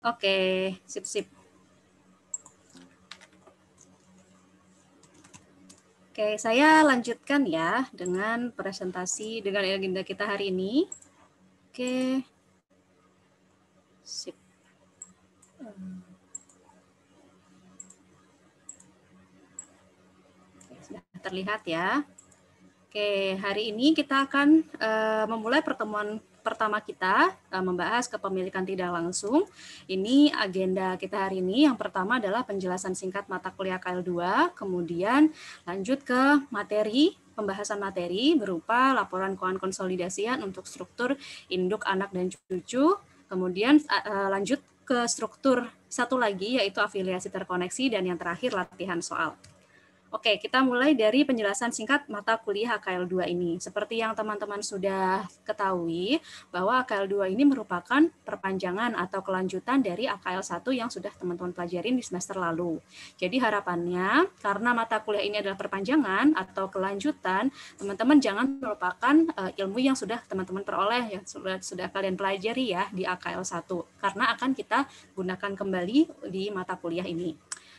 Oke, sip. Oke, saya lanjutkan ya dengan presentasi dengan agenda kita hari ini. Oke, sip. Oke, sudah terlihat ya. Oke, hari ini kita akan memulai pertemuan pertama kita membahas kepemilikan tidak langsung. Ini agenda kita hari ini. Yang pertama adalah penjelasan singkat mata kuliah KL2, kemudian lanjut ke pembahasan materi berupa laporan keuangan konsolidasian untuk struktur induk, anak, dan cucu. Kemudian lanjut ke struktur satu lagi yaitu afiliasi terkoneksi, dan yang terakhir latihan soal. Oke, kita mulai dari penjelasan singkat mata kuliah AKL2 ini. Seperti yang teman-teman sudah ketahui, bahwa AKL2 ini merupakan perpanjangan atau kelanjutan dari AKL1 yang sudah teman-teman pelajarin di semester lalu. Jadi harapannya, karena mata kuliah ini adalah perpanjangan atau kelanjutan, teman-teman jangan melupakan ilmu yang sudah teman-teman peroleh, yang sudah kalian pelajari ya di AKL1, karena akan kita gunakan kembali di mata kuliah ini.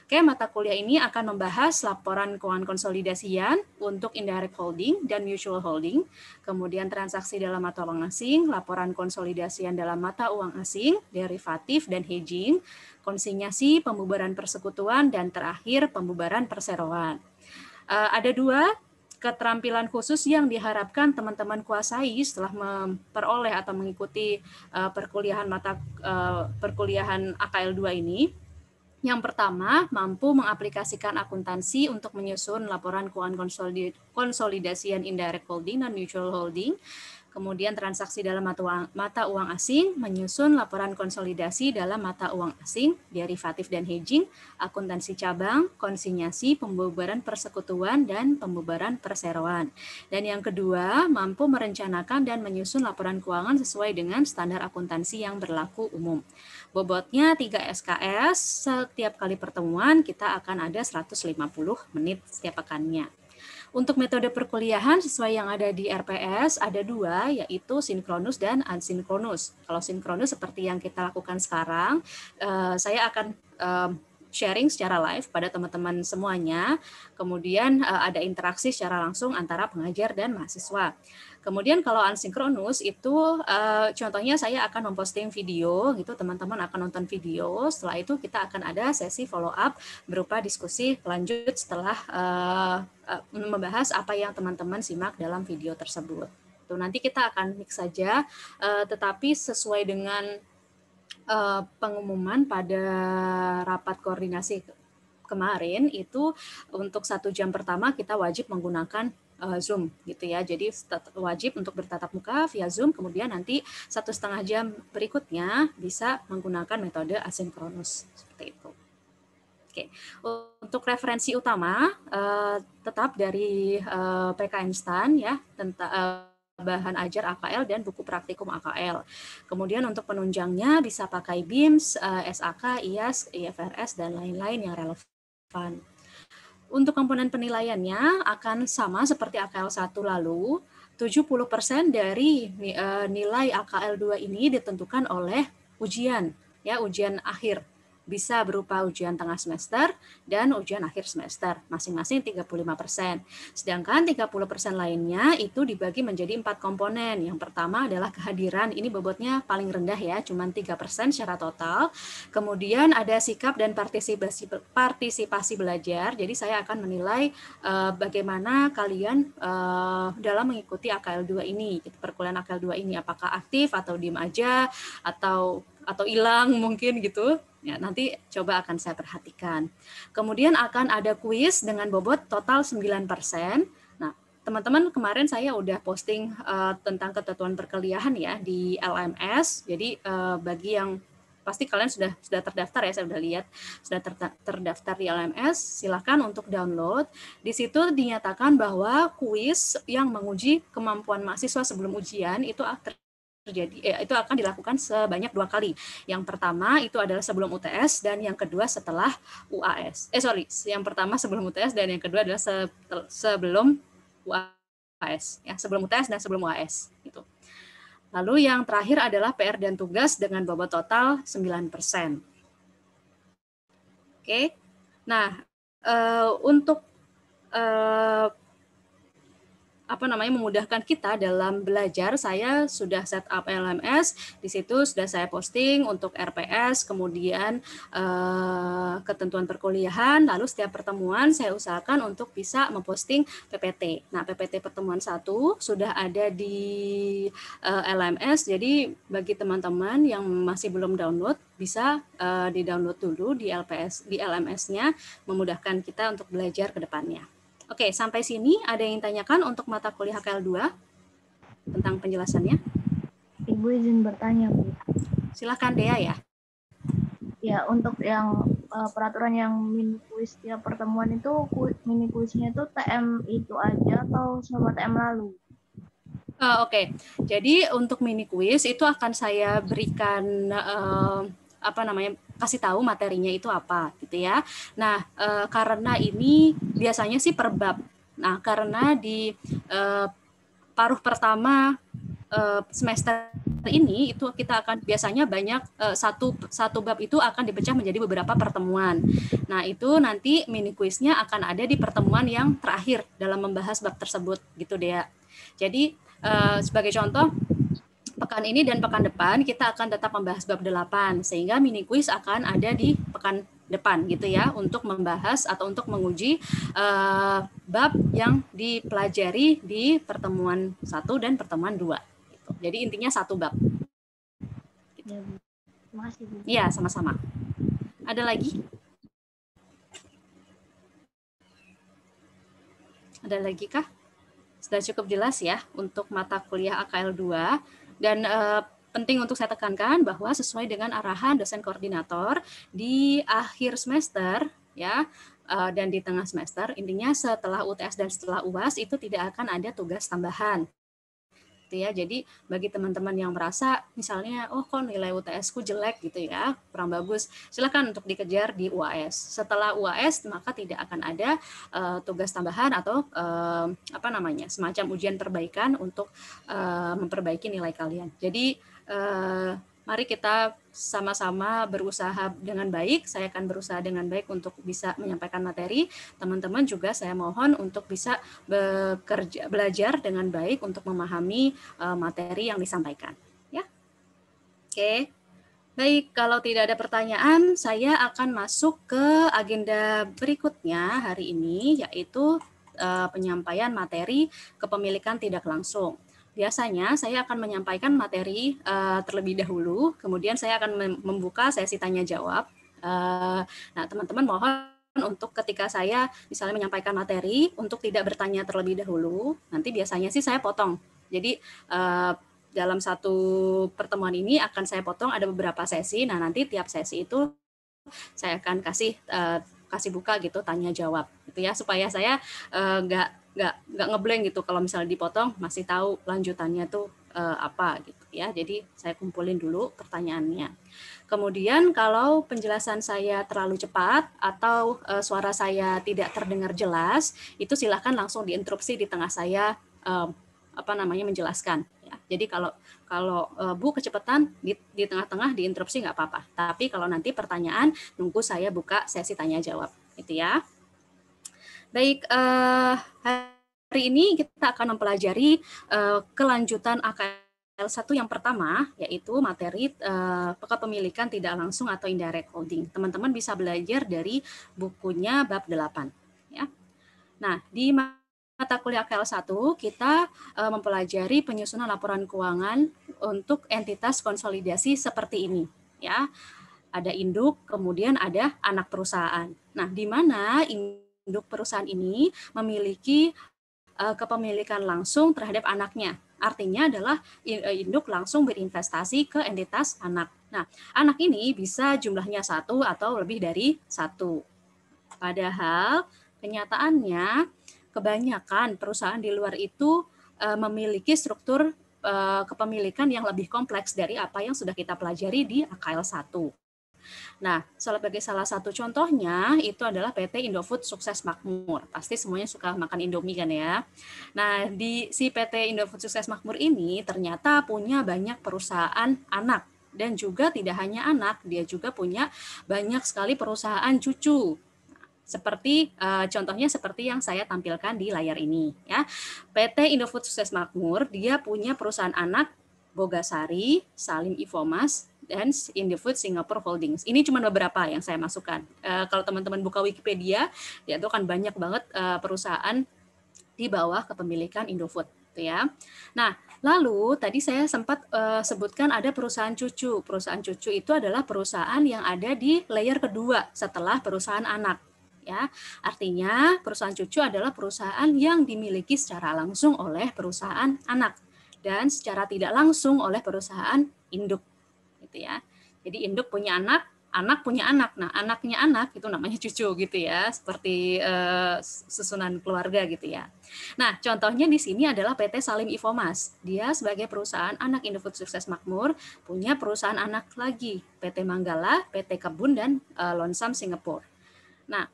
Oke, mata kuliah ini akan membahas laporan keuangan konsolidasian untuk indirect holding dan mutual holding, kemudian transaksi dalam mata uang asing, laporan konsolidasian dalam mata uang asing, derivatif dan hedging, konsinyasi, pembubaran persekutuan, dan terakhir pembubaran perseroan. Ada dua keterampilan khusus yang diharapkan teman-teman kuasai setelah memperoleh atau mengikuti perkuliahan AKL2 ini. Yang pertama, mampu mengaplikasikan akuntansi untuk menyusun laporan keuangan konsolidasian indirect holding dan mutual holding. Kemudian transaksi dalam mata uang asing, menyusun laporan konsolidasi dalam mata uang asing, derivatif dan hedging, akuntansi cabang, konsinyasi, pembubaran persekutuan, dan pembubaran perseroan. Dan yang kedua, mampu merencanakan dan menyusun laporan keuangan sesuai dengan standar akuntansi yang berlaku umum. Bobotnya 3 SKS, setiap kali pertemuan kita akan ada 150 menit setiap pekannya. Untuk metode perkuliahan sesuai yang ada di RPS ada dua, yaitu sinkronus dan asinkronus. Kalau sinkronus seperti yang kita lakukan sekarang, saya akan sharing secara live pada teman-teman semuanya. Kemudian ada interaksi secara langsung antara pengajar dan mahasiswa. Kemudian kalau asinkronus itu contohnya saya akan memposting video gitu, teman-teman akan nonton video. Setelah itu kita akan ada sesi follow up berupa diskusi lanjut setelah membahas apa yang teman-teman simak dalam video tersebut. Tuh, nanti kita akan mix saja, tetapi sesuai dengan pengumuman pada rapat koordinasi kemarin itu untuk 1 jam pertama kita wajib menggunakan Zoom gitu ya. Jadi wajib untuk bertatap muka via Zoom, kemudian nanti 1,5 jam berikutnya bisa menggunakan metode asinkronus seperti itu. Oke, untuk referensi utama tetap dari PK Instan ya, tentang bahan ajar AKL dan buku praktikum AKL. Kemudian untuk penunjangnya bisa pakai BIMS, SAK, IAS, IFRS, dan lain-lain yang relevan. Untuk komponen penilaiannya akan sama seperti AKL 1 lalu, 70% dari nilai AKL 2 ini ditentukan oleh ujian, ya, ujian akhir. Bisa berupa ujian tengah semester dan ujian akhir semester, masing-masing 35%. Sedangkan 30% lainnya itu dibagi menjadi 4 komponen. Yang pertama adalah kehadiran, ini bobotnya paling rendah ya, cuma 3% secara total. Kemudian ada sikap dan partisipasi belajar, jadi saya akan menilai bagaimana kalian dalam mengikuti AKL2 ini, perkuliahan AKL2 ini, apakah aktif atau diem aja, atau hilang mungkin gitu. Ya, nanti coba akan saya perhatikan. Kemudian akan ada kuis dengan bobot total 9%. Nah, teman-teman kemarin saya udah posting tentang ketentuan perkuliahan ya di LMS. Jadi bagi yang pasti kalian sudah terdaftar ya, saya sudah lihat sudah terdaftar di LMS, silahkan untuk download. Di situ dinyatakan bahwa kuis yang menguji kemampuan mahasiswa sebelum ujian itu itu akan dilakukan sebanyak 2 kali. Yang pertama itu adalah sebelum UTS dan yang kedua setelah UAS. Yang pertama sebelum UTS dan yang kedua adalah sebelum UAS. Ya, sebelum UTS dan sebelum UAS. Gitu. Lalu yang terakhir adalah PR dan tugas dengan bobot total 9%. Oke. Nah, untuk memudahkan kita dalam belajar, saya sudah set up LMS. Di situ sudah saya posting untuk RPS, kemudian ketentuan perkuliahan, lalu setiap pertemuan saya usahakan untuk bisa memposting PPT. Nah, PPT pertemuan 1 sudah ada di LMS, jadi bagi teman-teman yang masih belum download, bisa di-download dulu di LMS-nya, memudahkan kita untuk belajar ke depannya. Oke, sampai sini ada yang tanyakan untuk mata kuliah HKL 2 tentang penjelasannya? Ibu izin bertanya, Bu. Silakan Dea ya. Ya, untuk yang peraturan yang mini kuis tiap pertemuan itu, mini kuisnya itu TM itu aja atau sama TM lalu? Oke, jadi untuk mini kuis itu akan saya berikan kasih tahu materinya itu apa gitu ya. Nah, karena ini biasanya sih per bab. Nah, karena di paruh pertama semester ini itu kita akan biasanya banyak satu bab itu akan dipecah menjadi beberapa pertemuan. Nah, itu nanti mini kuisnya akan ada di pertemuan yang terakhir dalam membahas bab tersebut gitu Dea. Jadi sebagai contoh, pekan ini dan pekan depan kita akan tetap membahas bab 8, sehingga mini kuis akan ada di pekan depan gitu ya, untuk membahas atau untuk menguji bab yang dipelajari di pertemuan 1 dan pertemuan 2 gitu. Jadi intinya satu bab gitu. Ya, Bu. Terima kasih, Bu. Iya, sama-sama. Ada lagi? Ada lagi kah? Sudah cukup jelas ya untuk mata kuliah AKL 2, dan penting untuk saya tekankan bahwa sesuai dengan arahan dosen koordinator di akhir semester ya, dan di tengah semester, intinya setelah UTS dan setelah UAS itu tidak akan ada tugas tambahan. Ya, jadi bagi teman-teman yang merasa misalnya kok nilai UTS-ku jelek gitu ya, kurang bagus, silakan untuk dikejar di UAS. Setelah UAS maka tidak akan ada tugas tambahan atau semacam ujian perbaikan untuk memperbaiki nilai kalian. Jadi mari kita sama-sama berusaha dengan baik. Saya akan berusaha dengan baik untuk bisa menyampaikan materi. Teman-teman juga saya mohon untuk bisa belajar dengan baik untuk memahami materi yang disampaikan. Ya, oke. Baik, kalau tidak ada pertanyaan, saya akan masuk ke agenda berikutnya hari ini, yaitu penyampaian materi kepemilikan tidak langsung. Biasanya saya akan menyampaikan materi terlebih dahulu, kemudian saya akan membuka sesi tanya jawab. Nah, teman-teman mohon untuk ketika saya misalnya menyampaikan materi, untuk tidak bertanya terlebih dahulu. Nanti biasanya sih saya potong. Jadi dalam satu pertemuan ini akan saya potong ada beberapa sesi. Nah, nanti tiap sesi itu saya akan kasih buka gitu tanya jawab gitu ya, supaya saya nggak ngeblank gitu kalau misalnya dipotong, masih tahu lanjutannya tuh apa gitu ya. Jadi saya kumpulin dulu pertanyaannya. Kemudian kalau penjelasan saya terlalu cepat atau suara saya tidak terdengar jelas, itu silahkan langsung diinterupsi di tengah saya menjelaskan ya. Jadi kalau Bu kecepatan di tengah-tengah diinterupsi nggak apa-apa. Tapi kalau nanti pertanyaan, nunggu saya buka sesi tanya jawab gitu ya. Baik, hari ini kita akan mempelajari kelanjutan AKL 1 yang pertama, yaitu materi kepemilikan tidak langsung atau indirect holding. Teman-teman bisa belajar dari bukunya bab 8 ya. Nah, di mata kuliah AKL 1 kita mempelajari penyusunan laporan keuangan untuk entitas konsolidasi seperti ini ya. Ada induk, kemudian ada anak perusahaan. Nah, di mana induk perusahaan ini memiliki kepemilikan langsung terhadap anaknya. Artinya adalah induk langsung berinvestasi ke entitas anak. Nah, anak ini bisa jumlahnya 1 atau lebih dari 1. Padahal kenyataannya kebanyakan perusahaan di luar itu memiliki struktur kepemilikan yang lebih kompleks dari apa yang sudah kita pelajari di AKL 1. Nah, sebagai salah satu contohnya itu adalah PT Indofood Sukses Makmur. Pasti semuanya suka makan Indomie kan ya. Nah, di si PT Indofood Sukses Makmur ini ternyata punya banyak perusahaan anak. Dan juga tidak hanya anak, dia juga punya banyak sekali perusahaan cucu. Seperti contohnya seperti yang saya tampilkan di layar ini ya. PT Indofood Sukses Makmur dia punya perusahaan anak Bogasari, Salim Infomas, dan Indofood Singapore Holdings. Ini cuma beberapa yang saya masukkan. Kalau teman-teman buka Wikipedia, dia itu kan banyak banget perusahaan di bawah kepemilikan Indofood, gitu ya. Nah, lalu tadi saya sempat sebutkan ada perusahaan cucu. Perusahaan cucu itu adalah perusahaan yang ada di layer kedua setelah perusahaan anak. Ya, artinya perusahaan cucu adalah perusahaan yang dimiliki secara langsung oleh perusahaan anak dan secara tidak langsung oleh perusahaan induk, gitu ya. Jadi induk punya anak, anak punya anak. Nah, anaknya anak itu namanya cucu gitu ya, seperti susunan keluarga gitu ya. Nah, contohnya di sini adalah PT Salim Infomas. Dia sebagai perusahaan anak Indofood Sukses Makmur punya perusahaan anak lagi, PT Manggala, PT Kebun dan Lonsam Singapura. Nah,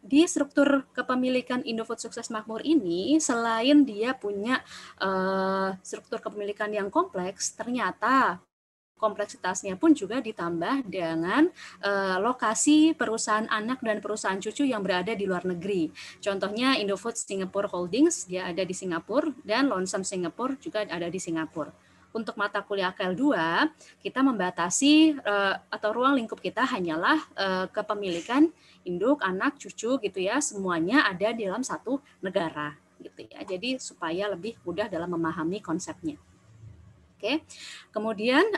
di struktur kepemilikan Indofood Sukses Makmur ini, selain dia punya struktur kepemilikan yang kompleks, ternyata kompleksitasnya pun juga ditambah dengan lokasi perusahaan anak dan perusahaan cucu yang berada di luar negeri. Contohnya Indofood Singapore Holdings, dia ada di Singapura, dan Lonsam Singapore juga ada di Singapura. Untuk mata kuliah KL2, kita membatasi atau ruang lingkup kita hanyalah kepemilikan induk, anak, cucu gitu ya, semuanya ada di dalam satu negara gitu ya. Jadi supaya lebih mudah dalam memahami konsepnya. Oke. Kemudian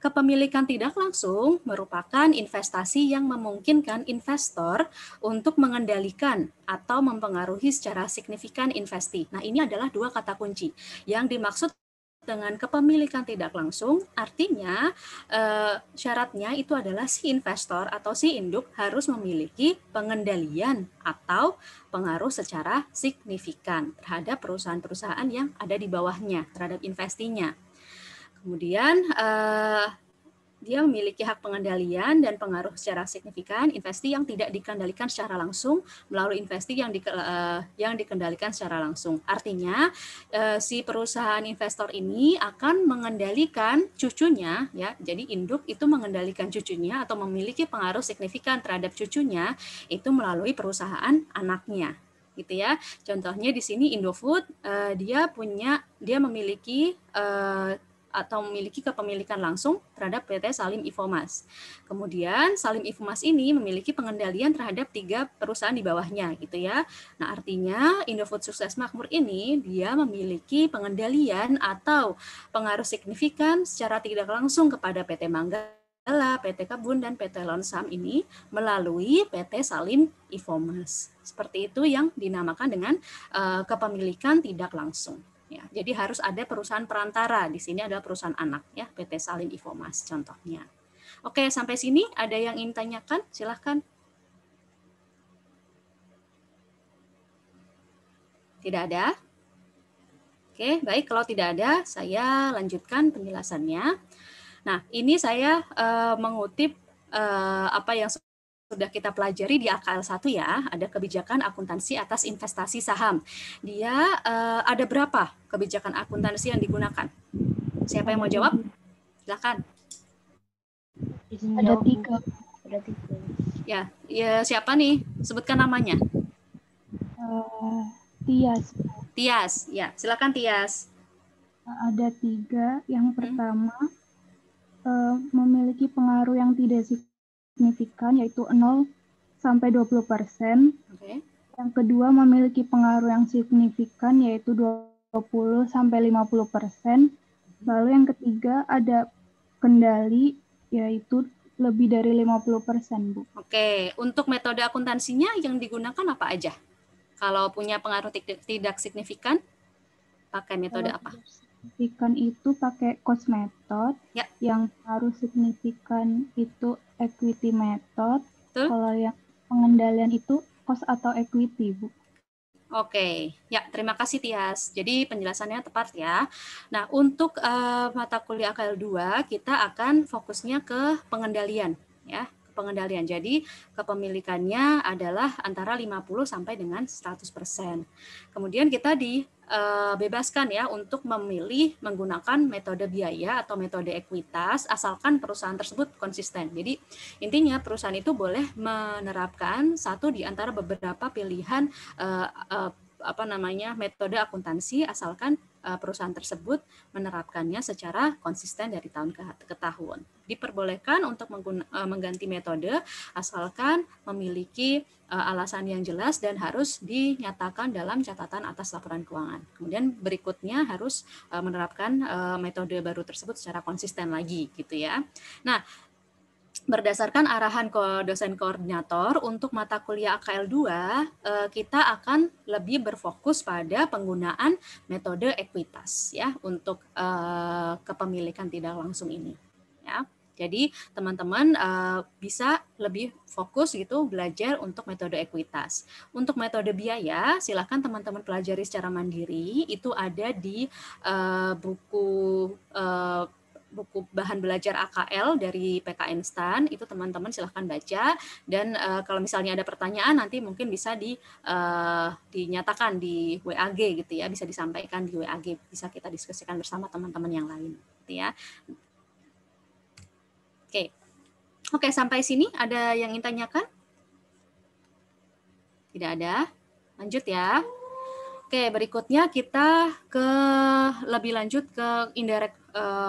kepemilikan tidak langsung merupakan investasi yang memungkinkan investor untuk mengendalikan atau mempengaruhi secara signifikan investi. Nah, ini adalah dua kata kunci. Yang dimaksud dengan kepemilikan tidak langsung, artinya syaratnya itu adalah si investor atau si induk harus memiliki pengendalian atau pengaruh secara signifikan terhadap perusahaan-perusahaan yang ada di bawahnya, terhadap investinya. Kemudian dia memiliki hak pengendalian dan pengaruh secara signifikan investi yang tidak dikendalikan secara langsung melalui investi yang dikendalikan secara langsung. Artinya si perusahaan investor ini akan mengendalikan cucunya ya. Jadi induk itu mengendalikan cucunya atau memiliki pengaruh signifikan terhadap cucunya itu melalui perusahaan anaknya. Gitu ya. Contohnya di sini Indofood dia memiliki atau memiliki kepemilikan langsung terhadap PT Salim Infomas. Kemudian Salim Infomas ini memiliki pengendalian terhadap 3 perusahaan di bawahnya gitu ya. Nah, artinya Indofood Sukses Makmur ini dia memiliki pengendalian atau pengaruh signifikan secara tidak langsung kepada PT Manggala, PT Kebun dan PT Lonsam ini melalui PT Salim Infomas. Seperti itu yang dinamakan dengan kepemilikan tidak langsung. Ya, jadi harus ada perusahaan perantara. Di sini ada perusahaan anak ya, PT Salim Infomas contohnya. Oke, sampai sini ada yang ingin tanyakan? Silahkan. Tidak ada? Oke, baik. Kalau tidak ada, saya lanjutkan penjelasannya. Nah, ini saya mengutip apa yang sudah kita pelajari di AKL 1 ya, ada kebijakan akuntansi atas investasi saham. Dia ada berapa kebijakan akuntansi yang digunakan? Siapa yang mau jawab? Silakan. Ada 3. Ya, siapa nih? Sebutkan namanya. Tias. Tias, ya silakan Tias. Ada 3. Yang pertama memiliki pengaruh yang tidak signifikan yaitu 0 sampai 20%. Oke. Yang kedua memiliki pengaruh yang signifikan yaitu 20 sampai 50%. Lalu yang ketiga ada kendali yaitu lebih dari 50%, Bu. Oke, untuk metode akuntansinya yang digunakan apa aja? Kalau punya pengaruh tidak signifikan, pakai metode apa? Signifikan itu pakai cost method. Ya. Yang pengaruh signifikan itu equity method. Betul. Kalau yang pengendalian itu cost atau equity, Bu. Oke, ya terima kasih Tias. Jadi penjelasannya tepat ya. Nah untuk mata kuliah KL2 kita akan fokusnya ke pengendalian ya, pengendalian. Jadi kepemilikannya adalah antara 50 sampai dengan 100%. Kemudian kita dibebaskan ya untuk memilih menggunakan metode biaya atau metode ekuitas asalkan perusahaan tersebut konsisten. Jadi intinya perusahaan itu boleh menerapkan satu di antara beberapa pilihan metode akuntansi asalkan perusahaan tersebut menerapkannya secara konsisten dari tahun ke tahun. Diperbolehkan untuk mengganti metode asalkan memiliki alasan yang jelas dan harus dinyatakan dalam catatan atas laporan keuangan. Kemudian berikutnya harus menerapkan metode baru tersebut secara konsisten lagi gitu ya. Nah, berdasarkan arahan dosen koordinator untuk mata kuliah AKL2, kita akan lebih berfokus pada penggunaan metode ekuitas ya untuk kepemilikan tidak langsung ini ya. Jadi teman-teman bisa lebih fokus gitu belajar untuk metode ekuitas. Untuk metode biaya, silakan teman-teman pelajari secara mandiri. Itu ada di buku bahan belajar AKL dari PKN STAN, itu teman-teman silahkan baca, dan kalau misalnya ada pertanyaan nanti mungkin bisa dinyatakan di WAG gitu ya, bisa disampaikan di WAG, bisa kita diskusikan bersama teman-teman yang lain gitu ya. Oke, sampai sini ada yang ingin tanyakan? Tidak ada? Lanjut ya. Oke, berikutnya kita lebih lanjut ke indirect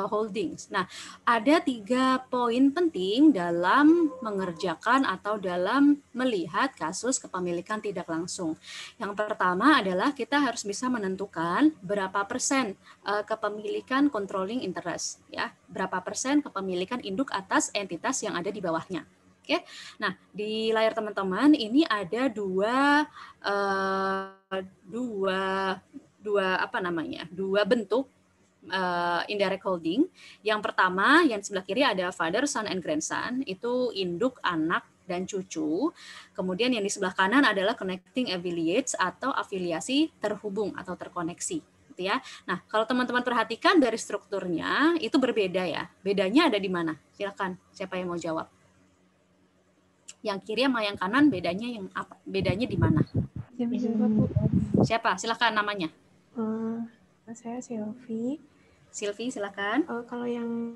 holdings. Nah, ada 3 poin penting dalam mengerjakan atau dalam melihat kasus kepemilikan tidak langsung. Yang pertama adalah kita harus bisa menentukan berapa persen kepemilikan controlling interest, ya, berapa persen kepemilikan induk atas entitas yang ada di bawahnya. Oke, nah di layar teman-teman ini ada dua bentuk indirect holding. Yang pertama, yang sebelah kiri ada father, son, and grandson, itu induk, anak, dan cucu. Kemudian yang di sebelah kanan adalah connecting affiliates atau afiliasi terhubung atau terkoneksi. Gitu ya. Nah, kalau teman-teman perhatikan dari strukturnya itu berbeda ya. Bedanya ada di mana? Silakan, siapa yang mau jawab? Yang kiri sama yang kanan bedanya apa? Bedanya di mana? Siapa? Silakan namanya. Saya Silvi. Silvi, silakan. Kalau yang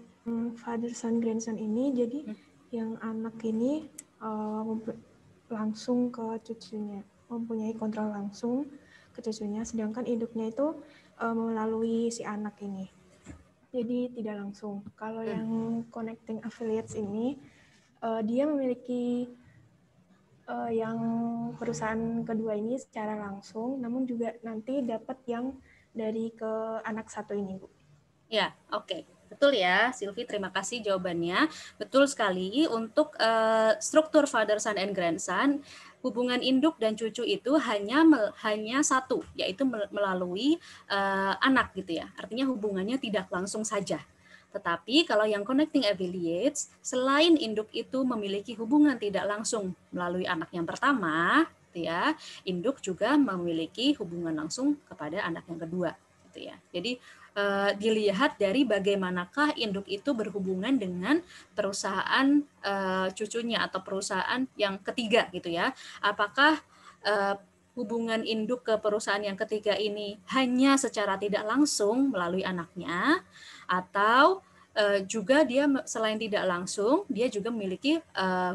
father, son, grandson ini, jadi yang anak ini langsung ke cucunya, mempunyai kontrol langsung ke cucunya, sedangkan induknya itu melalui si anak ini. Jadi tidak langsung. Kalau yang connecting affiliates ini, dia memiliki yang perusahaan kedua ini secara langsung, namun juga nanti dapat yang dari ke anak satu ini, Bu. Ya, oke. Betul ya, Silvi, terima kasih jawabannya. Betul sekali, untuk struktur father, son, and grandson, hubungan induk dan cucu itu hanya satu, yaitu melalui anak gitu ya. Artinya hubungannya tidak langsung saja. Tetapi kalau yang connecting affiliates, selain induk itu memiliki hubungan tidak langsung melalui anak yang pertama, gitu ya, induk juga memiliki hubungan langsung kepada anak yang kedua, gitu ya. Jadi dilihat dari bagaimanakah induk itu berhubungan dengan perusahaan cucunya atau perusahaan yang ketiga, gitu ya. Apakah hubungan induk ke perusahaan yang ketiga ini hanya secara tidak langsung melalui anaknya, atau juga dia selain tidak langsung, dia juga memiliki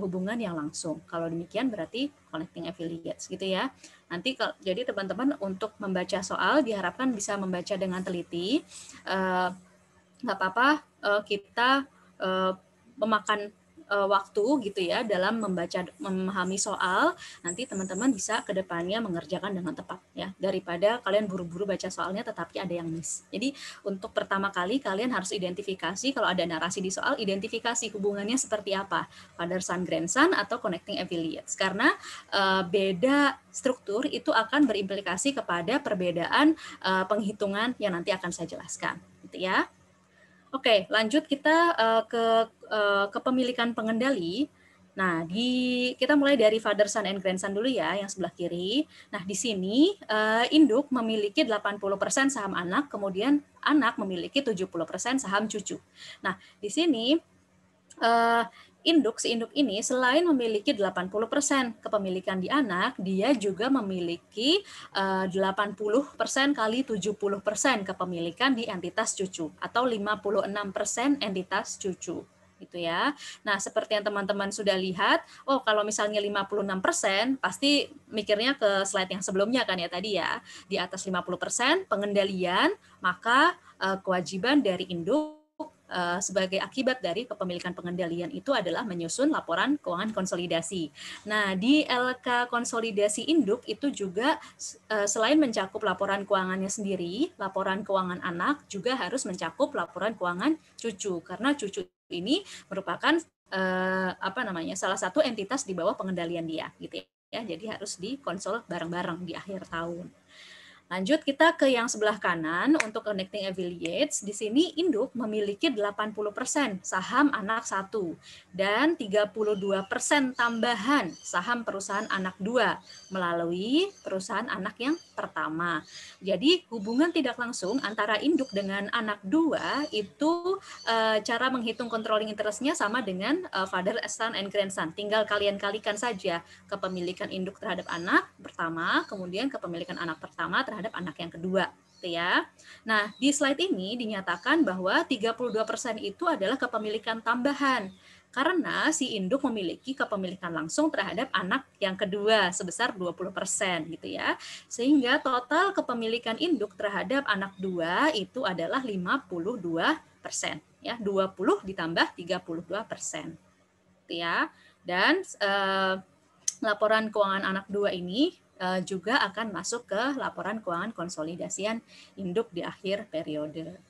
hubungan yang langsung. Kalau demikian berarti connecting affiliates gitu ya. Nanti jadi teman-teman untuk membaca soal diharapkan bisa membaca dengan teliti. Nggak apa-apa kita memakan waktu gitu ya dalam memahami soal. Nanti teman-teman bisa ke depannya mengerjakan dengan tepat ya, daripada kalian buru-buru baca soalnya tetapi ada yang miss. Jadi untuk pertama kali kalian harus identifikasi, kalau ada narasi di soal, identifikasi hubungannya seperti apa, father, son, grandson atau connecting affiliates, karena beda struktur itu akan berimplikasi kepada perbedaan penghitungan yang nanti akan saya jelaskan gitu ya. Oke, lanjut kita ke kepemilikan pengendali. Nah, kita mulai dari father, son, and grandson dulu ya, yang sebelah kiri. Nah, di sini induk memiliki 80% saham anak, kemudian anak memiliki 70% saham cucu. Nah, di sini si induk ini selain memiliki 80% kepemilikan di anak, dia juga memiliki 80% kali 70% kepemilikan di entitas cucu, atau 56% entitas cucu. Gitu ya. Nah, seperti yang teman-teman sudah lihat, kalau misalnya 56%, pasti mikirnya ke slide yang sebelumnya kan ya tadi ya. Di atas 50% pengendalian, maka kewajiban dari induk sebagai akibat dari kepemilikan pengendalian itu adalah menyusun laporan keuangan konsolidasi. Nah, di LK konsolidasi induk itu juga selain mencakup laporan keuangannya sendiri, laporan keuangan anak juga harus mencakup laporan keuangan cucu, karena cucu ini merupakan salah satu entitas di bawah pengendalian dia, gitu ya. Jadi harus dikonsol bareng-bareng di akhir tahun. Lanjut kita ke yang sebelah kanan untuk connecting affiliates. Di sini induk memiliki 80% saham anak 1 dan 32% tambahan saham perusahaan anak 2 melalui perusahaan anak yang pertama. Jadi hubungan tidak langsung antara induk dengan anak 2 itu cara menghitung controlling interest-nya sama dengan father, son, and grandson. Tinggal kalian kalikan saja kepemilikan induk terhadap anak pertama, kemudian kepemilikan anak pertama terhadap anak yang kedua, gitu ya. Nah, di slide ini dinyatakan bahwa 32% itu adalah kepemilikan tambahan karena si induk memiliki kepemilikan langsung terhadap anak yang kedua sebesar 20%, gitu ya. Sehingga total kepemilikan induk terhadap anak 2 itu adalah 52%, ya. 20 ditambah 32%. Gitu ya. Dan laporan keuangan anak 2 ini juga akan masuk ke laporan keuangan konsolidasian induk di akhir periode.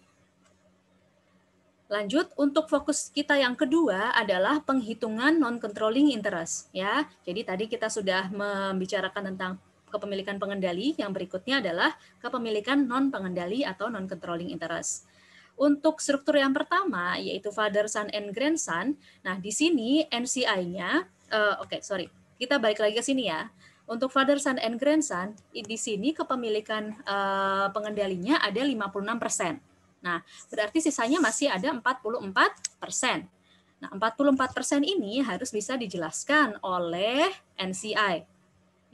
Lanjut, untuk fokus kita yang kedua adalah penghitungan non-controlling interest. Ya, jadi tadi kita sudah membicarakan tentang kepemilikan pengendali, yang berikutnya adalah kepemilikan non-pengendali atau non-controlling interest. Untuk struktur yang pertama, yaitu father, son, and grandson, nah di sini NCI-nya, kita balik lagi ke sini ya. Untuk father, son, and grandson, di sini kepemilikan pengendalinya ada 56%. Nah, berarti sisanya masih ada 44%. Nah, 44% ini harus bisa dijelaskan oleh NCI.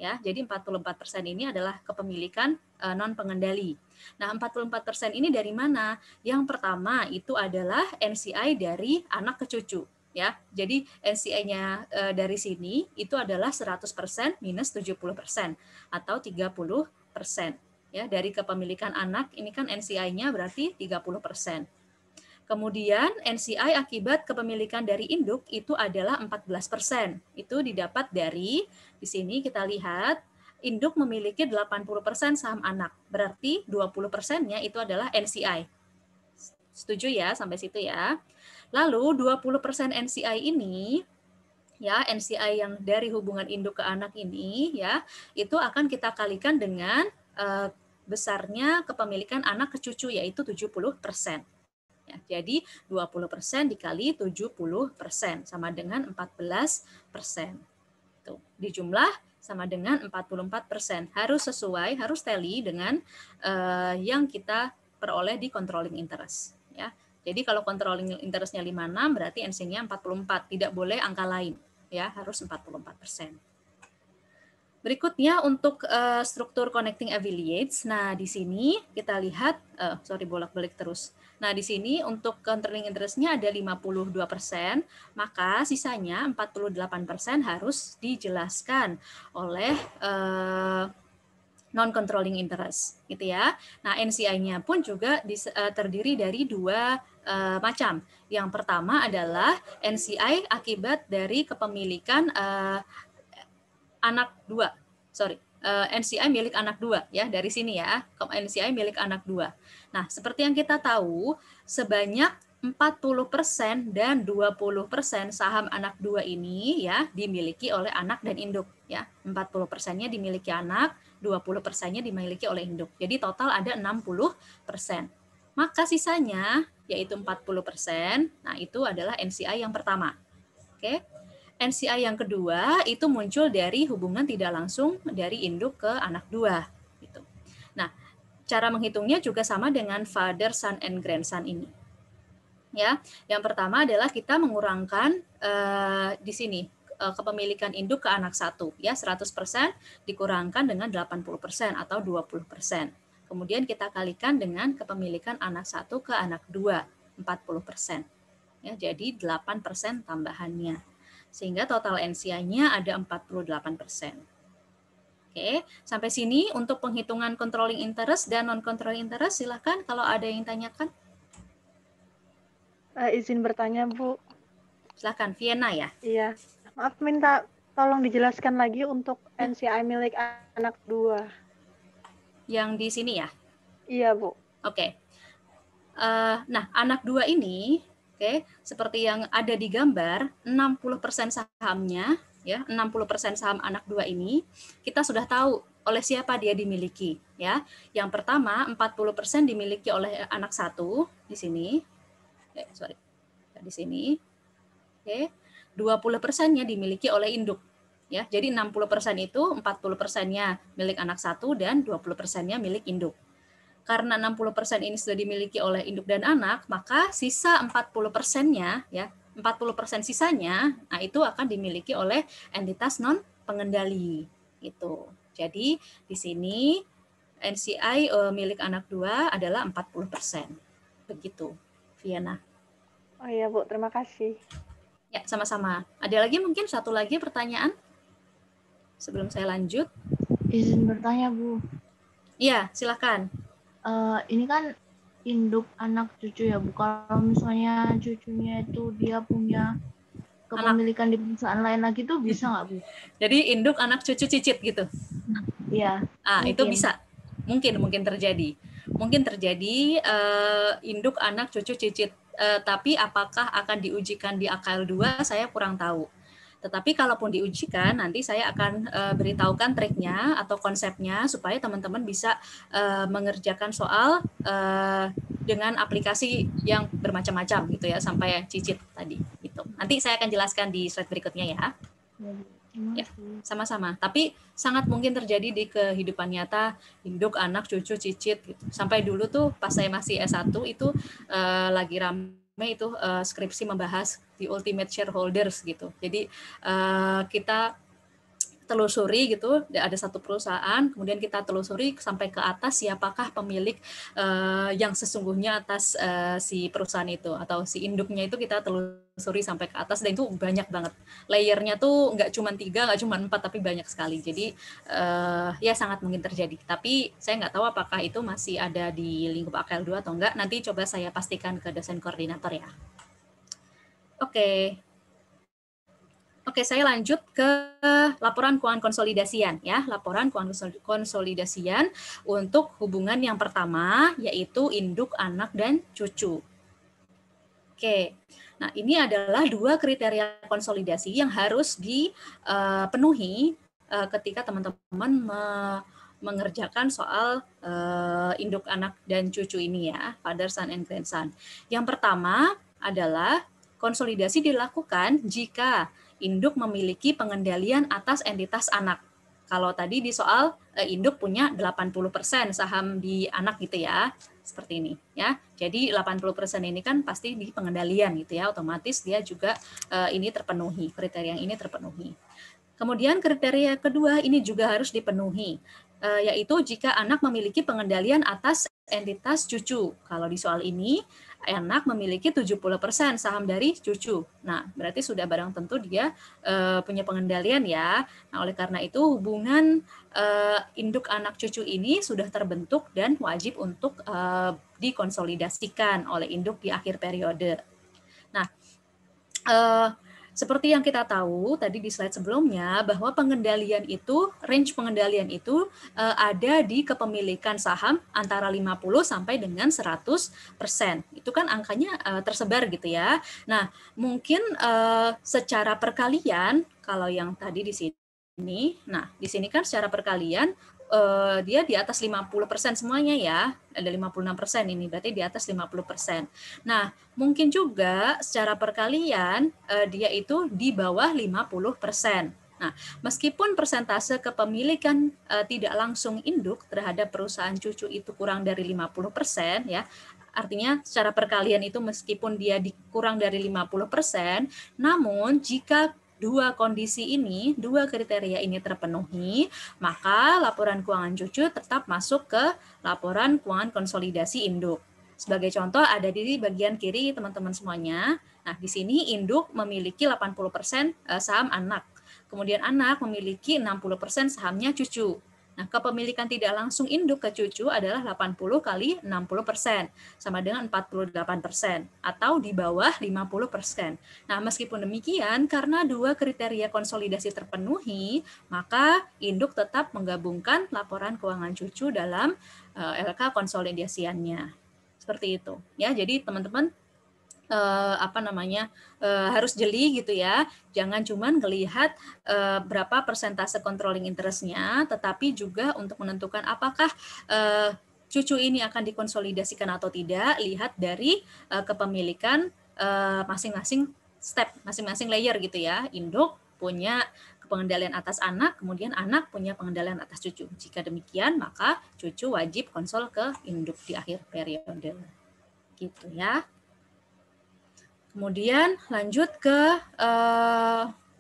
Ya, jadi 44% ini adalah kepemilikan non-pengendali. Nah, 44% ini dari mana? Yang pertama itu adalah NCI dari anak ke cucu. Ya, jadi NCI-nya dari sini itu adalah 100% minus 70% atau 30%. Ya, dari kepemilikan anak ini kan NCI-nya berarti 30%. Kemudian NCI akibat kepemilikan dari induk itu adalah 14%. Itu didapat dari, di sini kita lihat, induk memiliki 80% saham anak. Berarti 20%-nya itu adalah NCI. Setuju ya sampai situ ya. Lalu 20% NCI ini, ya NCI yang dari hubungan induk ke anak ini, ya itu akan kita kalikan dengan besarnya kepemilikan anak ke cucu, yaitu 70%. Ya, jadi 20% dikali 70% sama dengan 14%. Tuh, dijumlah sama dengan 44%. Harus sesuai, harus tally dengan yang kita peroleh di controlling interest. Ya. Jadi kalau controlling interest-nya 56, berarti NC-nya 44. Tidak boleh angka lain. Ya, harus 44%. Berikutnya untuk struktur connecting affiliates. Nah, di sini kita lihat, bolak-balik terus. Nah, di sini untuk controlling interest-nya ada 52%, maka sisanya 48% harus dijelaskan oleh non-controlling interest, gitu ya. Nah, NCI-nya pun juga terdiri dari dua macam. Yang pertama adalah NCI akibat dari kepemilikan anak 2, NCI milik anak 2 ya, dari sini ya, NCI milik anak 2. Nah, seperti yang kita tahu, sebanyak 40% dan 20% saham anak 2 ini ya dimiliki oleh anak dan induk ya. 40%-nya dimiliki anak, 20%-nya dimiliki oleh induk. Jadi total ada 60%. Maka sisanya yaitu 40%, nah itu adalah NCI yang pertama. Oke. NCI yang kedua itu muncul dari hubungan tidak langsung dari induk ke anak dua. Gitu. Nah, cara menghitungnya juga sama dengan father, son, and grandson ini. Ya, yang pertama adalah kita mengurangkan di sini kepemilikan induk ke anak satu, ya 100% dikurangkan dengan 80% atau 20%. Kemudian kita kalikan dengan kepemilikan anak satu ke anak dua, 40%. Ya, jadi 8% tambahannya. Sehingga total NCI-nya ada 48%. Oke, sampai sini untuk penghitungan controlling interest dan non-controlling interest, silahkan kalau ada yang tanyakan. Izin bertanya, Bu. Silahkan, Vienna ya? Iya. Maaf, minta tolong dijelaskan lagi untuk NCI milik anak dua. Yang di sini ya? Iya, Bu. Oke. Nah, anak dua ini, seperti yang ada di gambar, 60% sahamnya, ya, 60% saham anak dua ini, kita sudah tahu oleh siapa dia dimiliki, ya. Yang pertama, 40% dimiliki oleh anak satu, di sini. Di sini. 20%-nya dimiliki oleh induk. Ya, jadi 60% itu 40%-nya milik anak satu dan 20%-nya milik induk. Karena 60% ini sudah dimiliki oleh induk dan anak, maka sisa 40%-nya, ya, 40% sisanya, nah itu akan dimiliki oleh entitas non pengendali. Gitu. Jadi di sini NCI milik anak dua adalah 40%. Begitu, Vienna. Oh iya, Bu, terima kasih. Ya, sama-sama. Ada lagi mungkin satu lagi pertanyaan sebelum saya lanjut? Izin bertanya, Bu. Iya, silakan. Ini kan induk anak cucu ya, Bu. Kalau misalnya cucunya itu dia punya kepemilikan di perusahaan lain lagi tuh bisa nggak, Bu? Jadi induk anak cucu cicit gitu? Iya. Itu bisa. Mungkin terjadi. Mungkin terjadi induk anak cucu cicit. Tapi apakah akan diujikan di AKL 2, saya kurang tahu. Tetapi kalaupun diujikan, nanti saya akan beritahukan triknya atau konsepnya supaya teman-teman bisa mengerjakan soal dengan aplikasi yang bermacam-macam gitu ya, sampai cicit tadi. Gitu. Nanti saya akan jelaskan di slide berikutnya ya. Ya, sama-sama. Tapi sangat mungkin terjadi di kehidupan nyata, induk, anak, cucu, cicit. Gitu. Sampai dulu tuh pas saya masih S1 itu lagi rame itu skripsi membahas the ultimate shareholders gitu. Jadi kita telusuri gitu, ada satu perusahaan, kemudian kita telusuri sampai ke atas siapakah pemilik yang sesungguhnya atas si perusahaan itu, atau si induknya itu kita telusuri sampai ke atas, dan itu banyak banget. Layernya tuh nggak cuma 3, nggak cuma 4, tapi banyak sekali. Jadi ya sangat mungkin terjadi. Tapi saya nggak tahu apakah itu masih ada di lingkup AKL 2 atau enggak. Nanti coba saya pastikan ke dosen koordinator ya. Oke, saya lanjut ke laporan keuangan konsolidasian ya. Laporan keuangan konsolidasian untuk hubungan yang pertama, yaitu induk, anak, dan cucu. Oke, nah ini adalah 2 kriteria konsolidasi yang harus dipenuhi ketika teman-teman mengerjakan soal induk, anak, dan cucu ini ya, father, son, and grandson. Yang pertama adalah konsolidasi dilakukan jika induk memiliki pengendalian atas entitas anak. Kalau tadi di soal induk punya 80% saham di anak gitu ya, seperti ini ya. Jadi 80% ini kan pasti di pengendalian gitu ya, otomatis dia juga ini terpenuhi, kriteria yang ini terpenuhi. Kemudian kriteria kedua ini juga harus dipenuhi, yaitu jika anak memiliki pengendalian atas entitas cucu. Kalau di soal ini, anak memiliki 70% saham dari cucu. Nah, berarti sudah barang tentu dia punya pengendalian ya. Nah, oleh karena itu hubungan induk anak cucu ini sudah terbentuk dan wajib untuk dikonsolidasikan oleh induk di akhir periode. Nah, seperti yang kita tahu tadi di slide sebelumnya, bahwa pengendalian itu, range pengendalian itu ada di kepemilikan saham antara 50 sampai dengan 100%. Itu kan angkanya tersebar gitu ya. Nah, mungkin secara perkalian, kalau yang tadi di sini, nah di sini kan secara perkalian dia di atas 50% semuanya ya, ada 56% ini, berarti di atas 50%. Nah, mungkin juga secara perkalian dia itu di bawah 50%. Nah, meskipun persentase kepemilikan tidak langsung induk terhadap perusahaan cucu itu kurang dari 50% ya, artinya secara perkalian itu meskipun dia kurang dari 50%, namun jika dua kriteria ini terpenuhi, maka laporan keuangan cucu tetap masuk ke laporan keuangan konsolidasi induk. Sebagai contoh ada di bagian kiri teman-teman semuanya. Nah, di sini induk memiliki 80% saham anak. Kemudian anak memiliki 60% sahamnya cucu. Nah, kepemilikan tidak langsung induk ke cucu adalah 80 kali 60%, sama dengan 48%, atau di bawah 50%. Nah, meskipun demikian, karena dua kriteria konsolidasi terpenuhi, maka induk tetap menggabungkan laporan keuangan cucu dalam LK konsolidasiannya. Seperti itu. Ya, jadi teman-teman harus jeli gitu ya, jangan cuman ngelihat berapa persentase controlling interest-nya, tetapi juga untuk menentukan apakah cucu ini akan dikonsolidasikan atau tidak, lihat dari kepemilikan masing-masing step, masing-masing layer gitu ya. Induk punya pengendalian atas anak, kemudian anak punya pengendalian atas cucu. Jika demikian, maka cucu wajib konsol ke induk di akhir periode. Gitu ya. Kemudian lanjut ke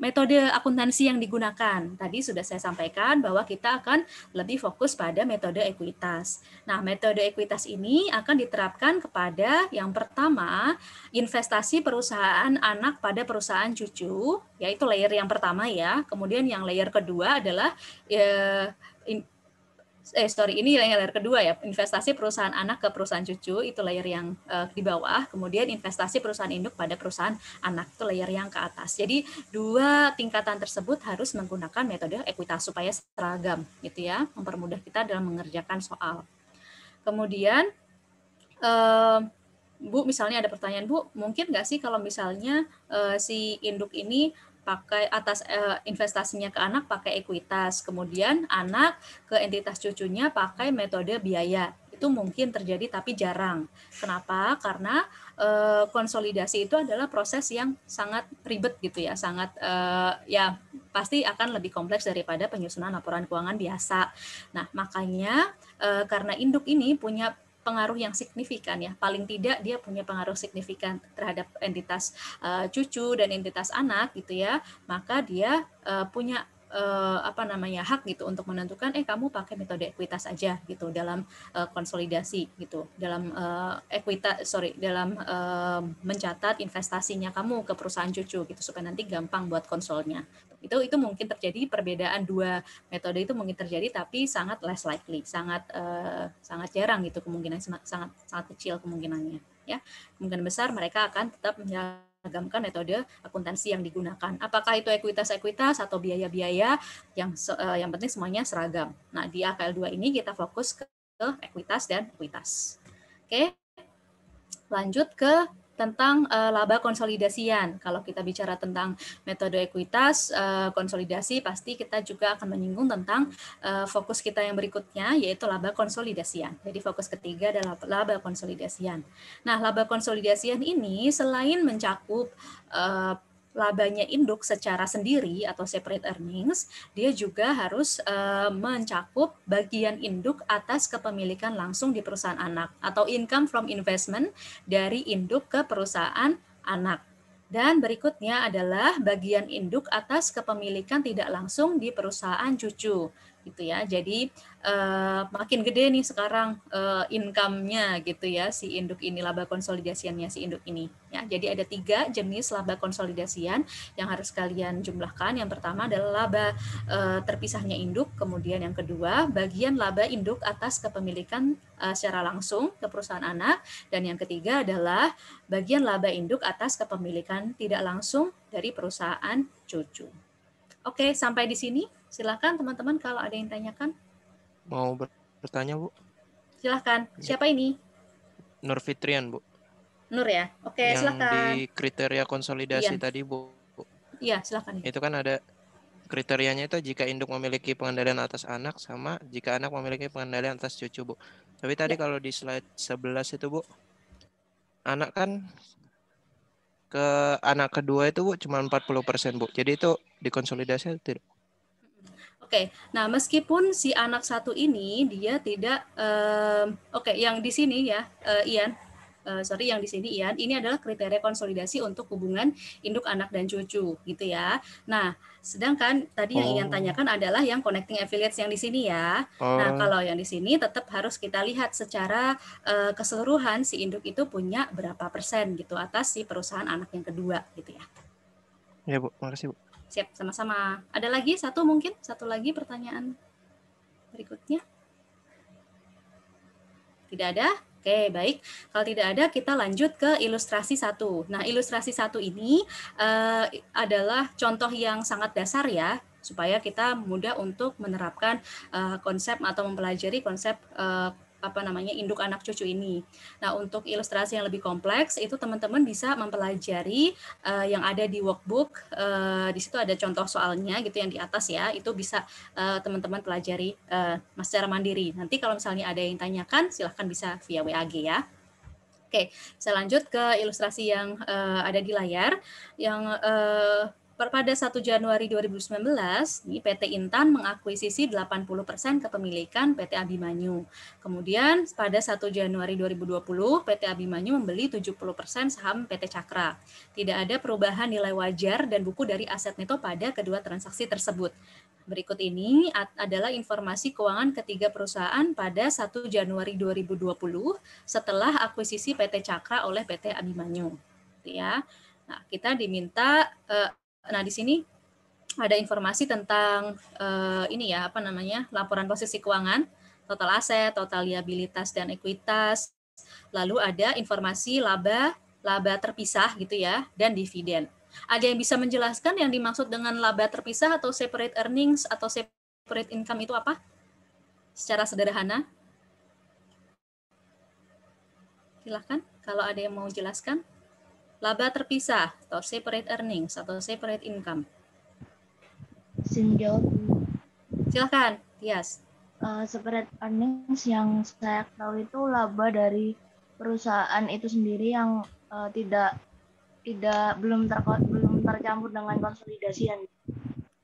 metode akuntansi yang digunakan. Tadi sudah saya sampaikan bahwa kita akan lebih fokus pada metode ekuitas. Nah, metode ekuitas ini akan diterapkan kepada yang pertama, investasi perusahaan anak pada perusahaan cucu, yaitu layer yang pertama ya. Kemudian yang layer kedua adalah ini layer kedua ya, investasi perusahaan anak ke perusahaan cucu, itu layer yang di bawah. Kemudian investasi perusahaan induk pada perusahaan anak, itu layer yang ke atas. Jadi dua tingkatan tersebut harus menggunakan metode ekuitas supaya seragam gitu ya, mempermudah kita dalam mengerjakan soal. Kemudian Bu, misalnya ada pertanyaan, Bu, mungkin nggak sih kalau misalnya si induk ini pakai atas investasinya ke anak pakai ekuitas, kemudian anak ke entitas cucunya pakai metode biaya. Itu mungkin terjadi tapi jarang. Kenapa? Karena konsolidasi itu adalah proses yang sangat ribet gitu ya, sangat ya pasti akan lebih kompleks daripada penyusunan laporan keuangan biasa. Nah, makanya karena induk ini punya pengaruh yang signifikan ya, paling tidak dia punya pengaruh signifikan terhadap entitas cucu dan entitas anak gitu ya, maka dia punya hak gitu untuk menentukan kamu pakai metode ekuitas aja gitu dalam konsolidasi gitu, dalam dalam mencatat investasinya kamu ke perusahaan cucu gitu supaya nanti gampang buat konsolnya. Itu mungkin terjadi, perbedaan dua metode itu mungkin terjadi tapi sangat less likely, sangat jarang gitu kemungkinan, sangat kecil kemungkinannya ya. Kemungkinan besar mereka akan tetap meragamkan metode akuntansi yang digunakan. Apakah itu ekuitas atau biaya-biaya, yang penting semuanya seragam. Nah, di AKL 2 ini kita fokus ke ekuitas dan ekuitas. Oke. Lanjut ke tentang laba konsolidasian. Kalau kita bicara tentang metode ekuitas konsolidasi, pasti kita juga akan menyinggung tentang fokus kita yang berikutnya, yaitu laba konsolidasian. Jadi fokus ketiga adalah laba konsolidasian. Nah, laba konsolidasian ini selain mencakup labanya induk secara sendiri atau separate earnings, dia juga harus mencakup bagian induk atas kepemilikan langsung di perusahaan anak atau income from investment dari induk ke perusahaan anak. Dan berikutnya adalah bagian induk atas kepemilikan tidak langsung di perusahaan cucu gitu ya. Jadi makin gede nih sekarang income-nya gitu ya, si induk ini, laba konsolidasiannya si induk ini ya. Jadi ada 3 jenis laba konsolidasian yang harus kalian jumlahkan. Yang pertama adalah laba terpisahnya induk, kemudian yang kedua bagian laba induk atas kepemilikan secara langsung ke perusahaan anak, dan yang ketiga adalah bagian laba induk atas kepemilikan tidak langsung dari perusahaan cucu. Oke, sampai di sini. Silakan teman-teman kalau ada yang tanyakan. Mau bertanya, Bu? Silakan. Siapa ini? Nur Fitrian, Bu. Nur ya? Oke, silakan. Yang di kriteria konsolidasi tadi, Bu. Iya, silakan. Itu kan ada kriterianya itu jika induk memiliki pengendalian atas anak sama jika anak memiliki pengendalian atas cucu, Bu. Tapi tadi kalau di slide 11 itu, Bu, anak kan ke anak kedua itu, Bu, cuma 40%, Bu. Jadi itu dikonsolidasi atau tidak? Oke, nah meskipun si anak satu ini dia tidak, yang di sini ya, Ian, yang di sini Ian, ini adalah kriteria konsolidasi untuk hubungan induk anak dan cucu, gitu ya. Nah, sedangkan tadi yang Ian tanyakan adalah yang connecting affiliates yang di sini ya. Nah, kalau yang di sini tetap harus kita lihat secara keseluruhan si induk itu punya berapa persen gitu atas si perusahaan anak yang kedua, gitu ya. Ya, Bu. Makasih, Bu. Siap, sama-sama. Ada lagi satu lagi pertanyaan berikutnya? Tidak ada? Oke, baik. Kalau tidak ada, kita lanjut ke ilustrasi 1. Nah, ilustrasi 1 ini adalah contoh yang sangat dasar ya, supaya kita mudah untuk menerapkan konsep atau mempelajari konsep induk anak cucu ini. Nah, untuk ilustrasi yang lebih kompleks itu teman-teman bisa mempelajari yang ada di workbook. Di situ ada contoh soalnya gitu yang di atas ya. Itu bisa teman-teman pelajari secara mandiri. Nanti kalau misalnya ada yang tanyakan, silahkan bisa via WAG ya. Oke, saya lanjut ke ilustrasi yang ada di layar. Yang pada 1 Januari 2019, ini PT Intan mengakuisisi 80% kepemilikan PT Abimanyu. Kemudian pada 1 Januari 2020, PT Abimanyu membeli 70% saham PT Cakra. Tidak ada perubahan nilai wajar dan buku dari aset neto pada kedua transaksi tersebut. Berikut ini adalah informasi keuangan ketiga perusahaan pada 1 Januari 2020 setelah akuisisi PT Cakra oleh PT Abimanyu. Ya. Nah, kita diminta di sini ada informasi tentang laporan posisi keuangan, total aset, total liabilitas dan ekuitas. Lalu ada informasi laba terpisah gitu ya, dan dividen. Ada yang bisa menjelaskan yang dimaksud dengan laba terpisah atau separate earnings atau separate income itu apa? Secara sederhana. Silahkan kalau ada yang mau jelaskan. Laba terpisah atau separate earnings atau separate income. Jawab. Silahkan, Tias. Separate earnings yang saya tahu itu laba dari perusahaan itu sendiri yang belum tercampur dengan konsolidasian.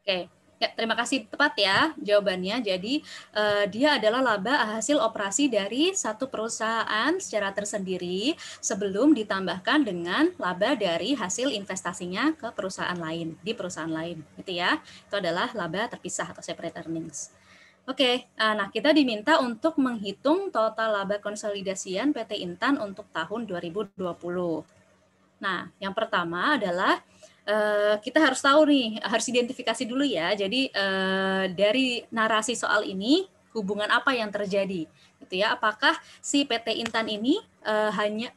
Oke. Ya, terima kasih, tepat ya jawabannya. Jadi dia adalah laba hasil operasi dari satu perusahaan secara tersendiri sebelum ditambahkan dengan laba dari hasil investasinya ke perusahaan lain, di perusahaan lain, gitu ya. Itu adalah laba terpisah atau separate earnings. Oke, nah kita diminta untuk menghitung total laba konsolidasian PT Intan untuk tahun 2020. Nah, yang pertama adalah kita harus tahu nih, harus identifikasi dulu ya. Jadi dari narasi soal ini hubungan apa yang terjadi, gitu ya? Apakah si PT Intan ini hanya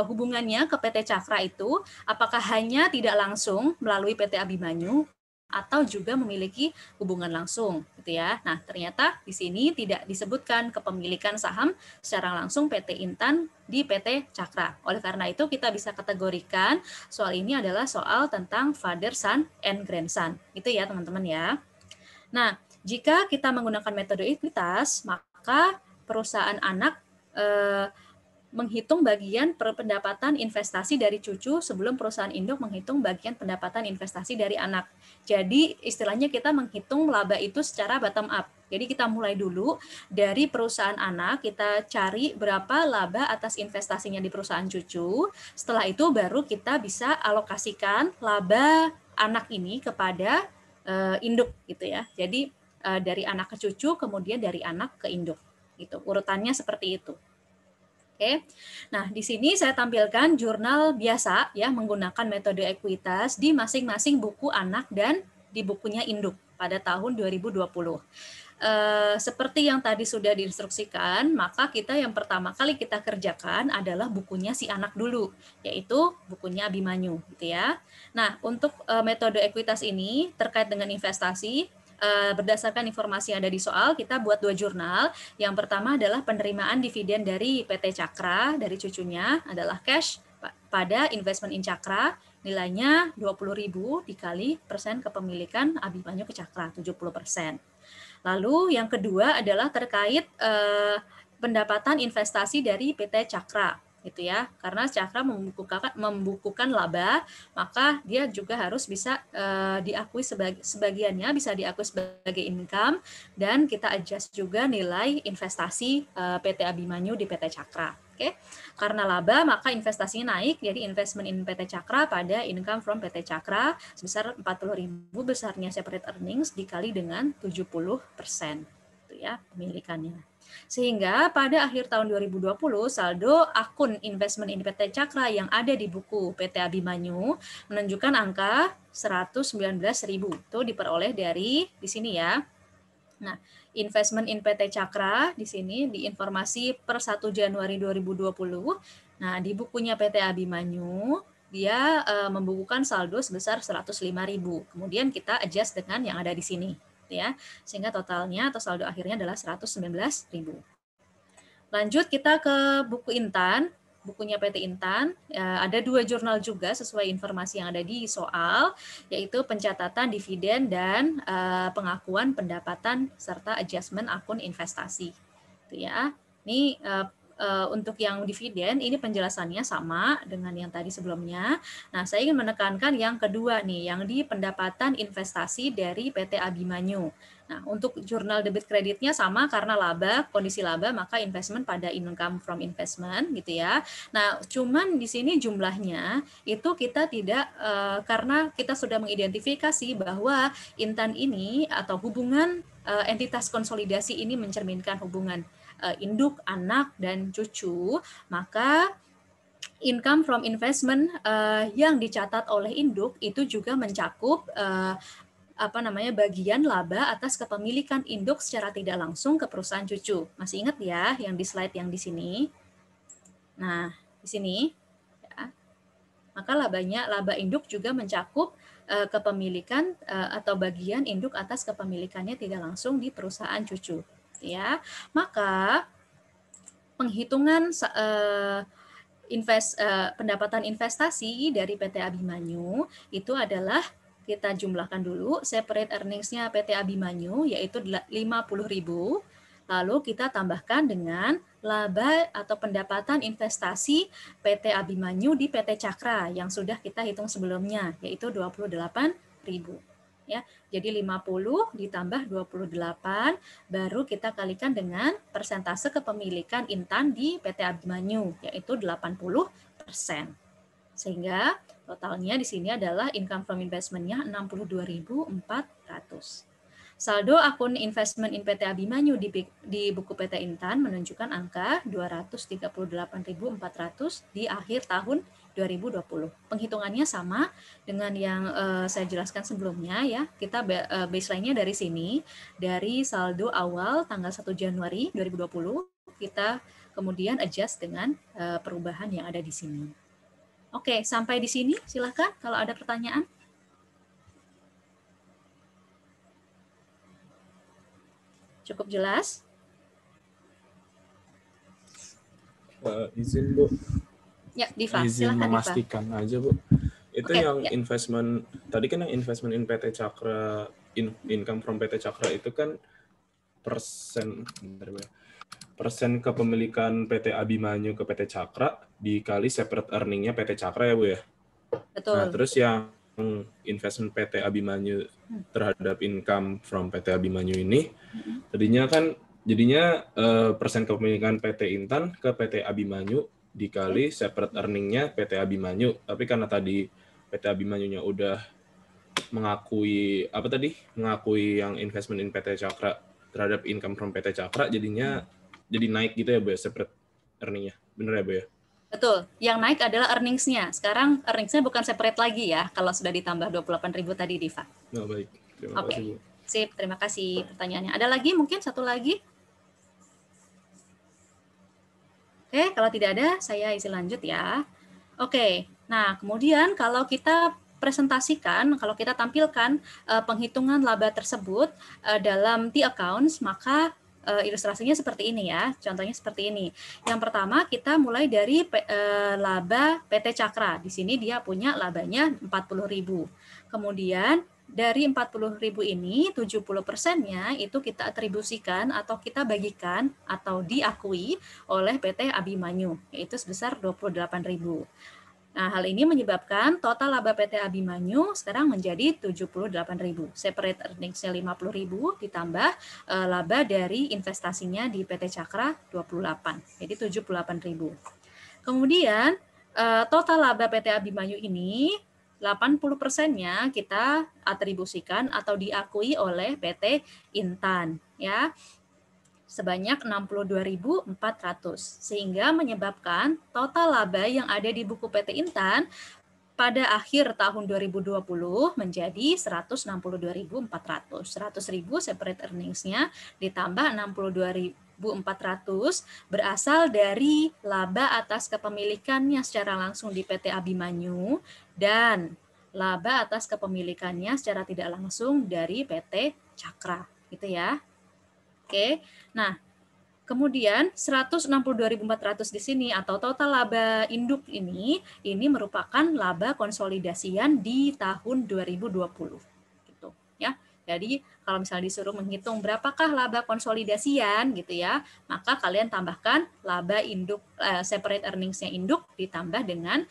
hubungannya ke PT Cakra itu, apakah hanya tidak langsung melalui PT Abimanyu atau juga memiliki hubungan langsung, gitu ya? Nah, ternyata di sini tidak disebutkan kepemilikan saham secara langsung PT Intan di PT Cakra. Oleh karena itu kita bisa kategorikan soal ini adalah soal tentang father son and grandson. Itu ya teman-teman ya. Nah, jika kita menggunakan metode ekuitas, maka perusahaan anak menghitung bagian pendapatan investasi dari cucu sebelum perusahaan induk menghitung bagian pendapatan investasi dari anak. Jadi istilahnya kita menghitung laba itu secara bottom up. Jadi kita mulai dulu dari perusahaan anak, kita cari berapa laba atas investasinya di perusahaan cucu. Setelah itu baru kita bisa alokasikan laba anak ini kepada induk gitu ya. Jadi dari anak ke cucu, kemudian dari anak ke induk. Gitu. Urutannya seperti itu. Oke. Nah, di sini saya tampilkan jurnal biasa ya menggunakan metode ekuitas di masing-masing buku anak dan di bukunya induk pada tahun 2020. Seperti yang tadi sudah diinstruksikan, maka kita yang pertama kali kita kerjakan adalah bukunya si anak dulu, yaitu bukunya Abimanyu, gitu ya. Nah, untuk metode ekuitas ini terkait dengan investasi, berdasarkan informasi yang ada di soal, kita buat 2 jurnal. Yang pertama adalah penerimaan dividen dari PT Cakra, dari cucunya adalah cash pada investment in Cakra. nilainya 20.000 dikali persen kepemilikan Abimanyu ke Cakra, 70%. Lalu yang kedua adalah terkait pendapatan investasi dari PT Cakra, gitu ya. Karena Cakra membukukan laba, maka dia juga harus bisa diakui sebagiannya bisa diakui sebagai income, dan kita adjust juga nilai investasi PT Abimanyu di PT Cakra. Oke. Karena laba, maka investasinya naik, jadi investment in PT Cakra pada income from PT Cakra sebesar 40.000 besarnya separate earnings dikali dengan 70%, itu ya pemilikannya. Sehingga pada akhir tahun 2020 saldo akun investment in PT Cakra yang ada di buku PT Abimanyu menunjukkan angka 119.000. Itu diperoleh dari di sini ya. Nah, investment in PT Cakra di sini di informasi per 1 Januari 2020. Nah, di bukunya PT Abimanyu dia membukukan saldo sebesar 105.000. Kemudian kita adjust dengan yang ada di sini, ya. Sehingga totalnya atau saldo akhirnya adalah 119.000. Lanjut kita ke buku Intan. Bukunya PT Intan, ada 2 jurnal juga sesuai informasi yang ada di soal, yaitu pencatatan dividen dan pengakuan pendapatan serta adjustment akun investasi. Itu ya. Ini untuk yang dividen, ini penjelasannya sama dengan yang tadi sebelumnya. Nah, saya ingin menekankan yang kedua nih, yang di pendapatan investasi dari PT Abimanyu. Nah, untuk jurnal debit kreditnya sama karena laba, kondisi laba, maka investment pada income from investment gitu ya. Nah, cuman di sini jumlahnya itu kita tidak, karena kita sudah mengidentifikasi bahwa Intan ini atau hubungan entitas konsolidasi ini mencerminkan hubungan induk, anak, dan cucu, maka income from investment yang dicatat oleh induk itu juga mencakup bagian laba atas kepemilikan induk secara tidak langsung ke perusahaan cucu. Masih ingat ya yang di slide yang di sini? Nah, di sini ya. Maka laba induk juga mencakup kepemilikan atau bagian induk atas kepemilikannya tidak langsung di perusahaan cucu, ya. Maka penghitungan pendapatan investasi dari PT Abimanyu itu adalah kita jumlahkan dulu separate earnings-nya PT Abimanyu yaitu 50.000, lalu kita tambahkan dengan laba atau pendapatan investasi PT Abimanyu di PT Cakra yang sudah kita hitung sebelumnya yaitu 28.000. Ya, jadi 50 ditambah 28 baru kita kalikan dengan persentase kepemilikan Intan di PT Abimanyu yaitu 80%. Sehingga totalnya di sini adalah income from investment-nya 62.400. Saldo akun investment in PT Abimanyu di buku PT Intan menunjukkan angka 238.400 di akhir tahun 2020. Penghitungannya sama dengan yang saya jelaskan sebelumnya ya. Kita baseline-nya dari sini, dari saldo awal tanggal 1 Januari 2020, kita kemudian adjust dengan perubahan yang ada di sini. Oke, sampai di sini silakan kalau ada pertanyaan. Cukup jelas? Izin Bu. Ya, Diva, Izin silakan memastikan Diva. aja Bu. Itu Oke, yang ya. investment, tadi kan yang investment in PT Cakra, income from PT Cakra itu kan persen kepemilikan PT Abimanyu ke PT Cakra dikali separate earning-nya PT Cakra ya Bu ya? Betul. Nah, terus yang investment PT Abimanyu terhadap income from PT Abimanyu ini, jadinya persen kepemilikan PT Intan ke PT Abimanyu dikali separate earning-nya PT Abimanyu. Tapi karena tadi PT Abimanyunya udah mengakui yang investment in PT Cakra terhadap income from PT Cakra, jadinya jadi naik gitu ya Bu ya, separate earning-nya. Bener ya Bu ya? Betul, yang naik adalah earnings-nya. Sekarang earnings-nya bukan separate lagi ya, kalau sudah ditambah 28.000 tadi, Diva. Oh, baik, terima kasih Bu. Sip, terima kasih pertanyaannya. Ada lagi mungkin satu lagi? Oke, kalau tidak ada, saya izin lanjut ya. Oke, nah kemudian kalau kita presentasikan, kalau kita tampilkan penghitungan laba tersebut dalam T-accounts, maka ilustrasinya seperti ini ya. Contohnya seperti ini. Yang pertama kita mulai dari laba PT Cakra. Di sini dia punya labanya 40.000. Kemudian dari 40.000 ini 70%-nya itu kita atribusikan atau kita bagikan atau diakui oleh PT Abimanyu, yaitu sebesar 28.000. Nah, hal ini menyebabkan total laba PT Abimanyu sekarang menjadi 78.000. Separate earnings-nya 50.000 ditambah laba dari investasinya di PT Cakra 28. Jadi 78.000. Kemudian total laba PT Abimanyu ini 80%-nya kita atribusikan atau diakui oleh PT Intan ya. Sebanyak 62.400 sehingga menyebabkan total laba yang ada di buku PT Intan pada akhir tahun 2020 menjadi 162.400. 100.000 separate earnings-nya ditambah 62.400 berasal dari laba atas kepemilikannya secara langsung di PT Abimanyu dan laba atas kepemilikannya secara tidak langsung dari PT Cakra, gitu ya. Oke, nah kemudian 162.400 di sini atau total laba induk ini merupakan laba konsolidasian di tahun 2020, gitu ya. Jadi kalau misalnya disuruh menghitung berapakah laba konsolidasian gitu ya, maka kalian tambahkan laba induk separate earnings-nya induk ditambah dengan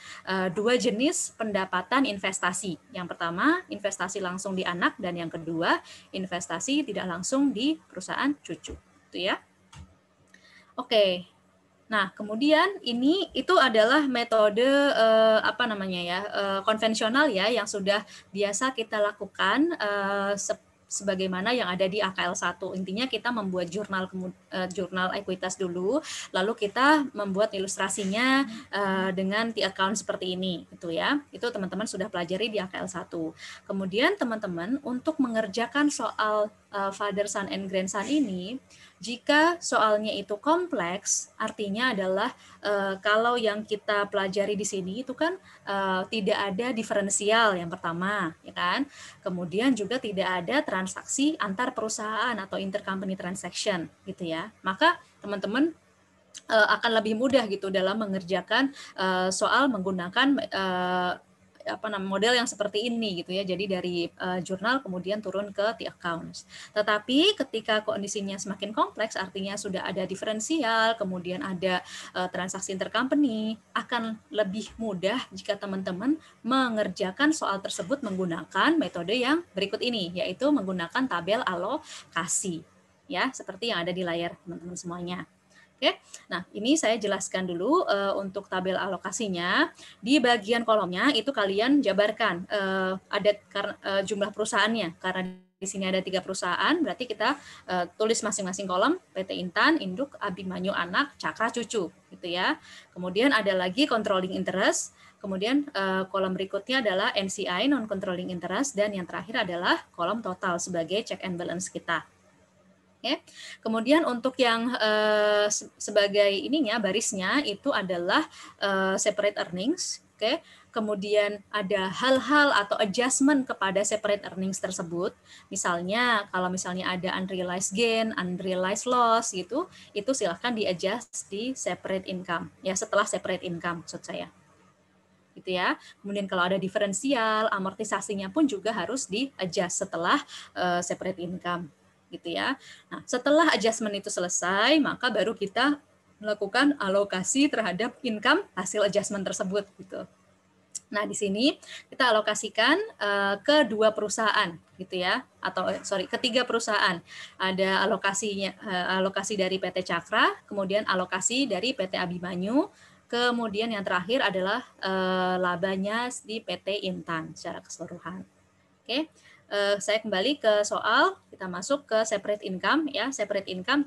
dua jenis pendapatan investasi. Yang pertama investasi langsung di anak dan yang kedua investasi tidak langsung di perusahaan cucu, gitu ya. Oke. Nah, kemudian itu adalah metode konvensional ya yang sudah biasa kita lakukan sebagaimana yang ada di AKL 1. Intinya kita membuat jurnal ekuitas dulu, lalu kita membuat ilustrasinya dengan T-account seperti ini, gitu ya. Itu teman-teman sudah pelajari di AKL 1. Kemudian teman-teman untuk mengerjakan soal father son and grandson ini, jika soalnya itu kompleks, artinya adalah kalau yang kita pelajari di sini itu kan tidak ada diferensial yang pertama, ya kan? Kemudian juga tidak ada transaksi antar perusahaan atau intercompany transaction, gitu ya. Maka teman-teman akan lebih mudah gitu dalam mengerjakan soal menggunakan model yang seperti ini gitu ya. Jadi dari jurnal kemudian turun ke T-accounts. Tetapi ketika kondisinya semakin kompleks, artinya sudah ada diferensial, kemudian ada transaksi intercompany, akan lebih mudah jika teman-teman mengerjakan soal tersebut menggunakan metode yang berikut ini, yaitu menggunakan tabel alokasi. Ya, seperti yang ada di layar teman-teman semuanya. Oke, nah ini saya jelaskan dulu untuk tabel alokasinya. Di bagian kolomnya itu kalian jabarkan ada jumlah perusahaannya. Karena di sini ada 3 perusahaan, berarti kita tulis masing-masing kolom PT Intan, Induk, Abimanyu Anak, Cakra Cucu, gitu ya. Kemudian ada lagi controlling interest. Kemudian kolom berikutnya adalah NCI, non controlling interest, dan yang terakhir adalah kolom total sebagai check and balance kita. Oke. Kemudian untuk yang sebagai barisnya itu adalah separate earnings. Oke. Kemudian ada hal-hal atau adjustment kepada separate earnings tersebut. Misalnya kalau misalnya ada unrealized gain, unrealized loss gitu, itu silahkan di-adjust di separate income. Ya, setelah separate income maksud saya. Gitu ya. Kemudian kalau ada diferensial, amortisasinya pun juga harus di-adjust setelah separate income. Gitu ya. Nah, setelah adjustment itu selesai, maka baru kita melakukan alokasi terhadap income hasil adjustment tersebut gitu. Nah, di sini kita alokasikan ke 2 perusahaan gitu ya, atau ke 3 perusahaan. Ada alokasi dari PT Cakra, kemudian alokasi dari PT Abimanyu, kemudian yang terakhir adalah labanya di PT Intan secara keseluruhan. Oke. Saya kembali ke soal, kita masuk ke separate income ya. Separate income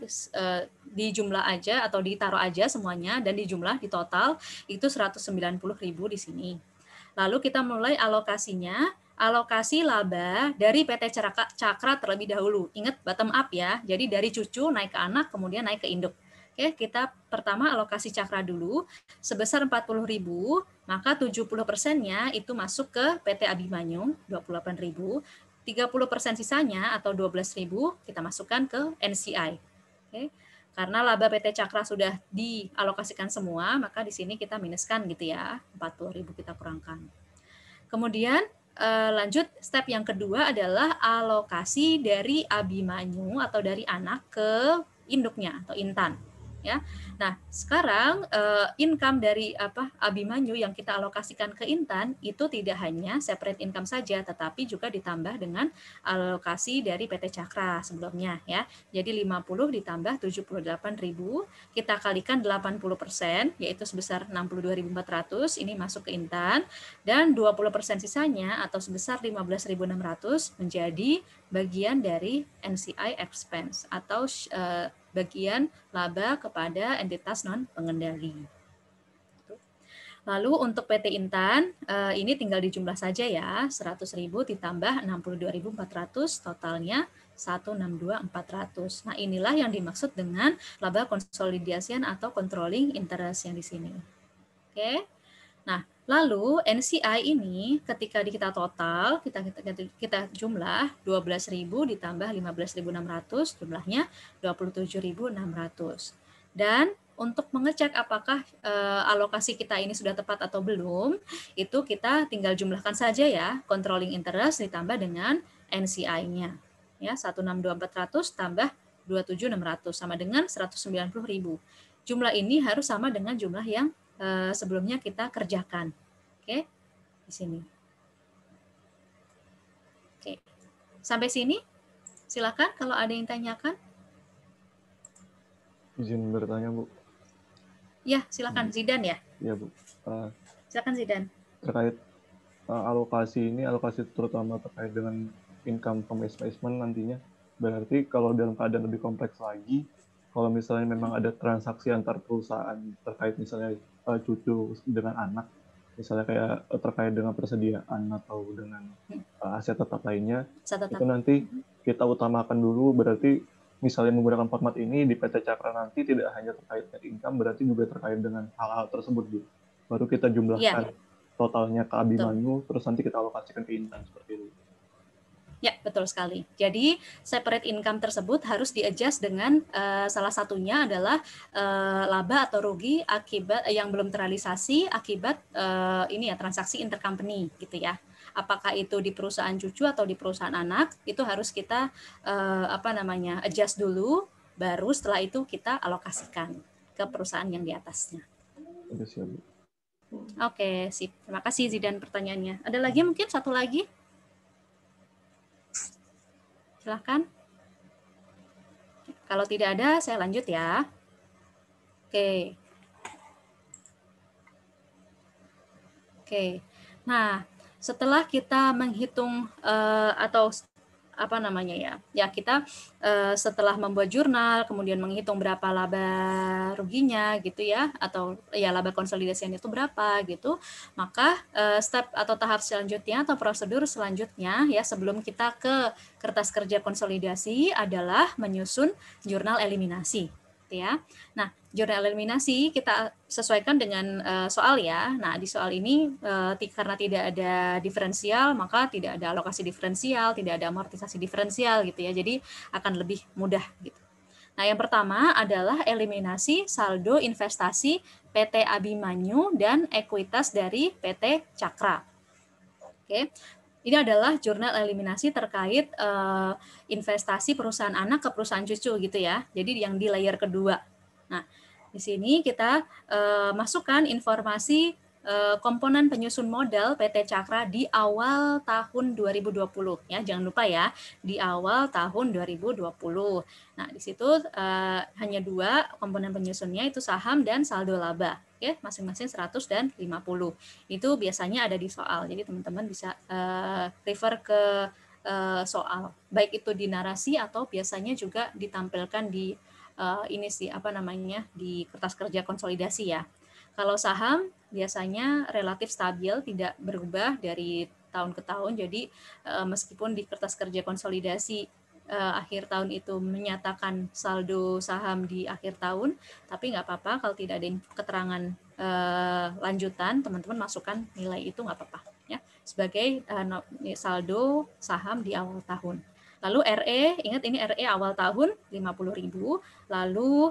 dijumlah aja atau ditaruh aja semuanya dan dijumlah di total itu 190.000 di sini. Lalu kita mulai alokasinya, alokasi laba dari PT Cakra terlebih dahulu. Ingat bottom up ya. Jadi dari cucu naik ke anak kemudian naik ke induk. Oke, kita pertama alokasi Cakra dulu sebesar 40.000, maka 70%-nya itu masuk ke PT Abimanyu 28.000. 30% sisanya atau 12.000 kita masukkan ke NCI. Oke. Karena laba PT Cakra sudah dialokasikan semua, maka di sini kita minuskan gitu ya, 40.000 kita kurangkan. Kemudian lanjut step yang kedua adalah alokasi dari Abimanyu atau dari anak ke induknya atau Intan. Ya, nah sekarang income dari Abimanyu yang kita alokasikan ke Intan itu tidak hanya separate income saja, tetapi juga ditambah dengan alokasi dari PT Cakra sebelumnya ya. Jadi 50 ditambah 78.000 kita kalikan 80% yaitu sebesar 62.400 ini masuk ke Intan dan 20% sisanya atau sebesar 15.600 menjadi bagian dari NCI expense atau bagian laba kepada entitas non pengendali. Lalu untuk PT Intan ini tinggal dijumlah saja ya, 100.000 ditambah 62.400 totalnya 162.400. Nah, inilah yang dimaksud dengan laba konsolidasian atau controlling interest yang di sini. Oke. Nah, lalu NCI ini ketika kita total, kita jumlah 12.000 ditambah 15.600, jumlahnya 27.600. Dan untuk mengecek apakah alokasi kita ini sudah tepat atau belum, itu kita tinggal jumlahkan saja ya, controlling interest ditambah dengan NCI-nya. Ya, 162.400 tambah 27.600 sama dengan 190.000. Jumlah ini harus sama dengan jumlah yang sebelumnya kita kerjakan. Oke, di sini. Oke, sampai sini silakan kalau ada yang tanyakan. Izin bertanya, Bu. Ya, silakan Zidan ya. Iya, Bu. Silakan Zidan. Terkait alokasi terutama terkait dengan income from investment nantinya, berarti kalau dalam keadaan lebih kompleks lagi, kalau misalnya memang ada transaksi antar perusahaan terkait misalnya cucu dengan anak, misalnya kayak terkait dengan persediaan atau dengan aset tetap lainnya, itu nanti kita utamakan dulu, berarti misalnya menggunakan format ini di PT Cakra nanti tidak hanya terkait net income, berarti juga terkait dengan hal-hal tersebut, Bu. Baru kita jumlahkan totalnya ke Abimanyu, terus nanti kita alokasikan ke Intan, seperti itu. Ya, betul sekali. Jadi, separate income tersebut harus di-adjust dengan salah satunya adalah laba atau rugi akibat yang belum terrealisasi akibat ini ya transaksi intercompany gitu ya. Apakah itu di perusahaan cucu atau di perusahaan anak, itu harus kita adjust dulu, baru setelah itu kita alokasikan ke perusahaan yang di atasnya. Oke, sip. Terima kasih Zidan pertanyaannya. Ada lagi mungkin satu lagi? Silahkan. Kalau tidak ada, saya lanjut ya. Oke. Nah, setelah kita menghitung atau kita setelah membuat jurnal, kemudian menghitung berapa laba ruginya gitu ya, atau ya laba konsolidasinya itu berapa gitu, maka step atau tahap selanjutnya atau prosedur selanjutnya ya sebelum kita ke kertas kerja konsolidasi adalah menyusun jurnal eliminasi gitu ya. Nah, jurnal eliminasi kita sesuaikan dengan soal ya. Nah, di soal ini karena tidak ada diferensial, maka tidak ada alokasi diferensial, tidak ada amortisasi diferensial gitu ya. Jadi akan lebih mudah gitu. Nah, yang pertama adalah eliminasi saldo investasi PT Abimanyu dan ekuitas dari PT Cakra. Oke. Ini adalah jurnal eliminasi terkait investasi perusahaan anak ke perusahaan cucu gitu ya. Jadi yang di layer kedua. Nah, di sini kita masukkan informasi komponen penyusun modal PT Cakra di awal tahun 2020 ya. Jangan lupa ya, di awal tahun 2020. Nah, di situ hanya dua komponen penyusunnya itu saham dan saldo laba. Oke, masing-masing 100 dan 50. Itu biasanya ada di soal. Jadi teman-teman bisa refer ke soal. Baik itu di narasi atau biasanya juga ditampilkan di di kertas kerja konsolidasi ya. Kalau saham biasanya relatif stabil, tidak berubah dari tahun ke tahun. Jadi meskipun di kertas kerja konsolidasi akhir tahun itu menyatakan saldo saham di akhir tahun, tapi nggak apa-apa kalau tidak ada keterangan lanjutan, teman-teman masukkan nilai itu nggak apa-apa ya sebagai saldo saham di awal tahun. Lalu RE, ingat ini RE awal tahun 50.000. Lalu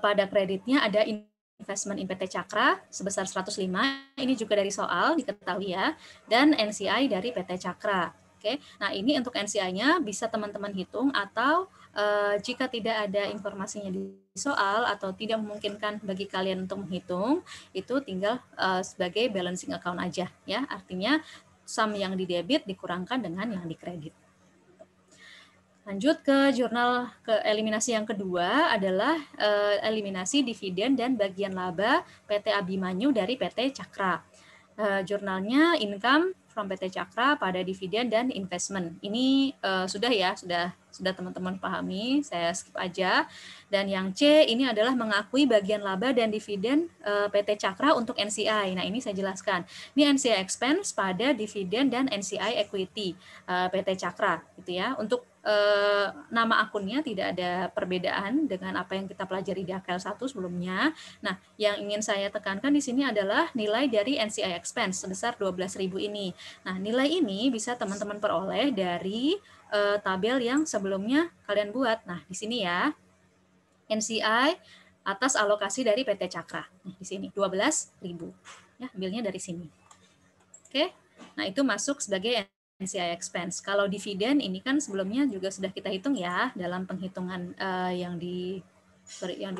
pada kreditnya ada investment in PT Cakra sebesar 105, ini juga dari soal diketahui ya, dan NCI dari PT Cakra. Oke, nah ini untuk NCI-nya bisa teman-teman hitung, atau jika tidak ada informasinya di soal atau tidak memungkinkan bagi kalian untuk menghitung, itu tinggal sebagai balancing account aja ya. Artinya sum yang di debit dikurangkan dengan yang di kredit. Lanjut ke jurnal eliminasi yang kedua adalah eliminasi dividen dan bagian laba PT Abimanyu dari PT Cakra. Jurnalnya income from PT Cakra pada dividen dan investment. Ini sudah ya, sudah teman-teman pahami, saya skip aja. Dan yang C ini adalah mengakui bagian laba dan dividen PT Cakra untuk NCI. Nah, ini saya jelaskan. Ini NCI expense pada dividen dan NCI equity PT Cakra gitu ya. Untuk nama akunnya tidak ada perbedaan dengan apa yang kita pelajari di AKL 1 sebelumnya. Nah, yang ingin saya tekankan di sini adalah nilai dari NCI expense sebesar 12.000 ini. Nah, nilai ini bisa teman-teman peroleh dari tabel yang sebelumnya kalian buat. Nah, di sini ya, NCI atas alokasi dari PT Cakra. Nah, di sini 12.000. Ya, ambilnya dari sini. Oke. Nah, itu masuk sebagai NCI expense. Kalau dividen ini kan sebelumnya juga sudah kita hitung ya dalam penghitungan yang di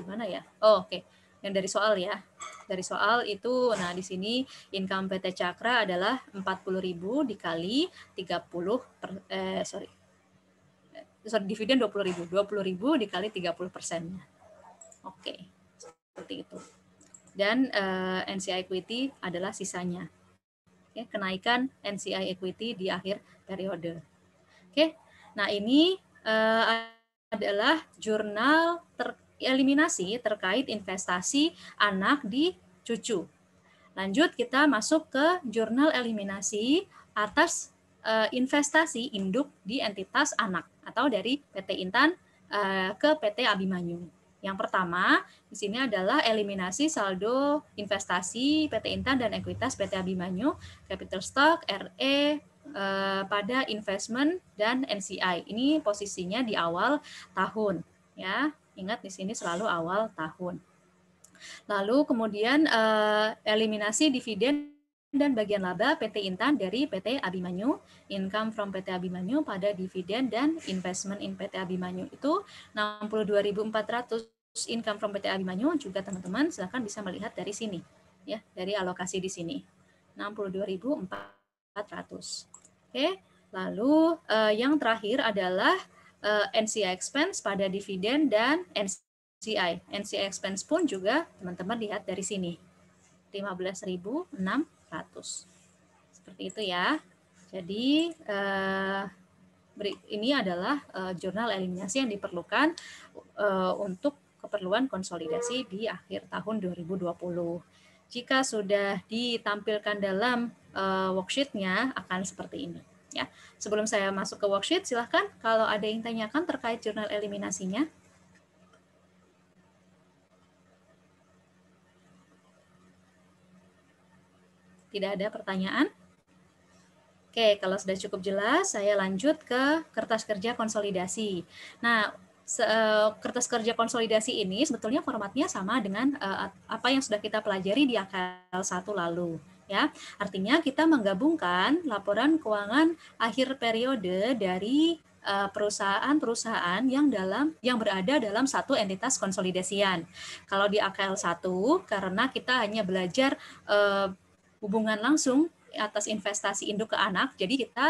mana ya? Oh, oke. Yang dari soal ya. Dari soal itu, nah di sini income PT Cakra adalah 40.000 dikali 30 dividen 20.000. 20.000 dikali 30%. Oke. Seperti itu. Dan NCI equity adalah sisanya. Oke, kenaikan NCI equity di akhir periode. Oke, nah ini adalah jurnal eliminasi terkait investasi anak di cucu. Lanjut kita masuk ke jurnal eliminasi atas investasi induk di entitas anak atau dari PT Intan ke PT Abimanyu. Yang pertama, di sini adalah eliminasi saldo investasi PT Intan dan ekuitas PT Abimanyu, capital stock, RE, pada investment dan NCI. Ini posisinya di awal tahun, ya. Ingat di sini selalu awal tahun. Lalu kemudian eliminasi dividen dan bagian laba PT Intan dari PT Abimanyu, income from PT Abimanyu pada dividen dan investment in PT Abimanyu itu 62.400 income from PT Abimanyu, juga teman-teman silakan bisa melihat dari sini ya, dari alokasi di sini 62.400. Oke, lalu yang terakhir adalah NCI expense pada dividen dan NCI. NCI expense pun juga teman-teman lihat dari sini 15.600. Seperti itu ya. Jadi ini adalah jurnal eliminasi yang diperlukan untuk keperluan konsolidasi di akhir tahun 2020. Jika sudah ditampilkan dalam worksheet-nya akan seperti ini. Ya. Sebelum saya masuk ke worksheet, silahkan kalau ada yang tanyakan terkait jurnal eliminasinya. Tidak ada pertanyaan? Oke, kalau sudah cukup jelas, saya lanjut ke kertas kerja konsolidasi. Nah, kertas kerja konsolidasi ini sebetulnya formatnya sama dengan apa yang sudah kita pelajari di AKL 1 lalu. Ya, artinya kita menggabungkan laporan keuangan akhir periode dari perusahaan-perusahaan yang berada dalam satu entitas konsolidasian. Kalau di AKL 1, karena kita hanya belajar hubungan langsung atas investasi induk ke anak, jadi kita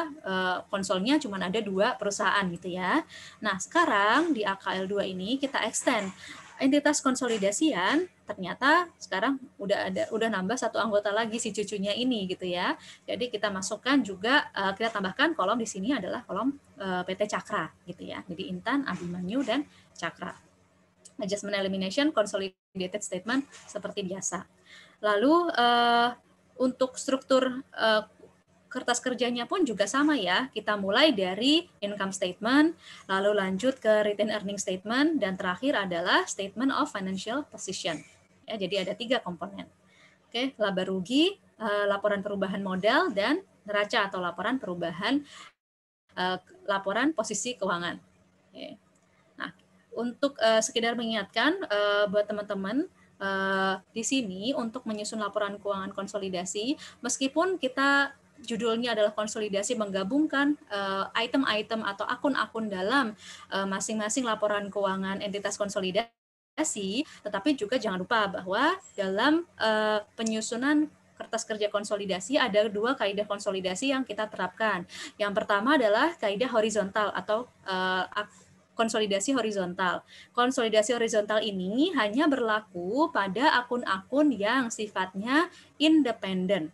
konsolnya cuma ada 2 perusahaan gitu ya. Nah, sekarang di AKL 2 ini kita extend entitas konsolidasian, ternyata sekarang udah nambah 1 anggota lagi si cucunya ini gitu ya. Jadi kita masukkan juga, kita tambahkan kolom di sini adalah kolom PT Cakra gitu ya. Jadi Intan, Abimanyu, dan Cakra. Adjustment elimination, consolidated statement seperti biasa. Lalu untuk struktur kertas kerjanya pun juga sama ya. Kita mulai dari income statement, lalu lanjut ke retained earning statement, dan terakhir adalah statement of financial position. Ya, jadi ada 3 komponen. Oke, laba rugi, laporan perubahan modal, dan neraca atau laporan perubahan laporan posisi keuangan. Oke. Nah, untuk sekedar mengingatkan buat teman-teman, di sini untuk menyusun laporan keuangan konsolidasi, meskipun kita judulnya adalah konsolidasi menggabungkan item-item atau akun-akun dalam masing-masing laporan keuangan entitas konsolidasi, tetapi juga jangan lupa bahwa dalam penyusunan kertas kerja konsolidasi ada 2 kaidah konsolidasi yang kita terapkan. Yang pertama adalah kaidah horizontal atau konsolidasi horizontal. Konsolidasi horizontal ini hanya berlaku pada akun-akun yang sifatnya independen.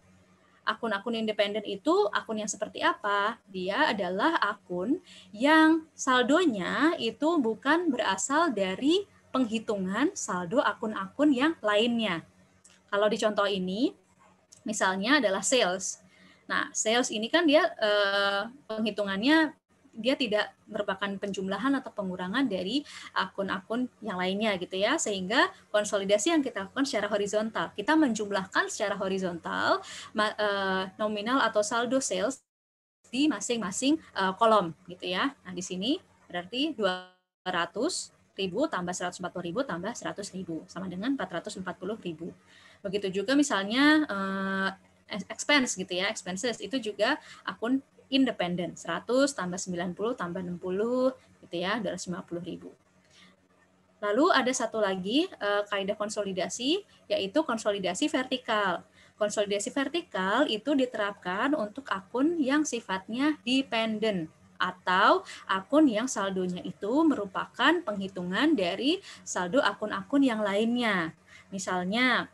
Akun-akun independen itu akun yang seperti apa? Dia adalah akun yang saldonya itu bukan berasal dari penghitungan saldo akun-akun yang lainnya. Kalau di contoh ini, misalnya adalah sales. Nah, sales ini kan dia penghitungannya dia tidak merupakan penjumlahan atau pengurangan dari akun-akun yang lainnya gitu ya, sehingga konsolidasi yang kita lakukan secara horizontal, kita menjumlahkan secara horizontal nominal atau saldo sales di masing-masing kolom gitu ya. Nah, di sini berarti 200.000 tambah 140.000 tambah 100.000 sama dengan 440.000. Begitu juga misalnya expense gitu ya, expenses itu juga akun independen, 100 tambah 90 tambah 60 gitu ya, 250.000. Lalu ada satu lagi kaidah konsolidasi, yaitu konsolidasi vertikal. Konsolidasi vertikal itu diterapkan untuk akun yang sifatnya dependen atau akun yang saldonya itu merupakan penghitungan dari saldo akun-akun yang lainnya. Misalnya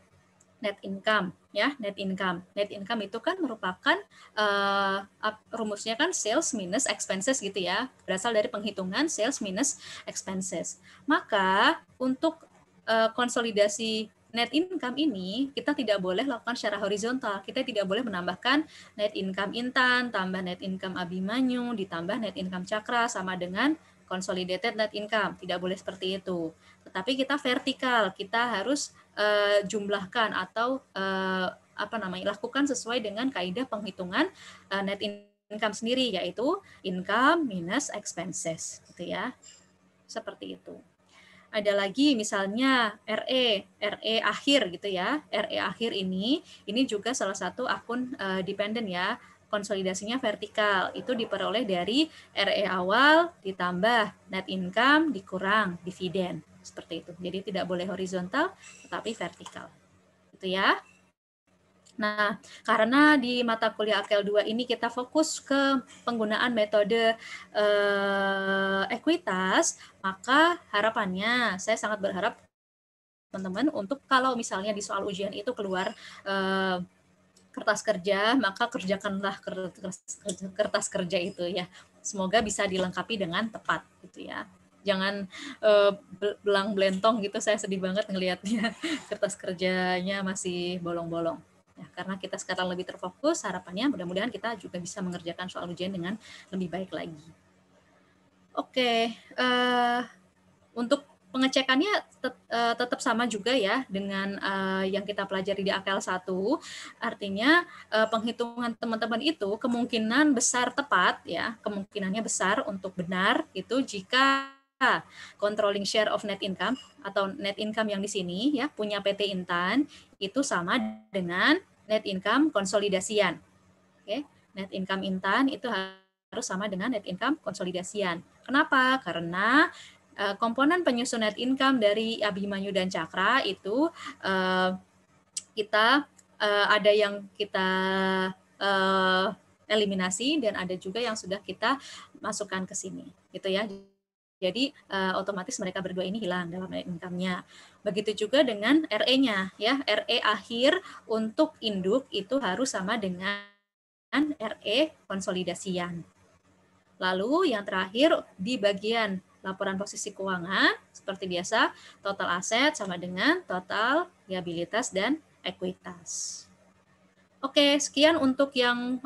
net income ya, net income. Net income itu kan merupakan rumusnya kan sales minus expenses gitu ya. Berasal dari penghitungan sales minus expenses. Maka untuk konsolidasi net income ini kita tidak boleh lakukan secara horizontal. Kita tidak boleh menambahkan net income Intan tambah net income Abimanyu ditambah net income Cakra sama dengan consolidated net income. Tidak boleh seperti itu. Tetapi kita vertikal, kita harus jumlahkan atau lakukan sesuai dengan kaidah penghitungan net income sendiri, yaitu income minus expenses gitu ya. Seperti itu. Ada lagi misalnya RE akhir gitu ya. RE akhir ini juga salah satu akun dependen ya. Konsolidasinya vertikal, itu diperoleh dari RE awal ditambah net income dikurang dividen. Seperti itu. Jadi tidak boleh horizontal tetapi vertikal. Gitu ya. Nah, karena di mata kuliah AKL 2 ini kita fokus ke penggunaan metode ekuitas, maka harapannya saya sangat berharap teman-teman untuk kalau misalnya di soal ujian itu keluar kertas kerja, maka kerjakanlah kertas kerja itu ya. Semoga bisa dilengkapi dengan tepat gitu ya. Jangan belang belentong gitu, saya sedih banget ngelihatnya kertas kerjanya masih bolong-bolong. Ya, karena kita sekarang lebih terfokus, harapannya mudah-mudahan kita juga bisa mengerjakan soal ujian dengan lebih baik lagi. Oke, untuk pengecekannya tetap sama juga ya dengan yang kita pelajari di AKL 1. Artinya penghitungan teman-teman itu kemungkinan besar tepat ya, kemungkinannya besar untuk benar itu jika controlling share of net income atau net income yang di sini ya punya PT Intan itu sama dengan net income konsolidasian. Oke, net income Intan itu harus sama dengan net income konsolidasian. Kenapa? Karena komponen penyusun net income dari Abimanyu dan Cakra itu kita ada yang kita eliminasi dan ada juga yang sudah kita masukkan ke sini, gitu ya. Jadi otomatis mereka berdua ini hilang dalam net income-nya. Begitu juga dengan RE-nya ya, RE akhir untuk induk itu harus sama dengan RE konsolidasian. Lalu yang terakhir di bagian laporan posisi keuangan, seperti biasa, total aset sama dengan total liabilitas dan ekuitas. Oke, sekian untuk yang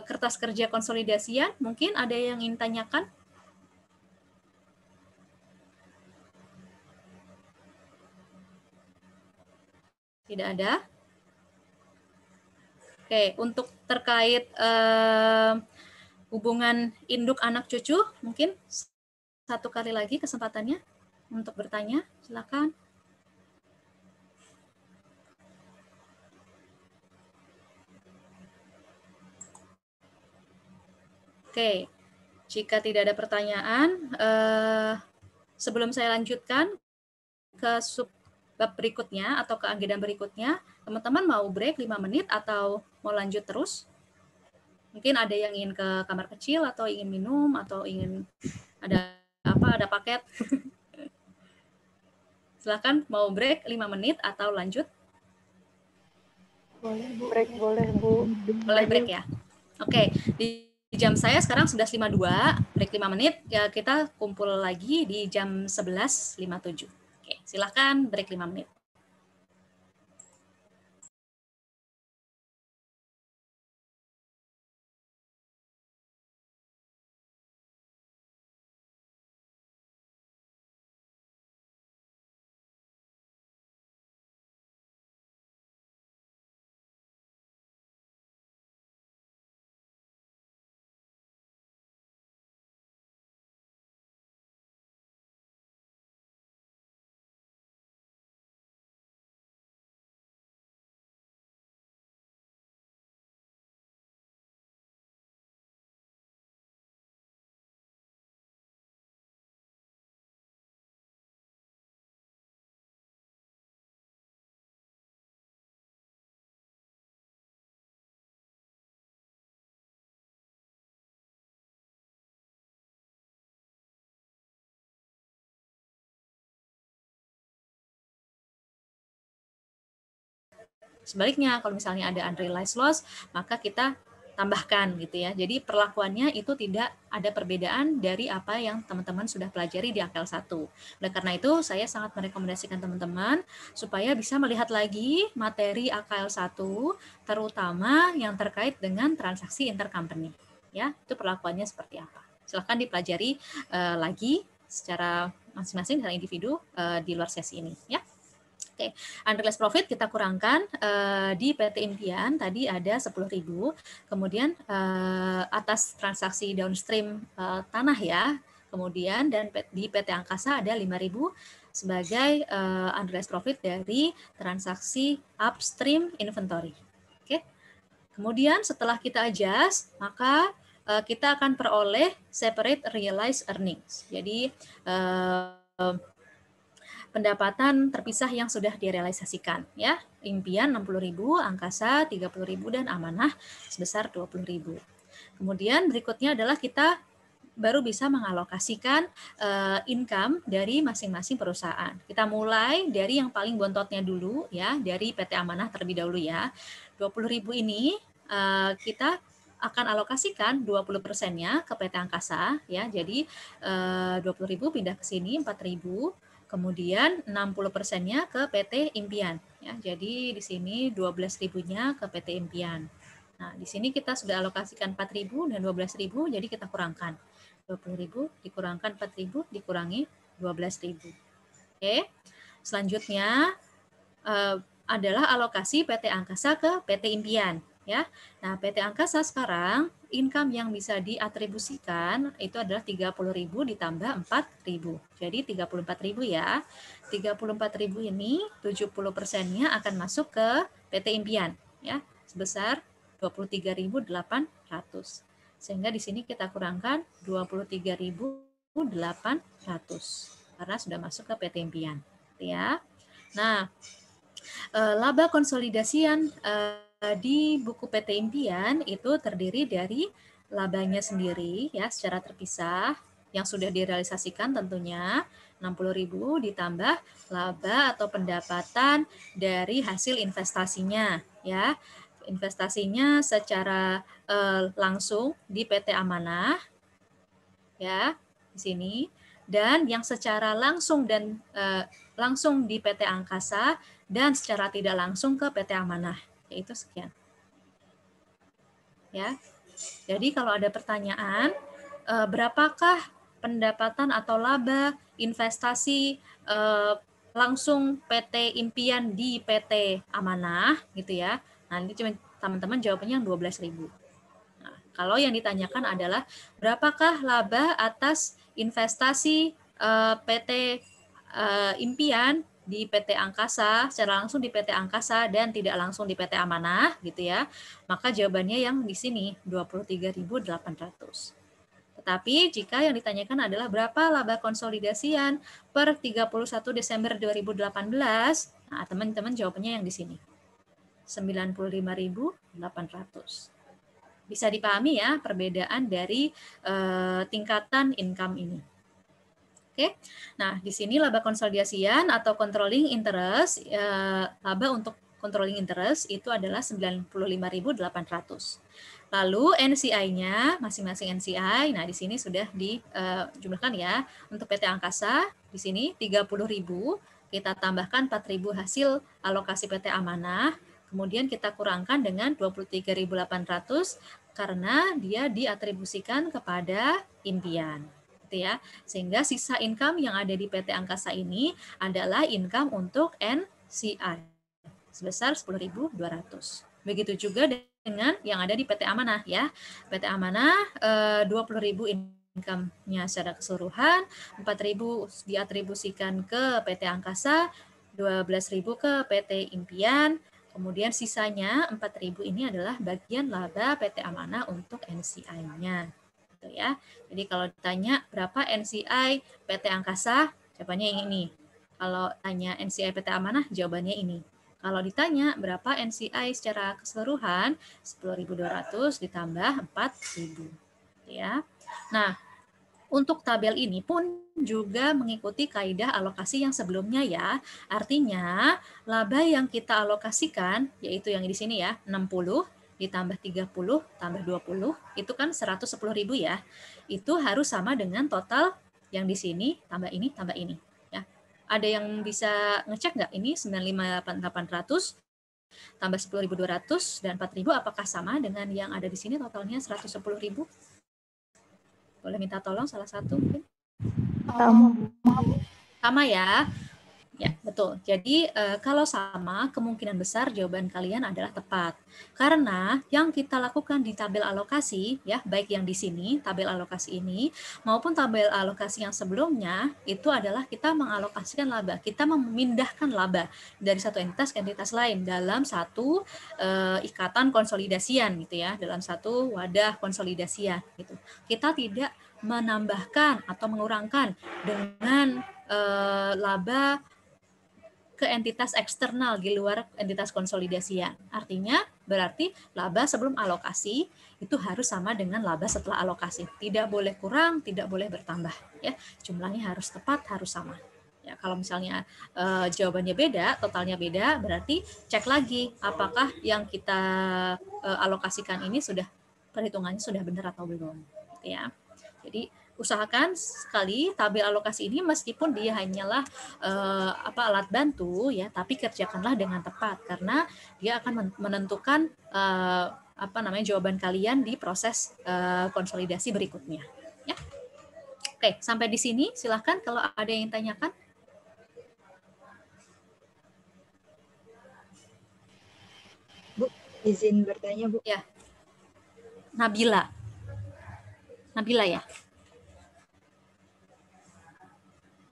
kertas kerja konsolidasian. Mungkin ada yang ingin tanyakan? Tidak ada? Oke, untuk terkait hubungan induk anak cucu, mungkin satu kali lagi kesempatannya untuk bertanya, silakan. Oke, jika tidak ada pertanyaan, sebelum saya lanjutkan ke subbab berikutnya atau ke agenda berikutnya, teman-teman mau break 5 menit atau mau lanjut terus? Mungkin ada yang ingin ke kamar kecil atau ingin minum atau ingin ada paket. Silakan mau break 5 menit atau lanjut? Boleh, Bu. Break boleh, Bu. Boleh break ya. Oke, di jam saya sekarang 11.52, break 5 menit. Ya, kita kumpul lagi di jam 11.57. Oke, silakan break 5 menit. Sebaliknya, kalau misalnya ada unrealized loss, maka kita tambahkan gitu ya. Jadi perlakuannya itu tidak ada perbedaan dari apa yang teman-teman sudah pelajari di AKL 1. Oleh karena itu, saya sangat merekomendasikan teman-teman supaya bisa melihat lagi materi AKL 1, terutama yang terkait dengan transaksi intercompany. Ya, itu perlakuannya seperti apa. Silakan dipelajari lagi secara masing-masing secara individu di luar sesi ini ya. Oke, unrealized profit kita kurangkan di PT Impian tadi ada 10.000, kemudian atas transaksi downstream tanah ya, kemudian dan di PT Angkasa ada 5.000 sebagai unrealized profit dari transaksi upstream inventory. Oke, kemudian setelah kita adjust, maka kita akan peroleh separate realized earnings. Jadi pendapatan terpisah yang sudah direalisasikan ya. Impian 60.000, Angkasa 30.000 dan amanah sebesar 20.000. Kemudian berikutnya adalah kita baru bisa mengalokasikan income dari masing-masing perusahaan. Kita mulai dari yang paling bontotnya dulu ya, dari PT Amanah terlebih dahulu ya. 20.000 ini kita akan alokasikan 20%-nya ke PT Angkasa ya. Jadi 20.000 pindah ke sini 4.000. Kemudian 60%-nya ke PT Impian. Ya, jadi di sini 12.000-nya ke PT Impian. Nah, di sini kita sudah alokasikan 4.000 dan 12.000, jadi kita kurangkan. 20.000 dikurangkan 4.000 dikurangi 12.000. Oke. Selanjutnya adalah alokasi PT Angkasa ke PT Impian. Ya, nah PT Angkasa sekarang income yang bisa diatribusikan itu adalah 30.000 ditambah 4.000. Jadi 34.000 ya. 34.000 ini 70%-nya akan masuk ke PT Impian ya, sebesar 23.800. Sehingga di sini kita kurangkan 23.800 karena sudah masuk ke PT Impian ya. Nah, laba konsolidasian di buku PT Impian itu terdiri dari labanya sendiri ya secara terpisah yang sudah direalisasikan tentunya 60.000 ditambah laba atau pendapatan dari hasil investasinya ya. Investasinya secara langsung di PT Amanah ya di sini, dan yang secara langsung dan langsung di PT Angkasa dan secara tidak langsung ke PT Amanah, yaitu sekian. Ya. Jadi kalau ada pertanyaan, berapakah pendapatan atau laba investasi langsung PT Impian di PT Amanah gitu ya. Nanti cuma teman-teman jawabannya yang 12.000. Nah, Kalau yang ditanyakan adalah berapakah laba atas investasi PT Impian di PT Angkasa, secara langsung di PT Angkasa dan tidak langsung di PT Amanah gitu ya. Maka jawabannya yang di sini 23.800. Tetapi jika yang ditanyakan adalah berapa laba konsolidasian per 31 Desember 2018, nah teman-teman jawabannya yang di sini. 95.800. Bisa dipahami ya perbedaan dari tingkatan income ini. Oke. Nah, di sini laba konsolidasian atau controlling interest, laba untuk controlling interest itu adalah 95.800. Lalu NCI-nya, masing-masing NCI, nah di sini sudah dijumlahkan ya. Untuk PT Angkasa, di sini 30.000, kita tambahkan 4.000 hasil alokasi PT Amanah, kemudian kita kurangkan dengan 23.800 karena dia diatribusikan kepada Impian. Gitu ya. Sehingga sisa income yang ada di PT Angkasa ini adalah income untuk NCI sebesar 10.200. Begitu juga dengan yang ada di PT Amanah ya. PT Amanah 20.000 income-nya secara keseluruhan, 4.000 diatribusikan ke PT Angkasa, 12.000 ke PT Impian, kemudian sisanya 4.000 ini adalah bagian laba PT Amanah untuk NCI-nya. Gitu ya. Jadi kalau ditanya berapa NCI PT Angkasa, jawabannya yang ini. Kalau tanya NCI PT Amanah, jawabannya ini. Kalau ditanya berapa NCI secara keseluruhan, 10.200 ditambah 4.000. Ya. Nah, untuk tabel ini pun juga mengikuti kaidah alokasi yang sebelumnya ya. Artinya, laba yang kita alokasikan, yaitu yang di sini ya, 60 ditambah 30 tambah 20, itu kan 110.000 ya. Itu harus sama dengan total yang di sini tambah ini tambah ini. Ada yang bisa ngecek nggak ini 95.800 tambah 10.200 dan 4.000 apakah sama dengan yang ada di sini totalnya 110.000? Boleh minta tolong salah satu mungkin? Sama ya. Ya, betul. Jadi kalau sama, kemungkinan besar jawaban kalian adalah tepat. Karena yang kita lakukan di tabel alokasi, ya, baik yang di sini, tabel alokasi ini, maupun tabel alokasi yang sebelumnya, itu adalah kita mengalokasikan laba. Kita memindahkan laba dari satu entitas ke entitas lain dalam satu ikatan konsolidasian, gitu ya, dalam satu wadah konsolidasian, gitu. Kita tidak menambahkan atau mengurangkan dengan laba ke entitas eksternal di luar entitas konsolidasian. Artinya berarti laba sebelum alokasi itu harus sama dengan laba setelah alokasi. Tidak boleh kurang, tidak boleh bertambah. Ya, jumlahnya harus tepat, harus sama. Ya, kalau misalnya jawabannya beda, totalnya beda, berarti cek lagi apakah yang kita alokasikan ini sudah perhitungannya sudah benar atau belum. Ya, jadi usahakan sekali tabel alokasi ini meskipun dia hanyalah alat bantu ya, tapi kerjakanlah dengan tepat karena dia akan menentukan jawaban kalian di proses konsolidasi berikutnya. Ya. Oke, sampai di sini silahkan kalau ada yang tanyakan. Bu, izin bertanya Bu. Ya. Nabila ya.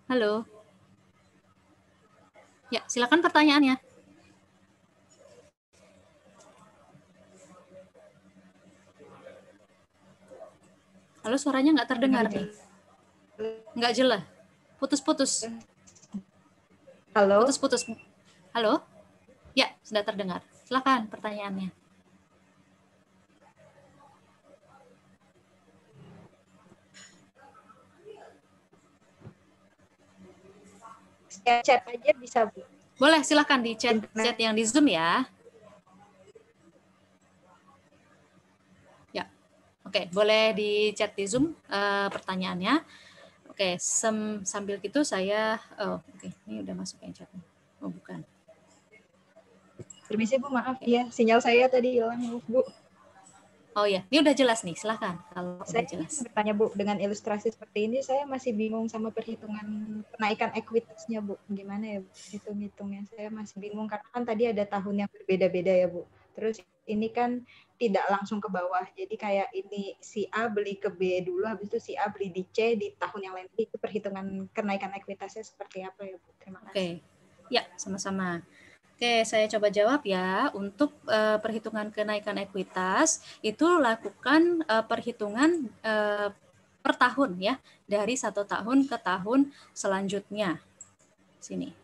Halo. Ya, silakan pertanyaannya. Halo, suaranya nggak terdengar nih. Nggak jelas. Putus-putus. Halo. Putus-putus. Halo? Ya, sudah terdengar. Silakan pertanyaannya. Chat aja bisa Bu. Boleh, silakan di chat yang di Zoom ya. Ya, oke, boleh di chat di Zoom pertanyaannya. Oke, sambil gitu saya, ini udah masuk yang chatnya. Oh bukan. Permisi Bu, maaf ya, sinyal saya tadi hilang Bu. Oh ya, ini udah jelas nih, silakan kalau saya udah jelas. Bertanya Bu, dengan ilustrasi seperti ini saya masih bingung sama perhitungan kenaikan ekuitasnya Bu. Gimana ya Bu, hitung-hitungnya? Saya masih bingung karena kan tadi ada tahun yang berbeda-beda ya Bu. Terus ini kan tidak langsung ke bawah. Jadi kayak ini si A beli ke B dulu, habis itu si A beli di C di tahun yang lain. Itu perhitungan kenaikan ekuitasnya seperti apa ya Bu? Terima kasih. Oke, ya sama-sama. Oke, saya coba jawab ya. Untuk perhitungan kenaikan ekuitas, itu lakukan perhitungan per tahun ya, dari 1 tahun ke tahun selanjutnya. Sini.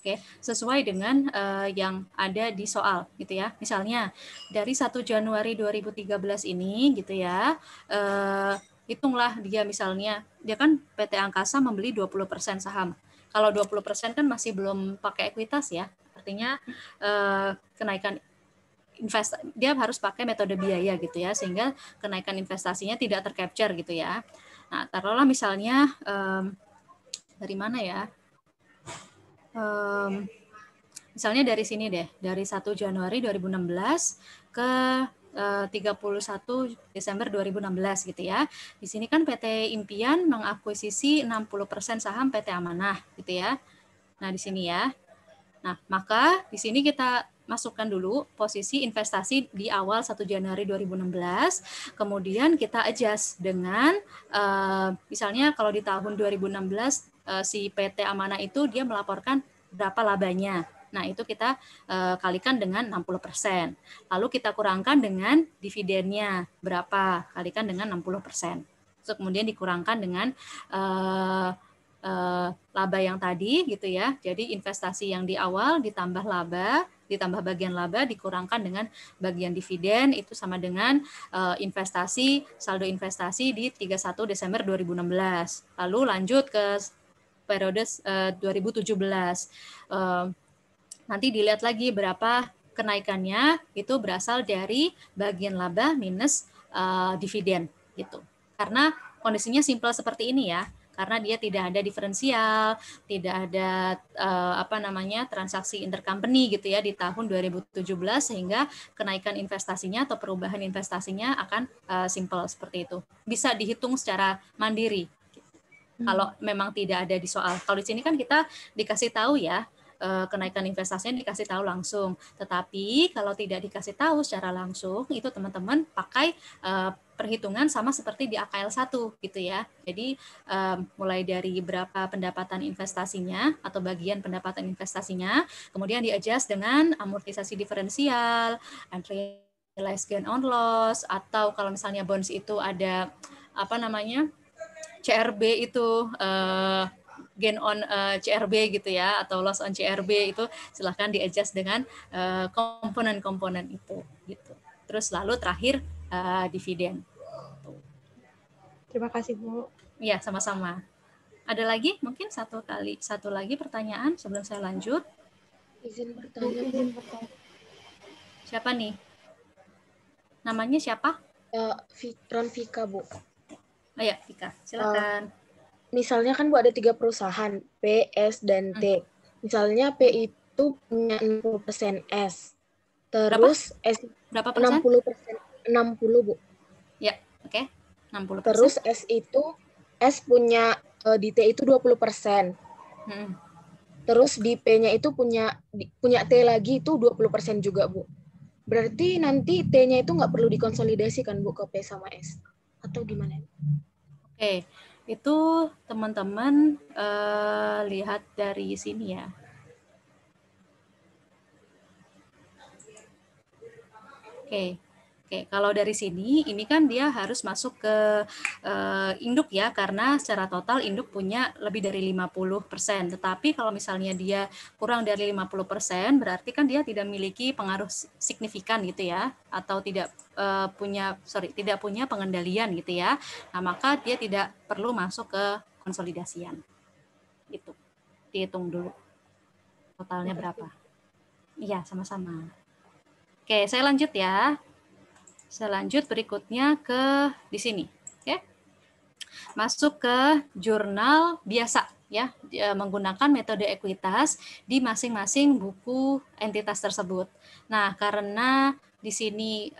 Oke, sesuai dengan yang ada di soal gitu ya. Misalnya dari 1 Januari 2013 ini gitu ya, hitunglah dia misalnya, dia kan PT Angkasa membeli 20% saham. Kalau 20% kan masih belum pakai ekuitas ya, artinya kenaikan dia harus pakai metode biaya gitu ya, sehingga kenaikan investasinya tidak tercapture gitu ya. Nah, taruhlah misalnya dari mana ya? Misalnya dari sini deh, dari 1 Januari 2016 ke 31 Desember 2016 gitu ya. Di sini kan PT Impian mengakuisisi 60% saham PT Amanah gitu ya. Nah, di sini ya. Nah, maka di sini kita masukkan dulu posisi investasi di awal 1 Januari 2016, kemudian kita adjust dengan misalnya kalau di tahun 2016 si PT Amanah itu dia melaporkan berapa labanya. Nah, itu kita kalikan dengan 60%. Lalu kita kurangkan dengan dividennya berapa, kalikan dengan 60%. Terus kemudian dikurangkan dengan laba yang tadi gitu ya. Jadi investasi yang di awal ditambah laba, ditambah bagian laba dikurangkan dengan bagian dividen, itu sama dengan investasi, saldo investasi di 31 Desember 2016. Lalu lanjut ke periode 2017. Nanti dilihat lagi berapa kenaikannya, itu berasal dari bagian laba minus dividen gitu. Karena kondisinya simpel seperti ini ya. Karena dia tidak ada diferensial, tidak ada transaksi intercompany gitu ya di tahun 2017, sehingga kenaikan investasinya atau perubahan investasinya akan simple seperti itu. Bisa dihitung secara mandiri. Kalau memang tidak ada di soal. Kalau di sini kan kita dikasih tahu ya, kenaikan investasinya dikasih tahu langsung. Tetapi kalau tidak dikasih tahu secara langsung, itu teman-teman pakai perhitungan sama seperti di AKL 1 gitu ya. Jadi mulai dari berapa pendapatan investasinya atau bagian pendapatan investasinya, kemudian di-adjust dengan amortisasi diferensial, unrealized gain on loss, atau kalau misalnya bonds itu ada CRB itu gain on CRB gitu ya, atau loss on CRB itu silahkan di-adjust dengan komponen-komponen itu gitu. Terus lalu terakhir dividen. Terima kasih Bu. Iya, sama-sama. Ada lagi mungkin satu lagi pertanyaan sebelum saya lanjut. Izin bertanya Bu. Siapa nih? Namanya siapa? Ronvika Bu. Oh ya, Vika, silakan. Misalnya kan Bu ada 3 perusahaan, P, S, dan T. Misalnya P itu punya 60% S. Terus berapa? S berapa persen? 60 Bu. Ya, oke. 60%. Terus S punya di T itu 20%. Terus di P-nya itu punya T lagi itu 20% juga Bu. Berarti nanti T-nya itu nggak perlu dikonsolidasikan Bu ke P sama S. Atau gimana? Oke, itu teman-teman lihat dari sini ya. Oke, kalau dari sini, ini kan dia harus masuk ke induk ya, karena secara total induk punya lebih dari 50%. Tetapi kalau misalnya dia kurang dari 50%, berarti kan dia tidak memiliki pengaruh signifikan gitu ya, atau tidak punya pengendalian gitu ya. Nah, maka dia tidak perlu masuk ke konsolidasian. Itu dihitung dulu totalnya berapa. Iya, sama-sama. Oke, saya lanjut ya. Saya lanjut berikutnya ke di sini, oke? Masuk ke jurnal biasa ya, menggunakan metode ekuitas di masing-masing buku entitas tersebut. Nah, karena di sini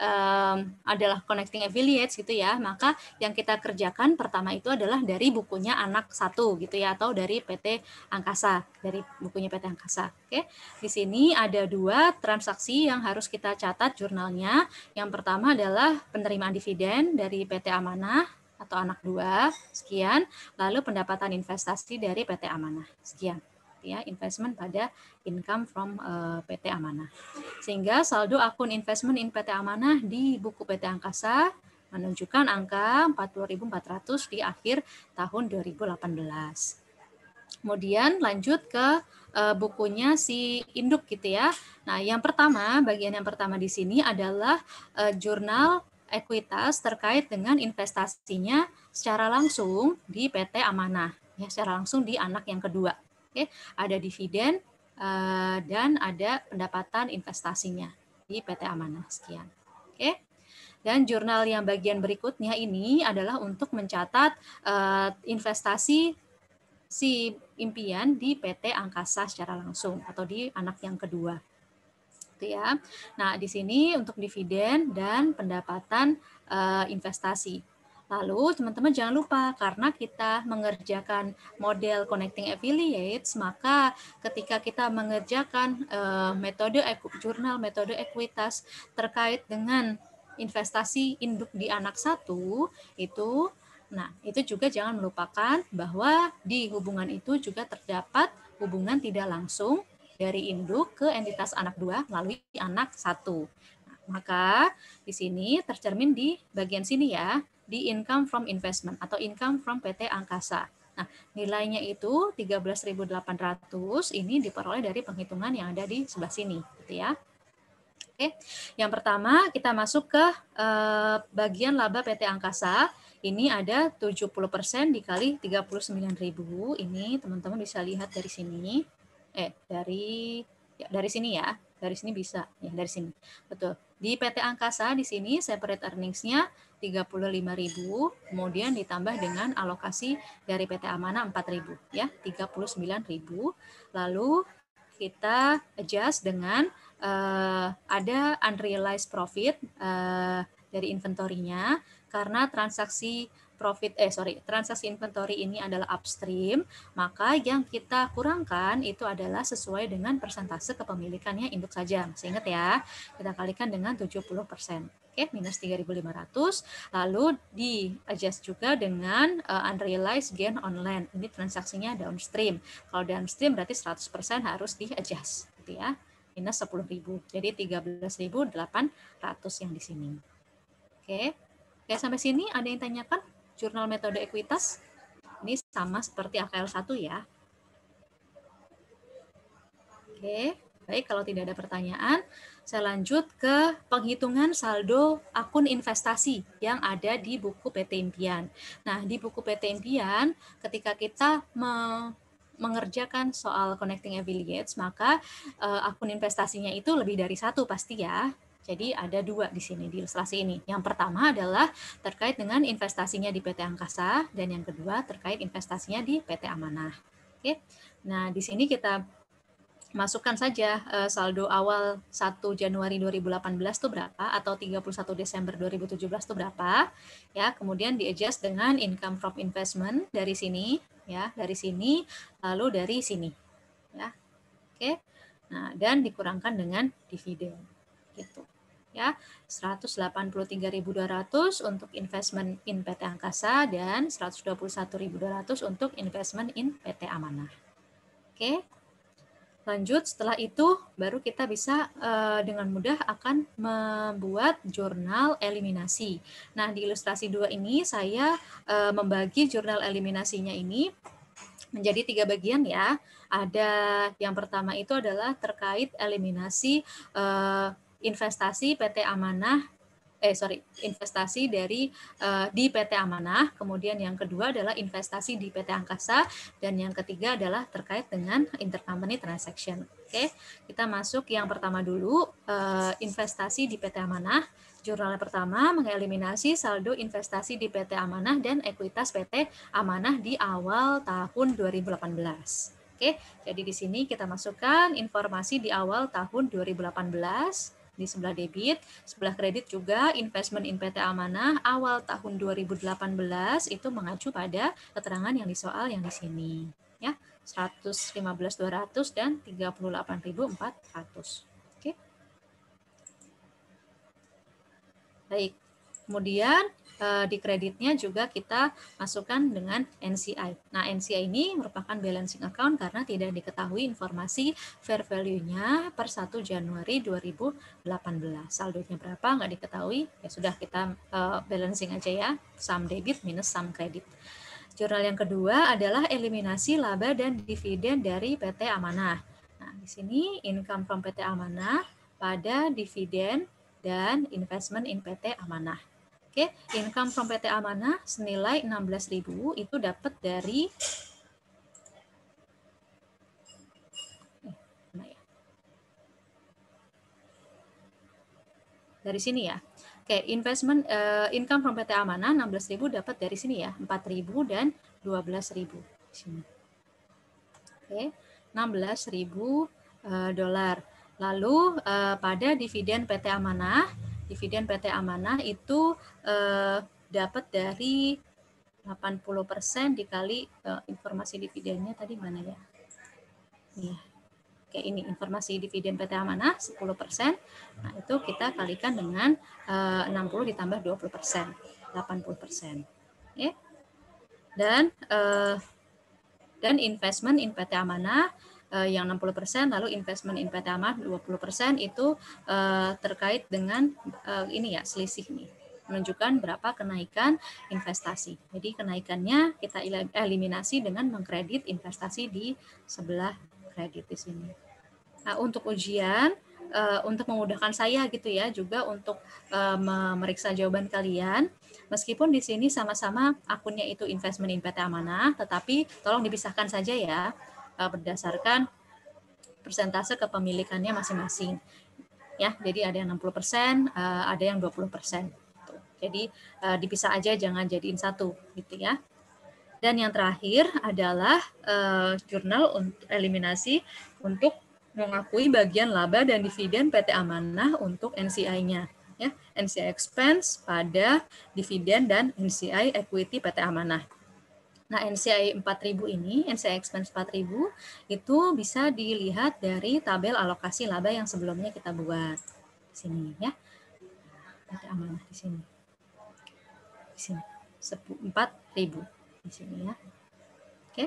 adalah connecting affiliates gitu ya, maka yang kita kerjakan pertama itu adalah dari bukunya anak 1 gitu ya, atau dari PT Angkasa, dari bukunya PT Angkasa. Oke, di sini ada 2 transaksi yang harus kita catat jurnalnya. Yang pertama adalah penerimaan dividen dari PT Amanah atau anak 2 sekian, lalu pendapatan investasi dari PT Amanah sekian. Ya, investment pada income from PT Amanah. Sehingga saldo akun investment in PT Amanah di buku PT Angkasa menunjukkan angka 40.400 di akhir tahun 2018. Kemudian lanjut ke bukunya si induk gitu ya. Nah, yang pertama, bagian yang pertama di sini adalah jurnal ekuitas terkait dengan investasinya secara langsung di PT Amanah, ya, secara langsung di anak yang kedua. Oke, ada dividen dan ada pendapatan investasinya di PT Amanah sekian. Oke. Dan jurnal yang bagian berikutnya ini adalah untuk mencatat investasi si impian di PT Angkasa secara langsung atau di anak yang kedua. Gitu ya. Nah, di sini untuk dividen dan pendapatan investasi. Lalu teman-teman jangan lupa, karena kita mengerjakan model connecting affiliates, maka ketika kita mengerjakan jurnal metode ekuitas terkait dengan investasi induk di anak 1 itu, nah itu juga jangan melupakan bahwa di hubungan itu juga terdapat hubungan tidak langsung dari induk ke entitas anak 2 melalui anak 1. Nah, maka di sini tercermin di bagian sini ya, di income from investment atau income from PT Angkasa. Nah, nilainya itu 13.800 ini diperoleh dari penghitungan yang ada di sebelah sini, gitu ya. Oke, yang pertama kita masuk ke bagian laba PT Angkasa. Ini ada 70% dikali 39.000. Ini teman-teman bisa lihat dari sini. Dari sini ya. Dari sini bisa ya, dari sini. Betul. Di PT Angkasa di sini separate earnings-nya 35.000, kemudian ditambah dengan alokasi dari PT Amanah 4.000 ya, 39.000. Lalu kita adjust dengan ada unrealized profit dari inventory-nya, karena transaksi inventory ini adalah upstream, maka yang kita kurangkan itu adalah sesuai dengan persentase kepemilikannya induk saja. Masih ingat ya, kita kalikan dengan 70%. Oke, minus 3.500, lalu di adjust juga dengan unrealized gain on land. Ini transaksinya downstream. Kalau downstream berarti 100% harus di adjust, gitu ya. Minus 10.000. Jadi 13.800 yang di sini. Oke, sampai sini ada yang tanyakan jurnal metode ekuitas? Ini sama seperti AKL 1 ya. Oke, baik, kalau tidak ada pertanyaan, saya lanjut ke penghitungan saldo akun investasi yang ada di buku PT Impian. Nah, di buku PT Impian, ketika kita mengerjakan soal connecting affiliates, maka akun investasinya itu lebih dari 1 pasti ya. Jadi ada 2 di sini di ilustrasi ini. Yang pertama adalah terkait dengan investasinya di PT Angkasa, dan yang kedua terkait investasinya di PT Amanah. Oke. Nah, di sini kita masukkan saja saldo awal 1 Januari 2018 itu berapa, atau 31 Desember 2017 itu berapa, ya. Kemudian di-adjust dengan income from investment dari sini, ya, dari sini, lalu dari sini, ya. Oke. Nah, dan dikurangkan dengan dividen, gitu. Ya, 183.200 untuk investment in PT Angkasa dan 121.200 untuk investment in PT Amanah. Oke. Lanjut, setelah itu baru kita bisa dengan mudah akan membuat jurnal eliminasi. Nah, di ilustrasi 2 ini saya membagi jurnal eliminasinya ini menjadi 3 bagian ya. Ada yang pertama itu adalah terkait eliminasi investasi PT Amanah, investasi dari di PT Amanah, kemudian yang kedua adalah investasi di PT Angkasa, dan yang ketiga adalah terkait dengan intercompany transaction. Oke, kita masuk yang pertama dulu, investasi di PT Amanah. Jurnal pertama mengeliminasi saldo investasi di PT Amanah dan ekuitas PT Amanah di awal tahun 2018. Oke, jadi di sini kita masukkan informasi di awal tahun 2018. di sebelah debit, sebelah kredit juga investment in PT Amanah awal tahun 2018 itu mengacu pada keterangan yang disoal yang di sini, ya. 115.200 dan 38.400. Oke. Baik. Kemudian di kreditnya juga kita masukkan dengan NCI. Nah, NCI ini merupakan balancing account karena tidak diketahui informasi fair value-nya per 1 Januari 2018. Saldonya berapa nggak diketahui, ya sudah kita balancing aja ya, sum debit minus sum kredit. Jurnal yang kedua adalah eliminasi laba dan dividen dari PT Amanah. Nah, di sini income from PT Amanah pada dividen dan investment in PT Amanah. Oke, income from PT Amanah senilai 16.000 itu dapat dari dari sini ya. Oke, investment income from PT Amanah 16.000 dapat dari sini ya, 4.000 dan 12.000 di sini. Oke, 16.000 dolar. Lalu pada dividen PT Amanah itu dapat dari 80% dikali informasi dividennya tadi mana ya? Iya. Oke, ini informasi dividen PT Amanah 10%. Nah, itu kita kalikan dengan 60 ditambah 20%, 80%. Oke. Dan investment in PT Amanah yang 60%, lalu investment in PT Amanah 20% itu terkait dengan ini ya, selisih nih, menunjukkan berapa kenaikan investasi. Jadi kenaikannya kita eliminasi dengan mengkredit investasi di sebelah kredit di sini. Nah, untuk ujian, untuk memudahkan saya gitu ya, juga untuk memeriksa jawaban kalian, meskipun di sini sama-sama akunnya itu investment in PT Amanah, tetapi tolong dipisahkan saja ya, berdasarkan persentase kepemilikannya masing-masing. Ya, jadi ada yang 60%, ada yang 20%. Jadi dipisah aja, jangan jadiin satu gitu ya. Dan yang terakhir adalah jurnal untuk eliminasi untuk mengakui bagian laba dan dividen PT Amanah untuk NCI-nya. Ya, NCI expense pada dividen dan NCI equity PT Amanah. Nah, NCI 4.000 ini, NCI expense 4.000 itu bisa dilihat dari tabel alokasi laba yang sebelumnya kita buat di sini ya. PT Amanah di sini. Di sini 4.000 di sini ya. Oke.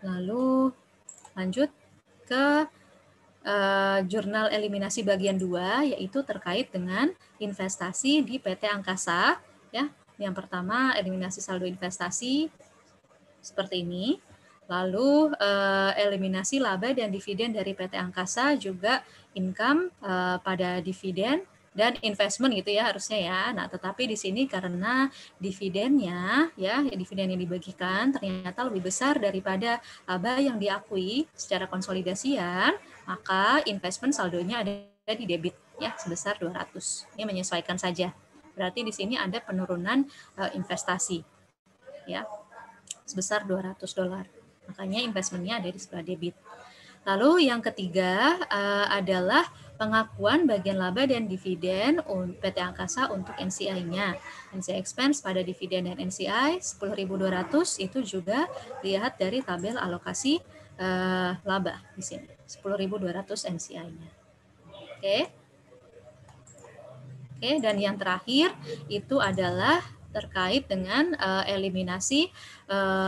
Lalu lanjut ke jurnal eliminasi bagian 2, yaitu terkait dengan investasi di PT Angkasa ya. Yang pertama eliminasi saldo investasi seperti ini. Lalu eliminasi laba dan dividen dari PT Angkasa, juga income pada dividen dan investment gitu ya harusnya ya. Nah, tetapi di sini karena dividennya ya, dividen yang dibagikan ternyata lebih besar daripada laba yang diakui secara konsolidasian, maka investment saldonya ada di debit ya sebesar 200. Ini menyesuaikan saja. Berarti di sini ada penurunan investasi ya sebesar $200. Makanya investmentnya ada di sebelah debit. Lalu yang ketiga adalah pengakuan bagian laba dan dividen PT Angkasa untuk NCI-nya. NCI expense pada dividen dan NCI 10.200 itu juga lihat dari tabel alokasi laba di sini. 10.200 NCI-nya. Oke. Oke, dan yang terakhir itu adalah terkait dengan eliminasi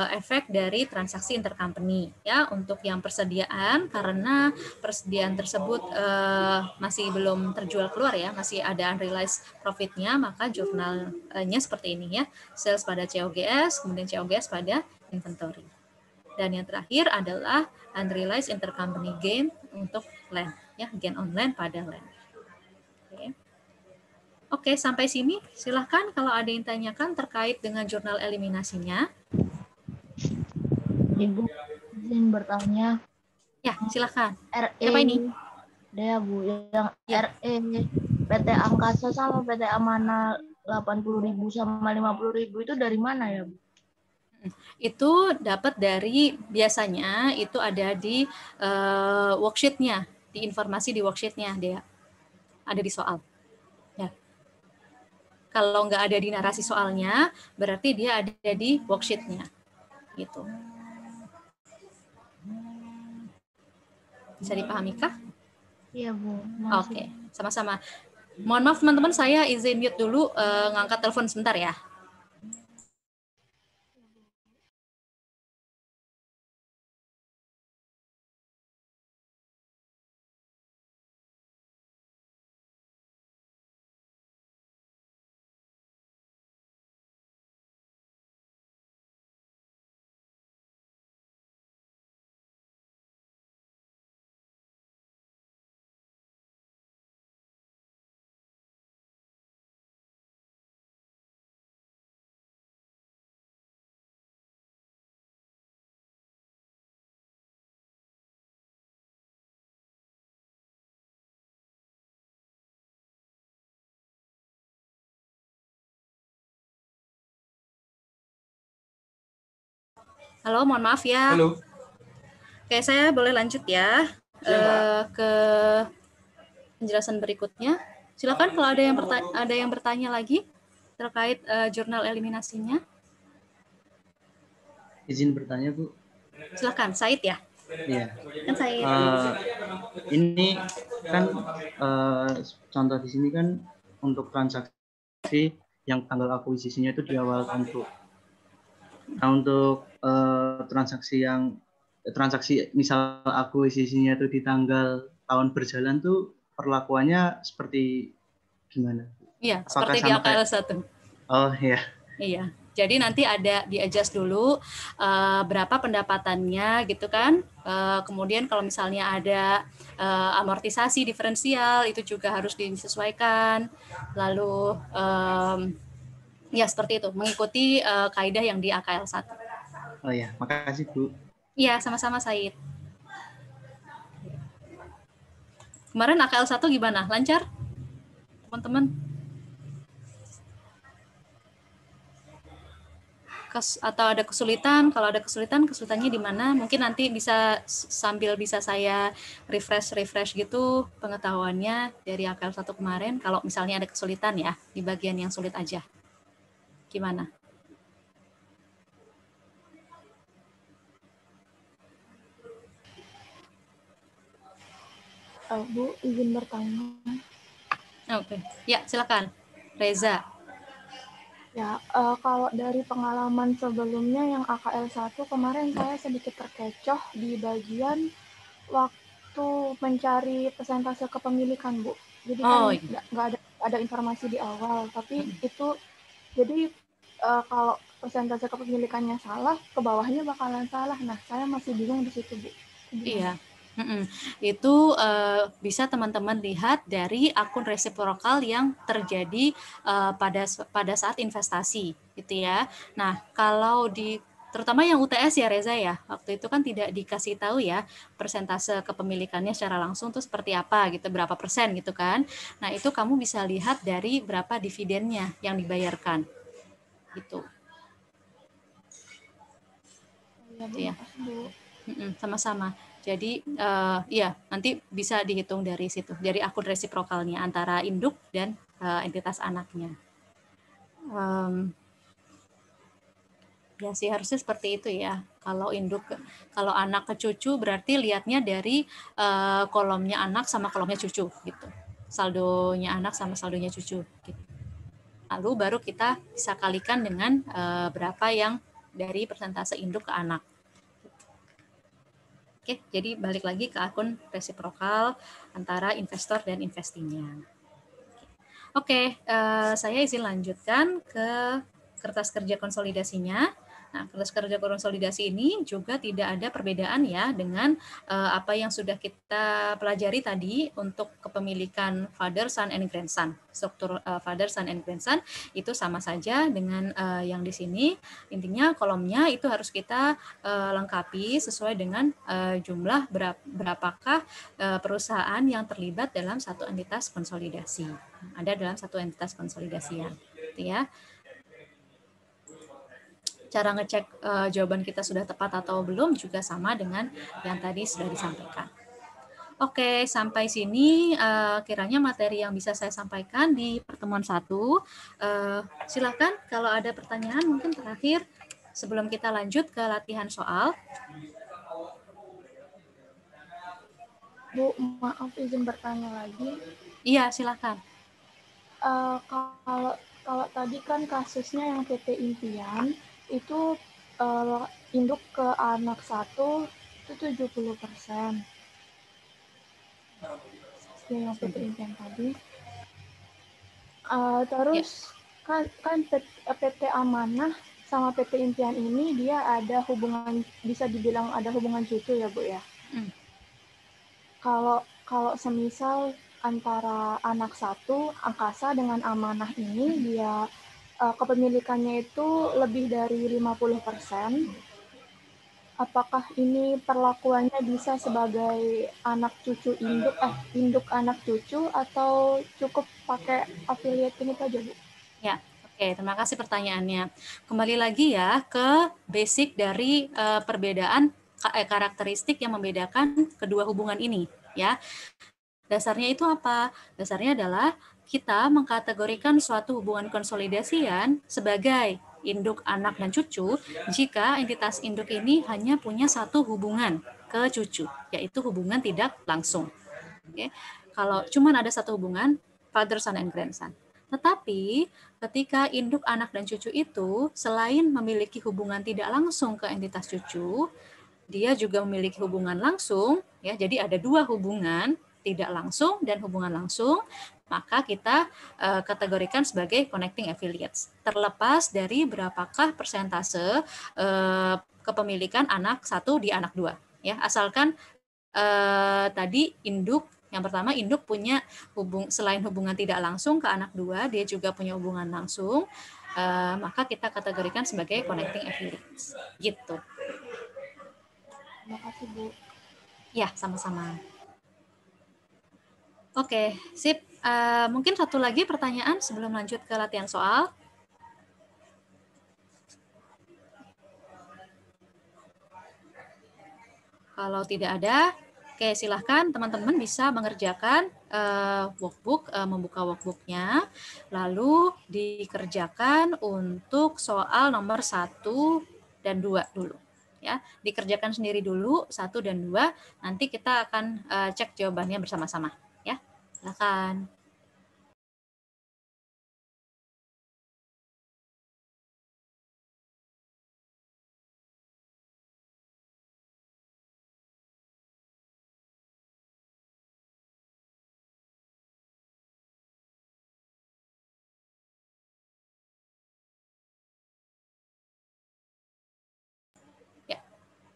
efek dari transaksi intercompany ya. Untuk yang persediaan, karena persediaan tersebut masih belum terjual keluar ya, masih ada unrealized profit-nya, maka jurnalnya seperti ini ya, sales pada COGS, kemudian COGS pada inventory. Dan yang terakhir adalah unrealized intercompany gain untuk land ya, gain on land pada land. Oke, sampai sini silahkan kalau ada yang tanyakan terkait dengan jurnal eliminasinya. Ibu izin bertanya. Ya, silahkan. RE. Apa ini? Ya, Bu, yang ya. RE PT Angkasa sama PT Amanah 80.000 sama 50.000 itu dari mana ya, Bu? Itu dapat dari, biasanya itu ada di worksheet-nya, di informasi di worksheet-nya, Dea. ada di soal. Ya. Kalau nggak ada di narasi soalnya, berarti dia ada di worksheet-nya. Gitu. Bisa dipahami kah? Iya, Bu. Oke, sama-sama. Mohon maaf teman-teman, saya izin mute dulu, ngangkat telepon sebentar ya. Halo, mohon maaf ya. Halo. Oke, saya boleh lanjut ya ke penjelasan berikutnya. Silakan kalau ada yang bertanya lagi terkait jurnal eliminasinya. Izin bertanya, Bu. Silakan, Said ya. Iya. Kan Said. Ini kan contoh di sini kan untuk transaksi yang tanggal akuisisinya itu di awal untuk. Nah, untuk transaksi misal akuisisinya itu di tanggal tahun berjalan tuh perlakuannya seperti gimana? Iya, Apakah seperti di AKL 1. Oh iya. Iya. Jadi nanti ada di-adjust dulu berapa pendapatannya gitu kan. Kemudian kalau misalnya ada amortisasi diferensial itu juga harus disesuaikan. Lalu ya seperti itu, mengikuti kaidah yang di AKL 1. Oh ya, makasih Bu. Iya, sama-sama Said. Kemarin AKL 1 gimana? Lancar? Teman-teman? Atau ada kesulitan? Kalau ada kesulitannya di mana? Mungkin nanti bisa sambil bisa saya refresh gitu pengetahuannya dari AKL 1 kemarin. Kalau misalnya ada kesulitan ya, di bagian yang sulit aja. Gimana? Bu, izin bertanya. Oke. Ya, silakan. Reza. Ya, kalau dari pengalaman sebelumnya yang AKL 1 kemarin saya sedikit terkecoh di bagian waktu mencari persentase kepemilikan, Bu. Jadi kan nggak ada informasi di awal, tapi itu jadi kalau persentase kepemilikannya salah, ke bawahnya bakalan salah. Nah, saya masih bingung di situ, Bu. Iya. Itu bisa teman-teman lihat dari akun resiprokal yang terjadi pada saat investasi gitu ya. Nah, kalau terutama yang UTS ya Reza ya, waktu itu kan tidak dikasih tahu ya persentase kepemilikannya secara langsung tuh seperti apa gitu, berapa persen gitu kan. Nah, itu kamu bisa lihat dari berapa dividennya yang dibayarkan gitu. Ya, sama-sama. Jadi ya nanti bisa dihitung dari situ, dari akun resiprokalnya antara induk dan entitas anaknya. Ya sih harusnya seperti itu ya. Kalau anak ke cucu berarti lihatnya dari kolomnya anak sama kolomnya cucu gitu. Saldonya anak sama saldonya cucu gitu. Lalu baru kita bisa kalikan dengan berapa yang dari persentase induk ke anak. Oke, jadi balik lagi ke akun resiprokal antara investor dan investinya. Oke, saya izin lanjutkan ke kertas kerja konsolidasinya. Nah, kertas kerja konsolidasi ini juga tidak ada perbedaan ya dengan apa yang sudah kita pelajari tadi untuk kepemilikan father, son, and grandson. Struktur father, son, and grandson itu sama saja dengan yang di sini. Intinya kolomnya itu harus kita lengkapi sesuai dengan jumlah berapakah perusahaan yang terlibat dalam satu entitas konsolidasi. Ada dalam satu entitas konsolidasian, gitu ya. Cara ngecek jawaban kita sudah tepat atau belum juga sama dengan yang tadi sudah disampaikan. Oke, sampai sini kiranya materi yang bisa saya sampaikan di pertemuan 1. Silakan kalau ada pertanyaan mungkin terakhir sebelum kita lanjut ke latihan soal. Bu, maaf izin bertanya lagi. Iya, silakan. Kalau tadi kan kasusnya yang PT impian itu induk ke anak 1 itu 70%. Ya, yang PT impian tadi. Terus kan PT Amanah sama PT Impian ini dia ada hubungan, bisa dibilang ada hubungan cucu ya Bu ya. Kalau semisal antara anak 1 angkasa dengan Amanah ini dia kepemilikannya itu lebih dari 50%. Apakah ini perlakuannya bisa sebagai anak cucu induk anak cucu atau cukup pakai affiliate ini saja, Bu? Ya, oke, terima kasih pertanyaannya. Kembali lagi ya ke basic dari perbedaan karakteristik yang membedakan kedua hubungan ini, ya. Dasarnya itu apa? Dasarnya adalah kita mengkategorikan suatu hubungan konsolidasian sebagai induk, anak, dan cucu jika entitas induk ini hanya punya satu hubungan ke cucu, yaitu hubungan tidak langsung. Oke. Kalau cuma ada satu hubungan, father, son, and grandson. Tetapi ketika induk, anak, dan cucu itu selain memiliki hubungan tidak langsung ke entitas cucu, dia juga memiliki hubungan langsung, ya. Jadi ada dua hubungan, tidak langsung dan hubungan langsung, maka kita kategorikan sebagai connecting affiliates. Terlepas dari berapakah persentase kepemilikan anak 1 di anak 2, ya. Asalkan tadi induk, yang pertama induk punya selain hubungan tidak langsung ke anak 2, dia juga punya hubungan langsung, maka kita kategorikan sebagai connecting affiliates. Gitu. Terima kasih, Bu. Ya, sama-sama. Oke, sip. Mungkin satu lagi pertanyaan sebelum lanjut ke latihan soal. Kalau tidak ada, oke, silahkan teman-teman bisa mengerjakan workbook, membuka workbooknya, lalu dikerjakan untuk soal nomor 1 dan 2 dulu. Ya, dikerjakan sendiri dulu 1 dan 2, nanti kita akan cek jawabannya bersama-sama. Ya, silakan.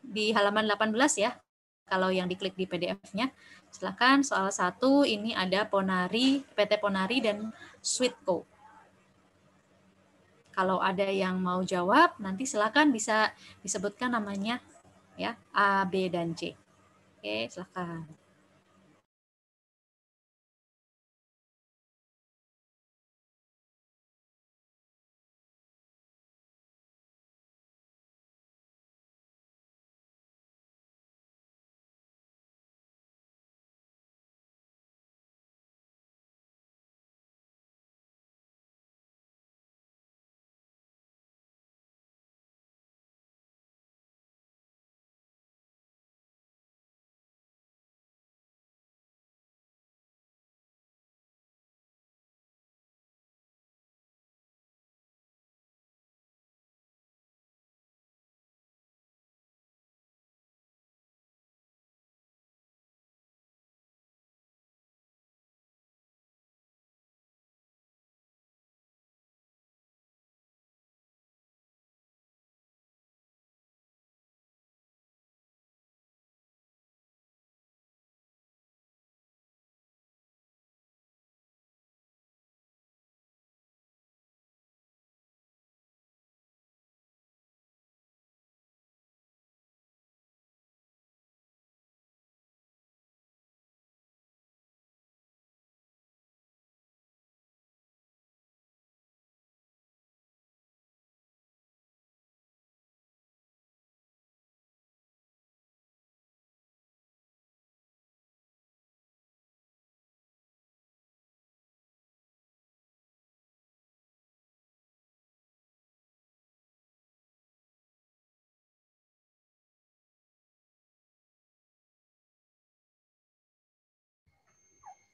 Di halaman 18 ya, kalau yang diklik di PDF-nya. Silakan soal 1 ini ada Ponari, PT Ponari dan Sweetco. Kalau ada yang mau jawab, nanti silakan bisa disebutkan namanya ya, A, B, dan C. Oke, silakan.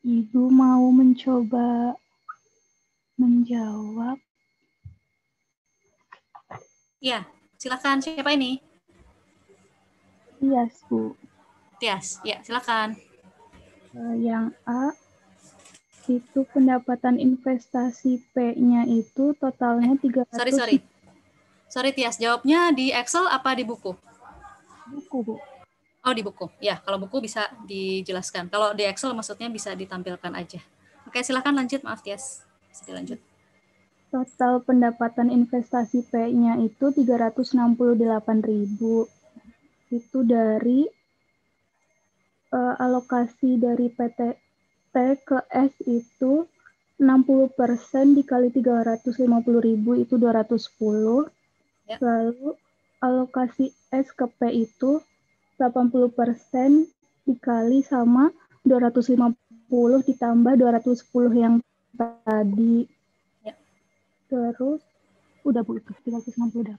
Ibu mau mencoba menjawab. Ya, silakan. Siapa ini? Tias, Bu. Tias, ya silakan. Yang A, itu pendapatan investasi P-nya itu totalnya 300. Sorry Tias, jawabnya di Excel apa di buku? Buku, Bu. Oh, di buku. Ya, kalau buku bisa dijelaskan. Kalau di Excel maksudnya bisa ditampilkan aja. Oke, silakan lanjut. Maaf Tias. Bisa dilanjut. Total pendapatan investasi P-nya itu 368.000. Itu dari alokasi dari PT T ke S itu 60% dikali 350.000 itu 210. Ya. Lalu alokasi S ke P itu 80% dikali sama 250 ditambah 210 yang tadi. Ya. Terus udah Bu itu 368.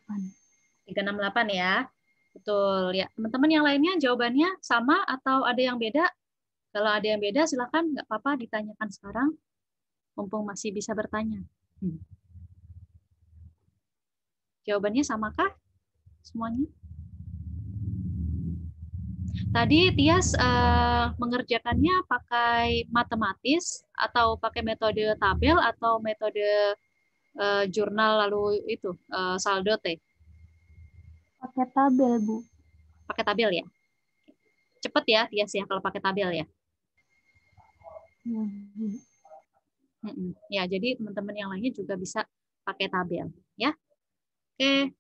368 ya. Betul ya. Teman-teman yang lainnya jawabannya sama atau ada yang beda? Kalau ada yang beda silakan, nggak apa-apa ditanyakan sekarang. Mumpung masih bisa bertanya. Jawabannya samakah semuanya? Tadi Tias mengerjakannya pakai matematis atau pakai metode tabel atau metode jurnal lalu itu saldo T? Pakai tabel, Bu. Pakai tabel ya? Cepet ya Tias ya kalau pakai tabel ya? Ya, jadi teman-teman yang lainnya juga bisa pakai tabel ya. Oke,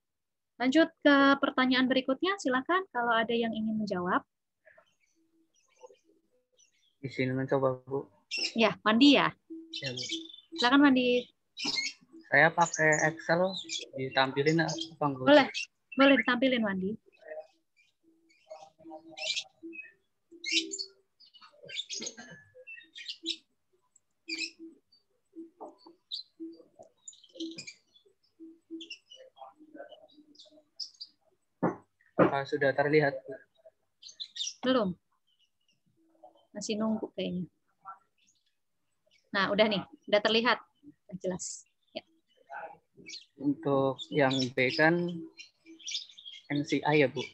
lanjut ke pertanyaan berikutnya. Silakan kalau ada yang ingin menjawab. Di sini mencoba, Bu. Ya, Wandi ya. Ya, Bu. Silakan Wandi. Saya pakai Excel, ditampilin apa enggak? Boleh, boleh ditampilin Wandi. Sudah terlihat, Bu? Belum. Masih nunggu kayaknya. Nah, udah nih, udah terlihat. Udah jelas. Ya. Untuk yang B kan NCI ya, Bu?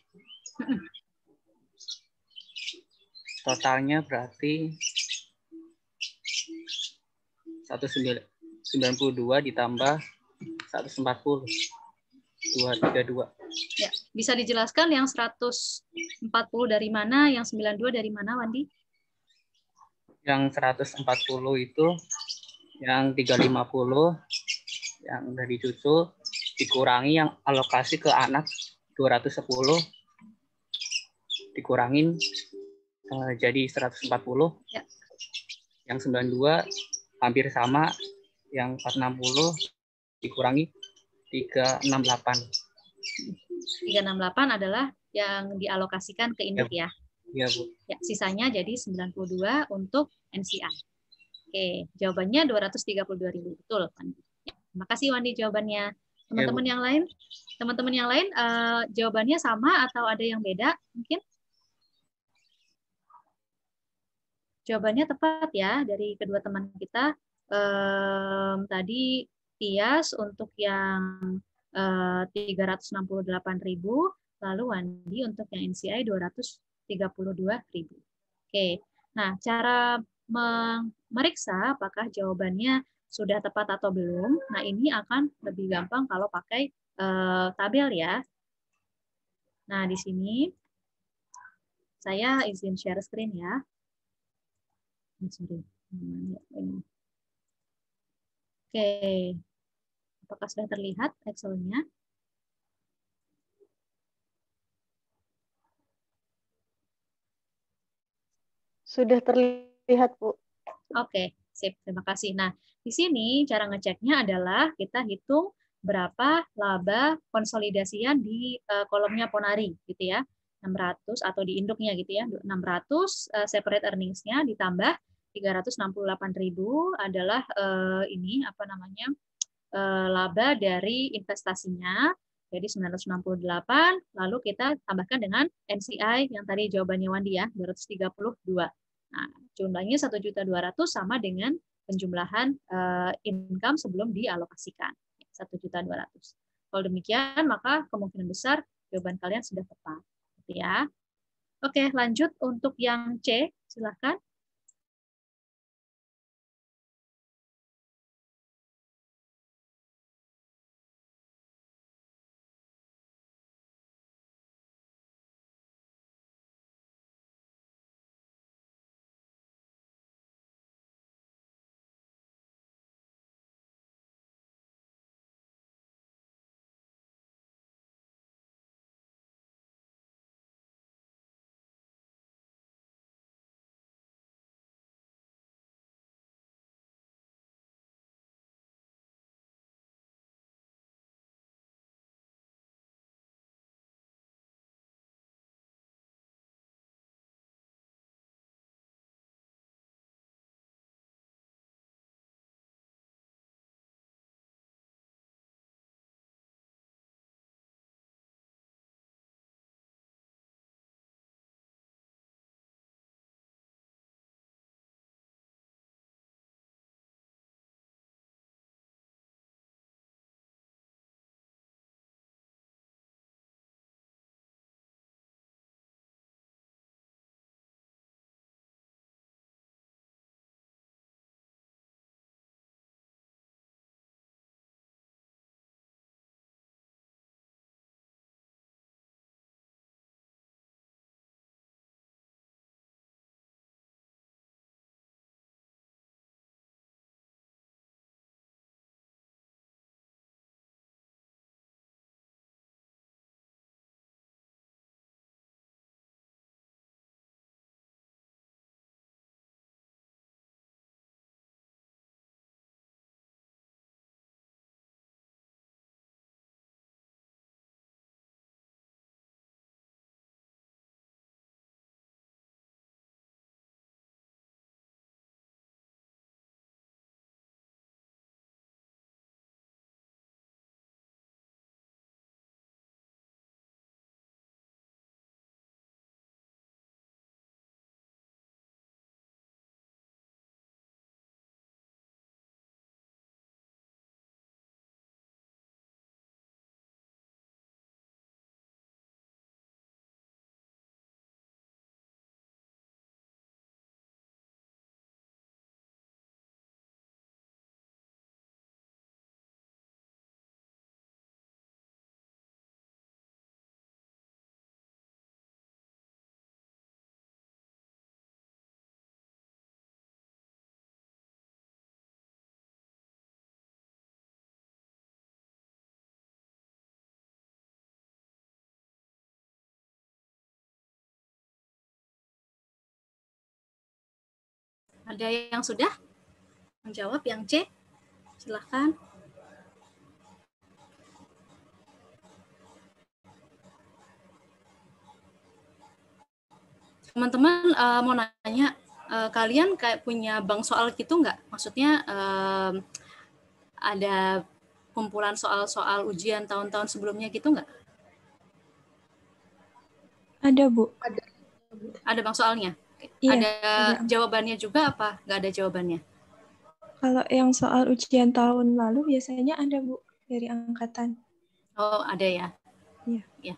Totalnya berarti 192 ditambah 140. 232. Ya, bisa dijelaskan yang 140 dari mana, yang 92 dari mana, Wandi? Yang 140 itu yang 350 yang dari cucu dikurangi yang alokasi ke anak 210 dikurangin jadi 140. Ya. Yang 92 hampir sama, yang 460 dikurangi 368. 368 adalah yang dialokasikan ke induk ya. Iya, Bu. Ya, sisanya jadi 92 untuk NCI. Oke, jawabannya 232.000. Betul, Wandi. Ya, terima kasih Wandi jawabannya. Teman-teman yang lain? Teman-teman yang lain jawabannya sama atau ada yang beda mungkin? Jawabannya tepat ya dari kedua teman kita. Tadi Tias untuk yang 368.000, lalu Wandi untuk yang NCI 232.000. Oke, nah cara memeriksa apakah jawabannya sudah tepat atau belum, nah ini akan lebih gampang kalau pakai tabel ya. Nah di sini saya izin share screen ya. Oke, apakah sudah terlihat Excel-nya? Sudah terlihat, Bu. Oke, sip. Terima kasih. Nah, di sini cara ngeceknya adalah kita hitung berapa laba konsolidasian di kolomnya Ponari, gitu ya. 600 atau di induknya gitu ya. 600 separate earnings-nya ditambah 368.000 adalah ini apa namanya? Laba dari investasinya. Jadi 968, lalu kita tambahkan dengan NCI yang tadi jawabannya Wandi ya, 232. Nah, jumlahnya 1.200.000 sama dengan penjumlahan income sebelum dialokasikan, 1.200.000. Kalau demikian, maka kemungkinan besar jawaban kalian sudah tepat. Gitu ya. Oke, lanjut untuk yang C, silahkan. Ada yang sudah menjawab yang C? Silahkan. Teman-teman mau nanya, kalian kayak punya bank soal gitu nggak? Maksudnya ada kumpulan soal-soal ujian tahun-tahun sebelumnya gitu nggak? Ada, Bu. Ada bank soalnya? Iya, ada ada. Jawabannya juga apa? Nggak ada jawabannya? Kalau yang soal ujian tahun lalu biasanya ada, Bu, dari angkatan. Oh, ada ya? Iya. Ya.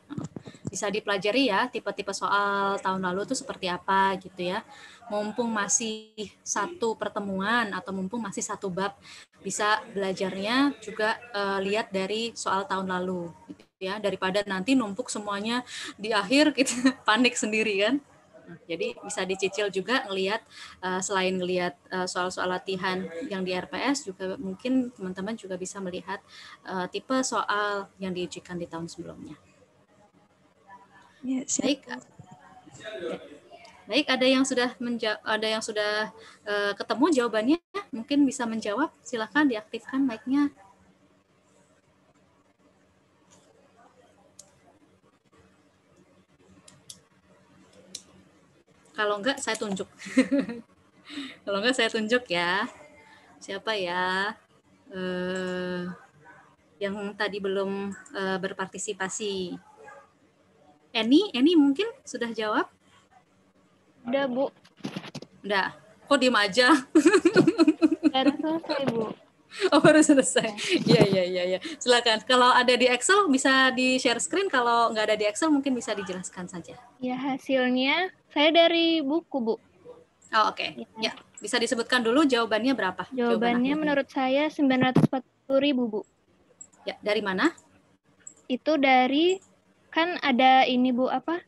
Bisa dipelajari ya, tipe-tipe soal tahun lalu itu seperti apa gitu ya. Mumpung masih satu pertemuan atau mumpung masih satu bab, bisa belajarnya juga lihat dari soal tahun lalu gitu ya, daripada nanti numpuk semuanya di akhir gitu, panik sendiri kan. Nah, jadi bisa dicicil juga ngelihat selain ngelihat soal-soal latihan yang di RPS, juga mungkin teman-teman juga bisa melihat tipe soal yang diujikan di tahun sebelumnya. Ya, baik. Baik, ada yang sudah ketemu jawabannya, mungkin bisa menjawab. Silakan diaktifkan mic-nya. Kalau enggak, saya tunjuk. Kalau enggak, saya tunjuk ya. Siapa ya yang tadi belum berpartisipasi? Eni mungkin sudah jawab? Udah, Bu. Udah. Kok diem aja? Baru selesai, Bu. Oh, baru selesai. Iya. Silakan. Kalau ada di Excel bisa di-share screen, kalau nggak ada di Excel mungkin bisa dijelaskan saja. Ya, hasilnya saya dari buku, Bu. Oh, oke. Ya, bisa disebutkan dulu jawabannya berapa? Jawabannya menurut saya 940.000, Bu. Ya, dari mana? Itu dari, kan ada ini, Bu, apa?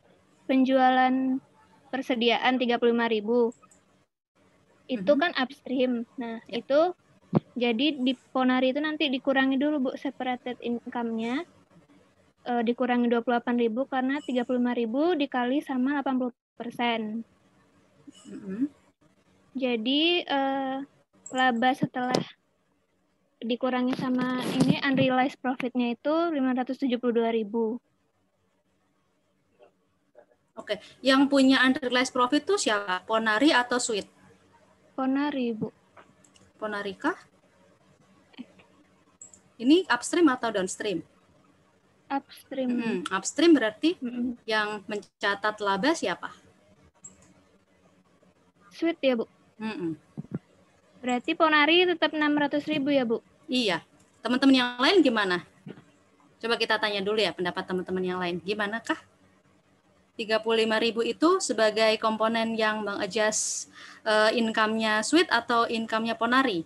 Penjualan persediaan 35.000. Itu kan upstream. Nah, itu jadi di Ponari itu nanti dikurangi dulu, Bu, separated income-nya. Dikurangi 28.000 karena 35.000 dikali sama 80%. Jadi laba setelah dikurangi sama ini unrealized profit-nya itu 572.000. Oke, yang punya unrealized profit itu siapa? Ponari atau Sweet? Ponari, Bu. Ponari kah? Ini upstream atau downstream? Upstream. Upstream berarti yang mencatat laba siapa? Sweet ya, Bu? Berarti Ponari tetap 600.000 ya, Bu? Iya. Teman-teman yang lain gimana? Coba kita tanya dulu ya pendapat teman-teman yang lain. Gimana kah? 35.000 itu sebagai komponen yang meng-adjust income-nya Sweet atau income-nya Ponari?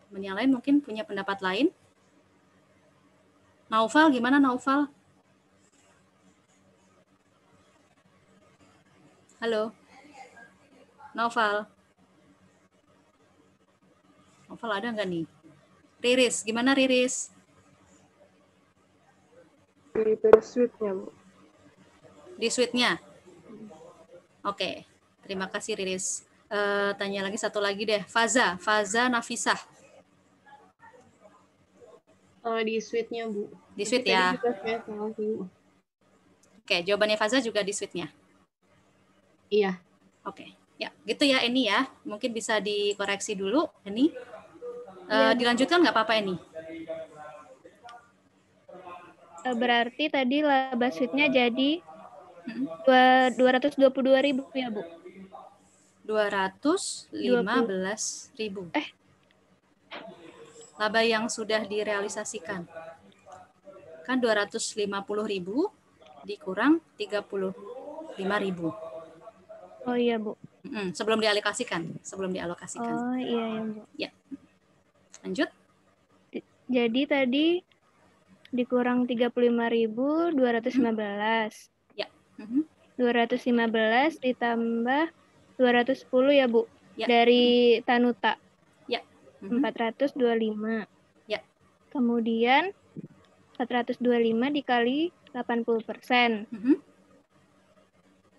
Teman yang lain mungkin punya pendapat lain? Naufal, gimana Naufal? Halo? Naufal? Naufal ada nggak nih? Riris, gimana Riris? Di Sweet-nya, Bu. Di Sweet-nya? Oke, terima kasih Riris. Tanya lagi satu lagi deh. Faza Nafisah. Di Sweet-nya, Bu. Di Sweet ya? Juga Oke, jawabannya Faza juga di Sweet-nya? Iya. Oke, ya gitu ya Eni ya. Mungkin bisa dikoreksi dulu Eni. Dilanjutkan nggak apa-apa Eni? Berarti tadi laba Sweet-nya jadi 222.000 ya, Bu? 215.000. Laba yang sudah direalisasikan. Kan 250.000 dikurang 35.000. Oh iya, Bu. Sebelum dialokasikan. Oh iya, Bu. Ya. Lanjut. Jadi tadi dikurang 35.215. Ya. 215 ditambah 210 ya, Bu? Ya. Dari Tanuta. Ya. 425. Ya. Kemudian 425 dikali 80%.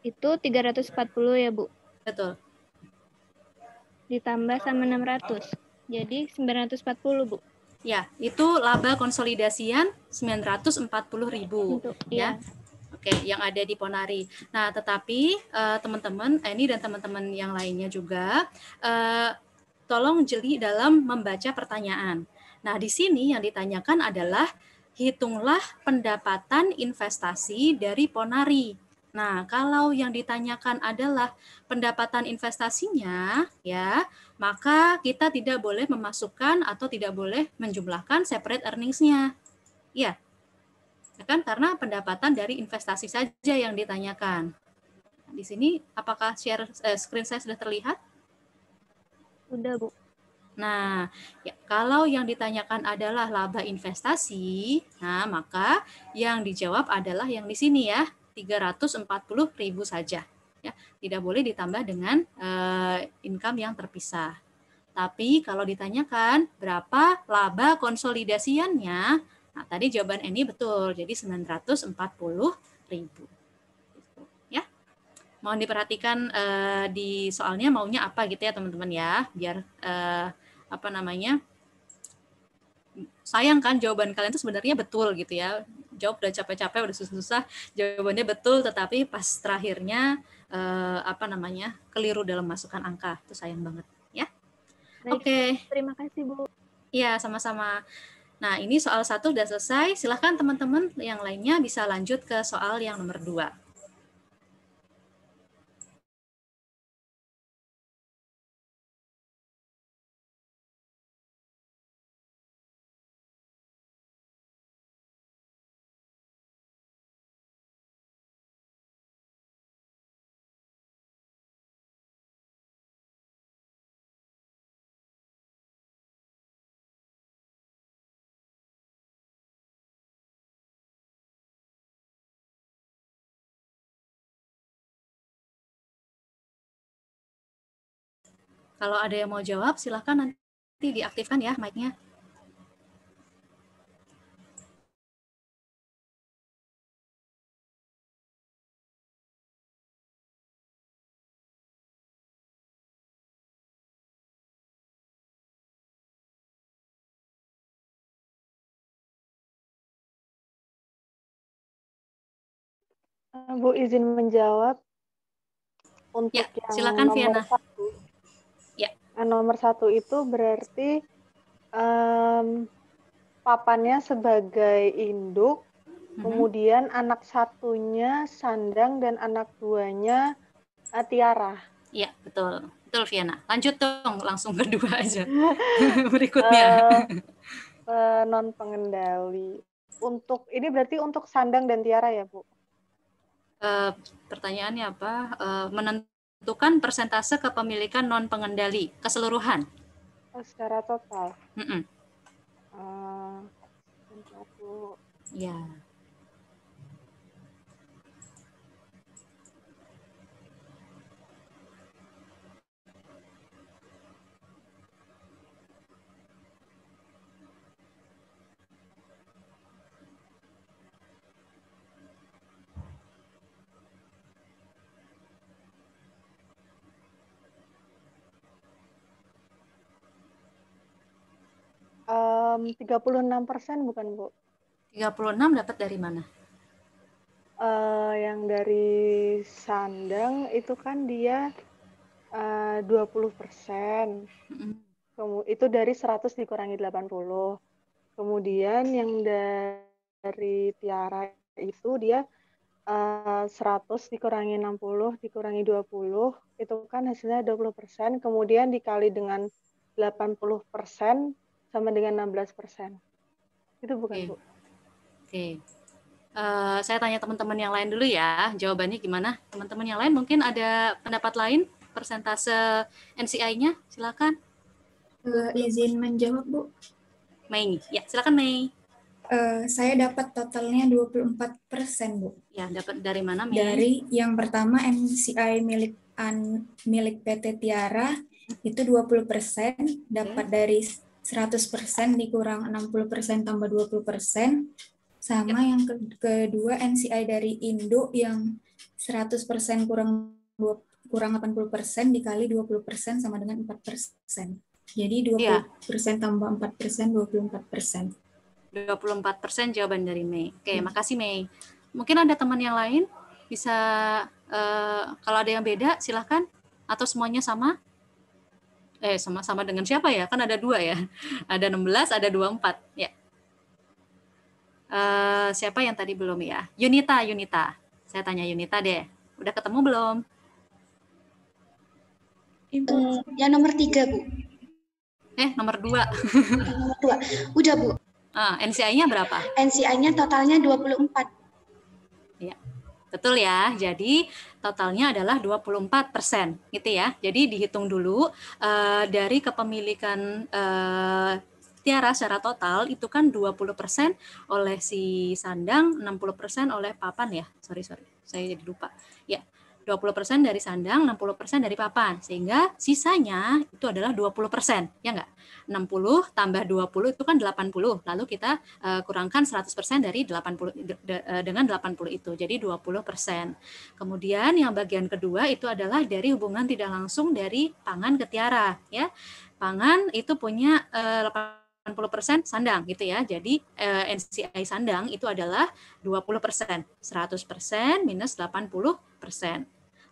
Itu 340 ya, Bu? Betul. Ditambah sama 600. Jadi 940, Bu. Ya, itu laba konsolidasian 940.000 ya. Oke, yang ada di Ponari. Nah, tetapi teman-teman, Eni dan teman-teman yang lainnya juga tolong jeli dalam membaca pertanyaan. Nah, di sini yang ditanyakan adalah hitunglah pendapatan investasi dari Ponari. Nah, kalau yang ditanyakan adalah pendapatan investasinya, ya, maka kita tidak boleh memasukkan atau tidak boleh menjumlahkan separate earnings-nya. Ya, kan karena pendapatan dari investasi saja yang ditanyakan. Di sini, apakah screen saya sudah terlihat? Sudah, Bu. Nah, ya, kalau yang ditanyakan adalah laba investasi, nah maka yang dijawab adalah yang di sini ya, 340.000 saja. Ya, tidak boleh ditambah dengan income yang terpisah. Tapi kalau ditanyakan berapa laba konsolidasiannya, nah tadi jawaban Eni betul, jadi 940.000. Ya, mohon diperhatikan di soalnya maunya apa gitu ya teman-teman ya, biar sayang kan jawaban kalian itu sebenarnya betul gitu ya. Jawab udah capek-capek, udah susah-susah, jawabannya betul, tetapi pas terakhirnya keliru dalam masukkan angka, itu sayang banget ya. Oke. Terima kasih, Bu. Iya, sama-sama. Nah, ini soal 1 udah selesai. Silahkan teman-teman yang lainnya bisa lanjut ke soal yang nomor 2. Kalau ada yang mau jawab, silahkan nanti diaktifkan ya mic-nya. Bu izin menjawab untuk Ya, yang silakan nomor Viana. 1. Ya. Yang nomor 1 itu berarti papannya sebagai induk, kemudian anak satunya sandang dan anak 2-nya tiara. Iya, betul. Betul, Viana. Lanjut dong, langsung kedua aja. Berikutnya. Non pengendali. Untuk ini berarti untuk sandang dan tiara ya, Bu? Pertanyaannya apa? Menentukan persentase kepemilikan non pengendali keseluruhan. Secara total. Ya. Um, 36% bukan, Bu? 36 dapat dari mana? Yang dari sandang itu kan dia 20%. Itu dari 100 dikurangi 80. Kemudian yang dari tiara itu dia 100 dikurangi 60 dikurangi 20, itu kan hasilnya 20%, kemudian dikali dengan 80% sama dengan 16%. Itu bukan, Bu? Oke. Saya tanya teman-teman yang lain dulu ya, jawabannya gimana? Teman-teman yang lain mungkin ada pendapat lain, persentase NCI-nya, silakan. Izin menjawab, Bu. Mei, ya silakan Mei. Saya dapat totalnya 24%, Bu. Ya, dapat dari mana, Mei? Dari yang pertama NCI milik PT Tiara itu 20%, dapat dari 100% dikurang 60% tambah 20%. Sama yang kedua NCI dari Indo yang 100% kurang 80% dikali 20% sama dengan 4%. Jadi 20% tambah 4%, 24%. 24% jawaban dari Mei. Oke, makasih Mei. Mungkin ada teman yang lain bisa kalau ada yang beda silahkan, atau semuanya sama? Sama dengan siapa ya? Kan ada 2 ya. Ada 16, ada 24 ya. Siapa yang tadi belum ya? Yunita. Saya tanya Yunita deh. Udah ketemu belum? Yang nomor 3, Bu. Nomor 2. Nomor 2. Udah, Bu. NCI-nya berapa? NCI-nya totalnya 24. Ya. Betul ya. Jadi totalnya adalah 24%, gitu ya. Jadi dihitung dulu dari kepemilikan Tiara secara total itu kan 20% oleh si sandang, 60% oleh papan ya. Sorry. Saya jadi lupa. Ya. 20% dari sandang, 60% dari papan. Sehingga sisanya itu adalah 20%. Ya enggak? 60 tambah 20 itu kan 80. Lalu kita kurangkan 100% dari 80 dengan 80 itu. Jadi 20%. Kemudian yang bagian kedua itu adalah dari hubungan tidak langsung dari pangan ke Tiara. Ya. Pangan itu punya 80% sandang gitu ya. Jadi NCI sandang itu adalah 20%. 100% minus 80%.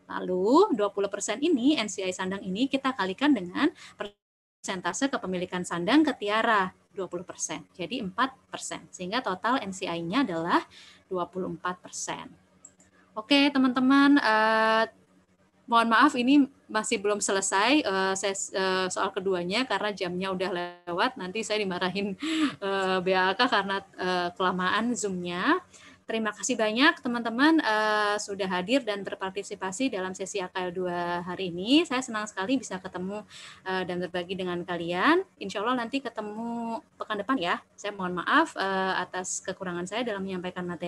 Lalu 20% ini NCI sandang ini kita kalikan dengan persentase kepemilikan sandang ke Tiara 20%. Jadi 4%. Sehingga total NCI-nya adalah 24%. Oke, teman-teman, mohon maaf ini masih belum selesai soal keduanya karena jamnya udah lewat. Nanti saya dimarahin BAK karena kelamaan Zoom-nya. Terima kasih banyak teman-teman sudah hadir dan berpartisipasi dalam sesi AKL 2 hari ini. Saya senang sekali bisa ketemu dan berbagi dengan kalian. Insya Allah nanti ketemu pekan depan ya. Saya mohon maaf atas kekurangan saya dalam menyampaikan materi.